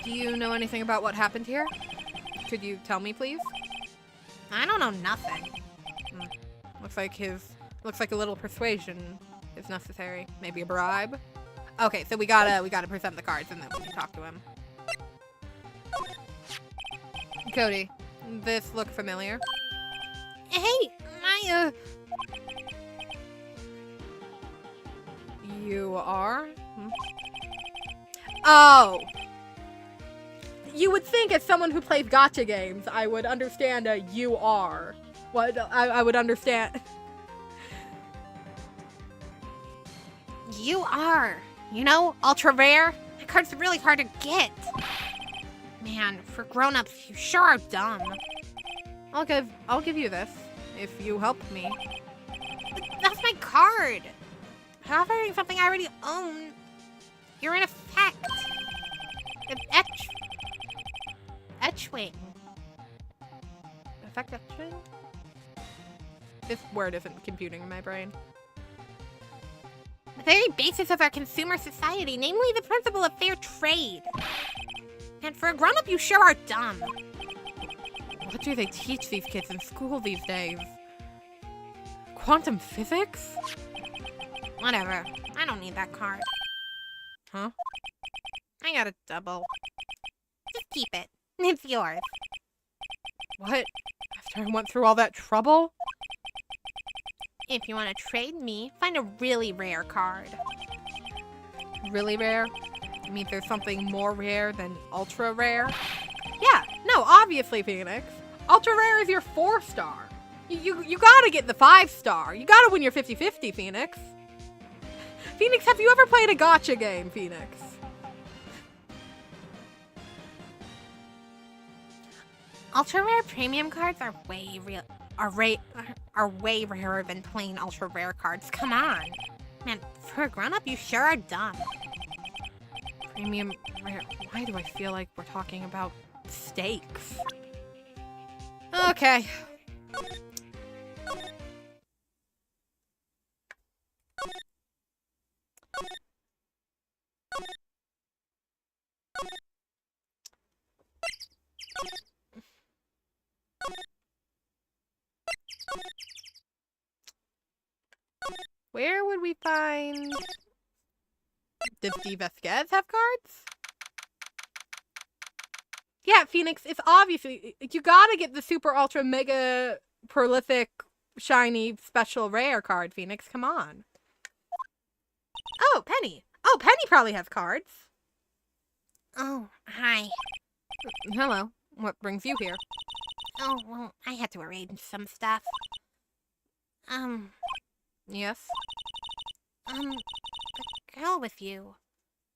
Do you know anything about what happened here? Could you tell me, please? I don't know nothing. Looks like a little persuasion is necessary. Maybe a bribe? Okay, so we gotta present the cards and then we can talk to him. Cody, this look familiar? Hey, You are? Oh! You would think as someone who plays gacha games, I would understand a you are. What I would understand. You are. You know, ultra rare? That card's really hard to get. Man, for grown-ups, you sure are dumb. I'll give you this if you help me. But that's my card. I'm offering something I already own. You're in effect. It's Etchwing. Effective string? This word isn't computing in my brain. The very basis of our consumer society, namely the principle of fair trade. And for a grown-up, you sure are dumb. What do they teach these kids in school these days? Quantum physics? Whatever. I don't need that card. Huh? I got a double. Just keep it. It's yours. What? After I went through all that trouble? If you want to trade me, find a really rare card. Really rare? You mean there's something more rare than ultra rare? Yeah, no, obviously, Phoenix. Ultra rare is your 4-star. You gotta get the 5-star. You gotta win your 50-50, Phoenix. Phoenix, have you ever played a gacha game, Phoenix? Ultra rare premium cards are way rarer than plain ultra rare cards. Come on. Man, for a grown-up, you sure are dumb. Premium rare. Why do I feel like we're talking about steaks? Okay. Where would we find... Does Steve Vasquez have cards? at, Phoenix. It's obviously you gotta get the super ultra mega prolific shiny special rare card, Phoenix. Come on. Oh, Penny. Oh, Penny probably has cards. Oh, hi. Hello. What brings you here? Oh, well, I had to arrange some stuff. Yes. The girl with you,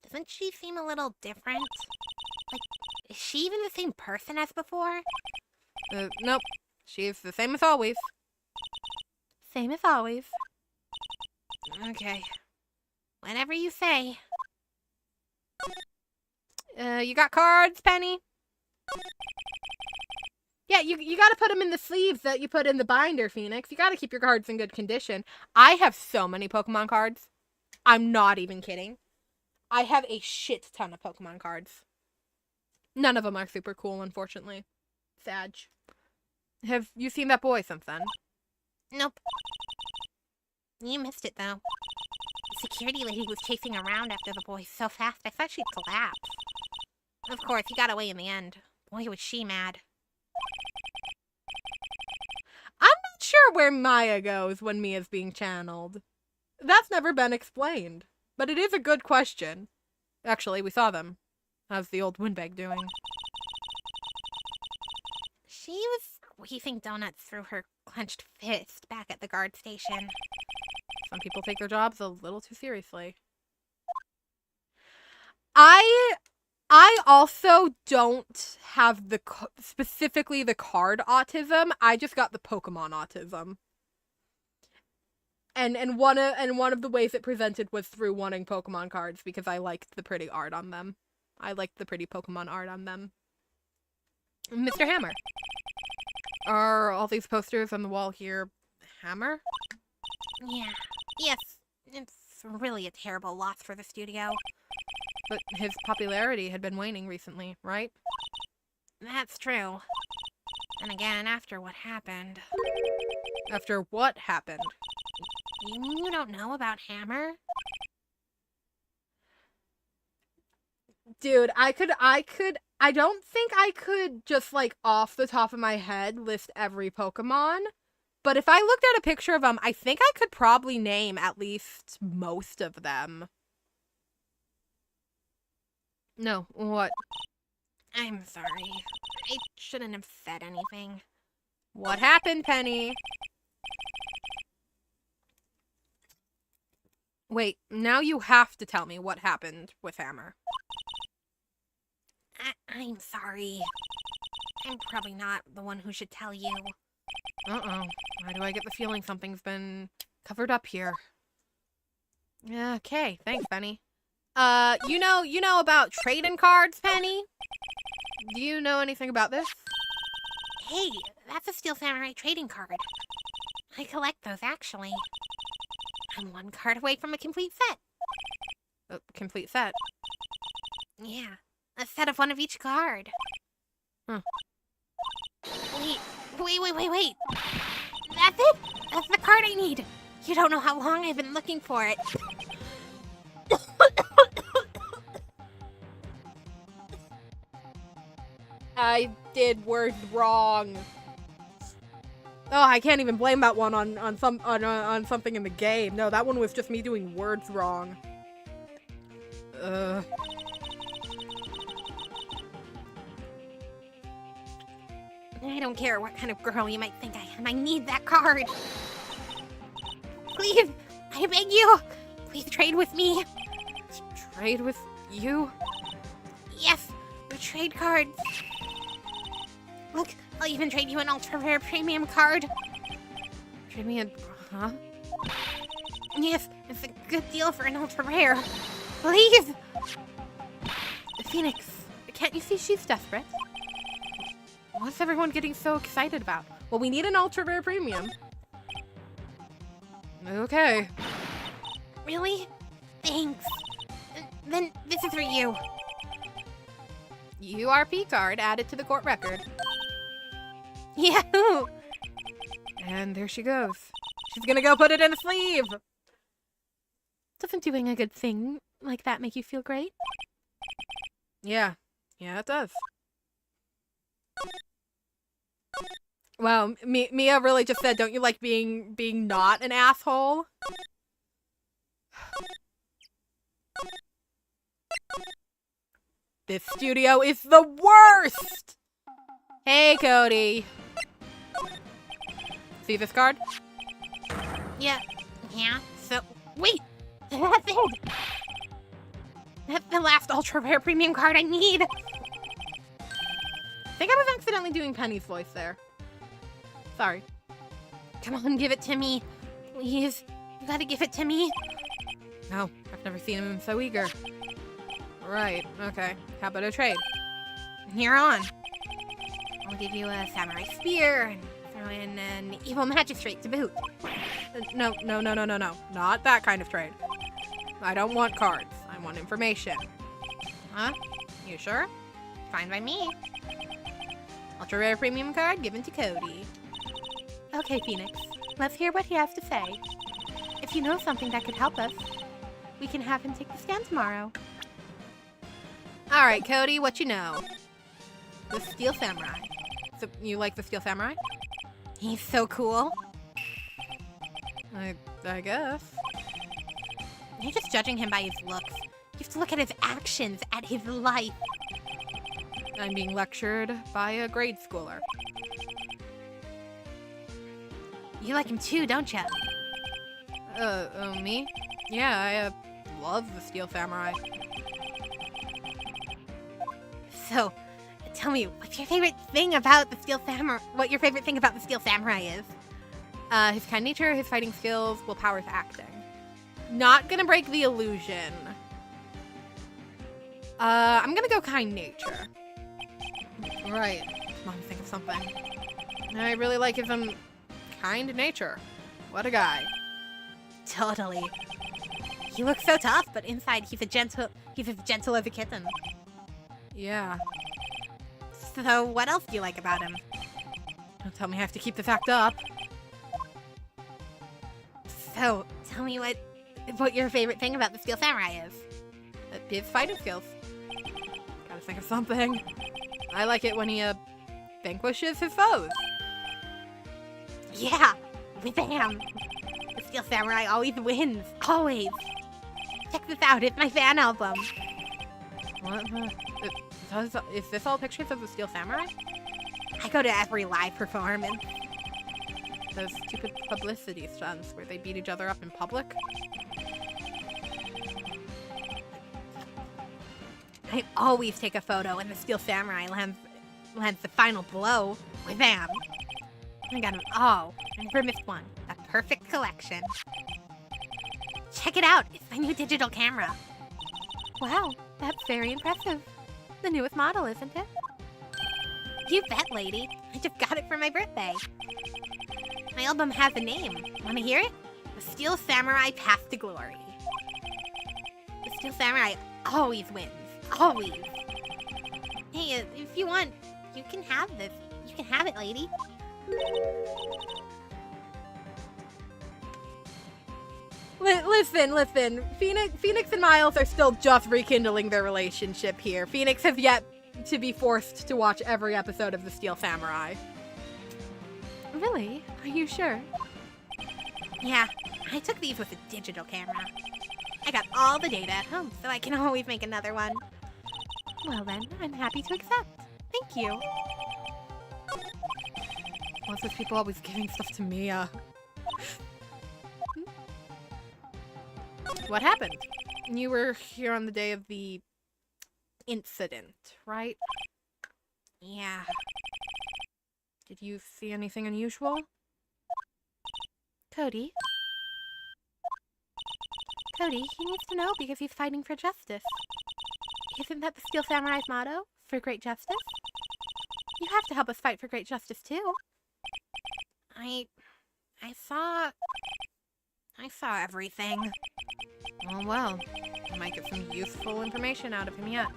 doesn't she seem a little different? Like, is she even the same person as before? Nope. She's the same as always. Same as always. Okay. Whatever you say. You got cards, Penny? Yeah, you gotta put them in the sleeves that you put in the binder, Phoenix. You gotta keep your cards in good condition. I have so many Pokemon cards. I'm not even kidding. I have a shit ton of Pokemon cards. None of them are super cool, unfortunately. Sad. Have you seen that boy since then? Nope. You missed it, though. The security lady was chasing around after the boy so fast I thought she'd collapse. Of course, he got away in the end. Boy, was she mad. I'm not sure where Maya goes when Mia's being channeled. That's never been explained. But it is a good question. Actually, we saw them. How's the old windbag doing? She was squeezing donuts through her clenched fist back at the guard station. Some people take their jobs a little too seriously. I also don't have specifically the card autism. I just got the Pokemon autism. And one of the ways it presented was through wanting Pokemon cards because I liked the pretty art on them. I liked the pretty Pokemon art on them. Mr. Hammer. Are all these posters on the wall here Hammer? Yeah. Yes. It's really a terrible loss for the studio. But his popularity had been waning recently, right? That's true. And again, after what happened. After what happened? You don't know about Hammer? Dude, I don't think I could just, like, off the top of my head list every Pokemon. But if I looked at a picture of them, I think I could probably name at least most of them. No, what? I'm sorry. I shouldn't have said anything. What happened, Penny? Wait, now you have to tell me what happened with Hammer. I'm sorry. I'm probably not the one who should tell you. Uh-oh. Why do I get the feeling something's been covered up here? Okay, thanks, Penny. You know about trading cards, Penny? Do you know anything about this? Hey, that's a Steel Samurai trading card. I collect those, actually. I'm one card away from a complete set. A complete set? Yeah, a set of one of each card. Huh. Wait. That's it? That's the card I need. You don't know how long I've been looking for it. I did words wrong. Oh, I can't even blame that one on something in the game. No, that one was just me doing words wrong. I don't care what kind of girl you might think I am. I need that card. Please, I beg you. Please trade with me. Trade with you? Yes, we trade cards. Look, I'll even trade you an ultra rare premium card. Trade me a... Huh? Yes, it's a good deal for an ultra rare. Please. Phoenix, can't you see she's desperate? What's everyone getting so excited about? Well, we need an ultra rare premium. Okay. Really? Thanks. Then this is for you. URP card added to the court record. Yahoo! And there she goes. She's gonna go put it in a sleeve! Doesn't doing a good thing like that make you feel great? Yeah. Yeah, it does. Wow, Mia really just said, don't you like being not an asshole? This studio is the worst! Hey, Cody. See this card? Yeah. So, wait. That's it. That's the last ultra rare premium card I need. I think I was accidentally doing Penny's voice there. Sorry. Come on, give it to me. Please. You gotta give it to me. No, I've never seen him so eager. Right, okay. How about a trade? You're on. I'll give you a samurai spear and throw in an evil magistrate to boot. No. Not that kind of trade. I don't want cards. I want information. Huh? You sure? Fine by me. Ultra rare premium card given to Cody. Okay, Phoenix. Let's hear what he has to say. If you know something that could help us, we can have him take the scan tomorrow. Alright, Cody, what you know? The Steel Samurai. So, you like the Steel Samurai? He's so cool. I guess. You're just judging him by his looks. You have to look at his actions, at his life. I'm being lectured by a grade schooler. You like him too, don't you? Me? Yeah, I love the Steel Samurai. So, tell me, what's your favorite thing about the Steel Samurai? What your favorite thing about the Steel Samurai is? His kind nature, his fighting skills, willpower, his acting. Not gonna break the illusion. I'm gonna go kind nature. Right. Come on, think of something. I really like his kind nature. What a guy. Totally. He looks so tough, but inside he's as gentle as a kitten. Yeah. So, what else do you like about him? Don't tell me I have to keep this act up. So, tell me what your favorite thing about the Steel Samurai is. His fighting skills. Gotta think of something. I like it when he, vanquishes his foes. Yeah, bam! The Steel Samurai always wins. Always. Check this out, it's my fan album. What? Is this all pictures of the Steel Samurai? I go to every live performance. Those stupid publicity stunts where they beat each other up in public? I always take a photo when the Steel Samurai lands the final blow. Bam! I got them all. I never missed one. A perfect collection. Check it out. It's my new digital camera. Wow, that's very impressive. The newest model, isn't it? You bet, lady. I just got it for my birthday. My album has a name. Want to hear it? The Steel Samurai Path to Glory. The Steel Samurai always wins. Always. Hey, if you want, you can have this. You can have it, lady. Listen. Phoenix and Miles are still just rekindling their relationship here. Phoenix has yet to be forced to watch every episode of The Steel Samurai. Really? Are you sure? Yeah, I took these with a digital camera. I got all the data at home, so I can always make another one. Well then, I'm happy to accept. Thank you. What's with people always giving stuff to Mia? What happened? You were here on the day of the incident, right? Yeah. Did you see anything unusual? Cody? Cody, he needs to know because he's fighting for justice. Isn't that the Steel Samurai's motto? For great justice? You have to help us fight for great justice, too. I saw everything. Well, I might get some useful information out of him yet.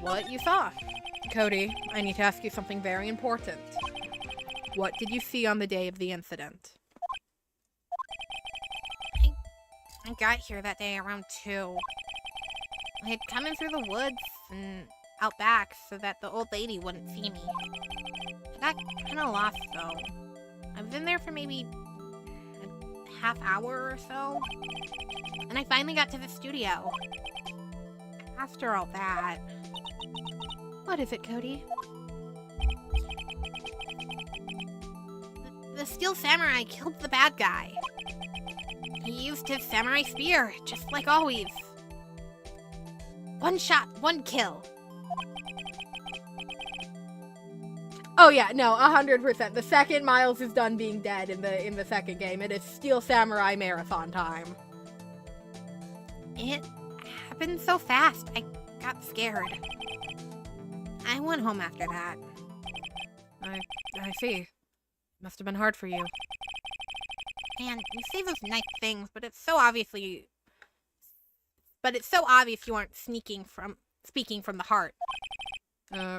What you saw? Cody, I need to ask you something very important. What did you see on the day of the incident? I got here that day around 2. I had come in through the woods, and out back so that the old lady wouldn't see me. I got kind of lost, though. I was in there for maybe a half hour or so, and I finally got to the studio. After all that... What is it, Cody? The Steel Samurai killed the bad guy. He used his samurai spear, just like always. One shot, one kill. Oh yeah, no, 100%. The second Miles is done being dead in the second game, it is Steel Samurai marathon time. It happened so fast, I got scared. I went home after that. I see. Must have been hard for you. Man, you say those nice things, but it's so obvious you aren't speaking from the heart.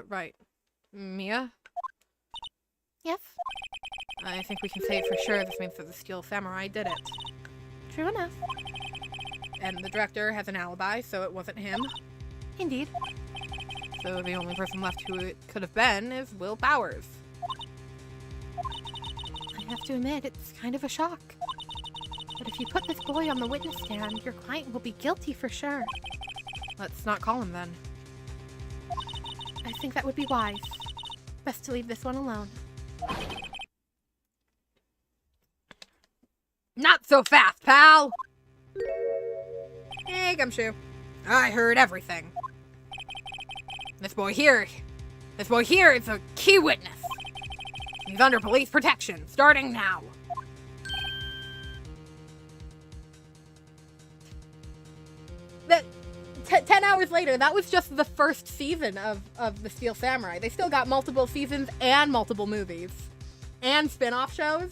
Right. Mia? Yes? I think we can say for sure this means that the Steel Samurai did it. True enough. And the director has an alibi, so it wasn't him. Indeed. So the only person left who it could have been is Will Bowers. I have to admit, it's kind of a shock. But if you put this boy on the witness stand, your client will be guilty for sure. Let's not call him then. I think that would be wise. Best to leave this one alone. Not so fast, pal! Hey, Gumshoe. I heard everything. This boy here is a key witness. He's under police protection, starting now. That 10 hours later, that was just the first season of the Steel Samurai. They still got multiple seasons and multiple movies. And spin-off shows.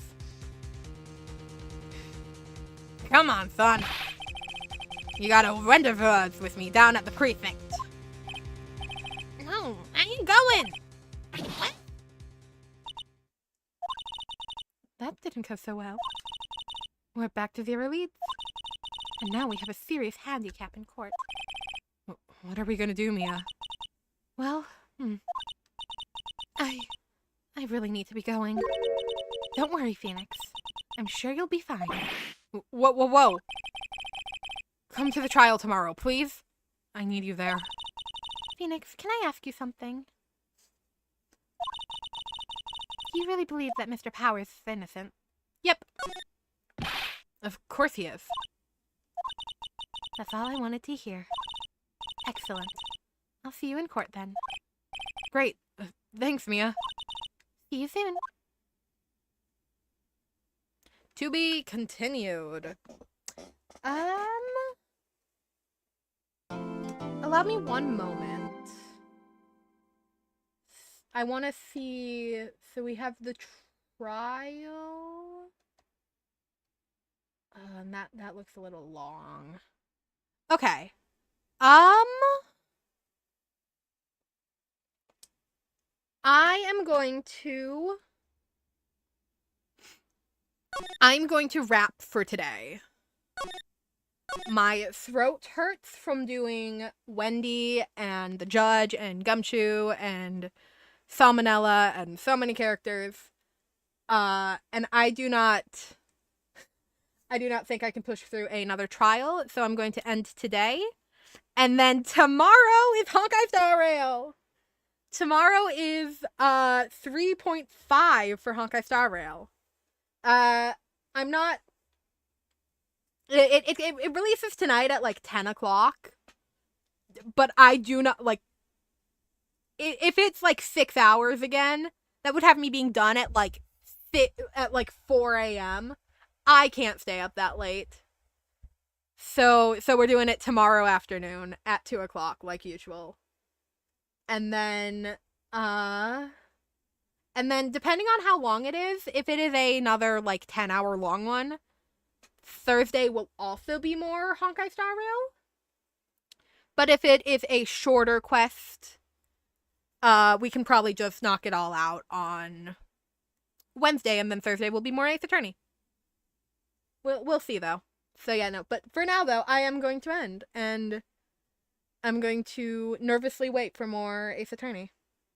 Come on, son. You got a rendezvous with me down at the precinct. No, I ain't going. What? That didn't go so well. We're back to zero leads. And now we have a serious handicap in court. What are we gonna do, Mia? Well, I really need to be going. Don't worry, Phoenix. I'm sure you'll be fine. Whoa. Come to the trial tomorrow, please. I need you there. Phoenix, can I ask you something? Do you really believe that Mr. Powers is innocent? Yep. Of course he is. That's all I wanted to hear. Excellent. I'll see you in court then. Great. Thanks, Mia. See you soon. To be continued. Allow me one moment. I want to see... So we have the trial. And that looks a little long. Okay. I'm going to wrap for today. My throat hurts from doing Wendy and the judge and Gumshoe and Salmonella and so many characters. And I do not think I can push through another trial, so I'm going to end today. And then tomorrow is Honkai Star Rail. Tomorrow is 3.5 for Honkai Star Rail. I'm not... It releases tonight at like 10 o'clock. But I do not, like... If it's like 6 hours again, that would have me being done at like 4 a.m. I can't stay up that late. So we're doing it tomorrow afternoon at 2 o'clock, like usual. And then depending on how long it is, if it is another like 10-hour long one, Thursday will also be more Honkai Star Rail. But if it is a shorter quest, we can probably just knock it all out on Wednesday, and then Thursday will be more Ace Attorney. We'll see, though. So yeah, no. But for now, though, I am going to end. And I'm going to nervously wait for more Ace Attorney.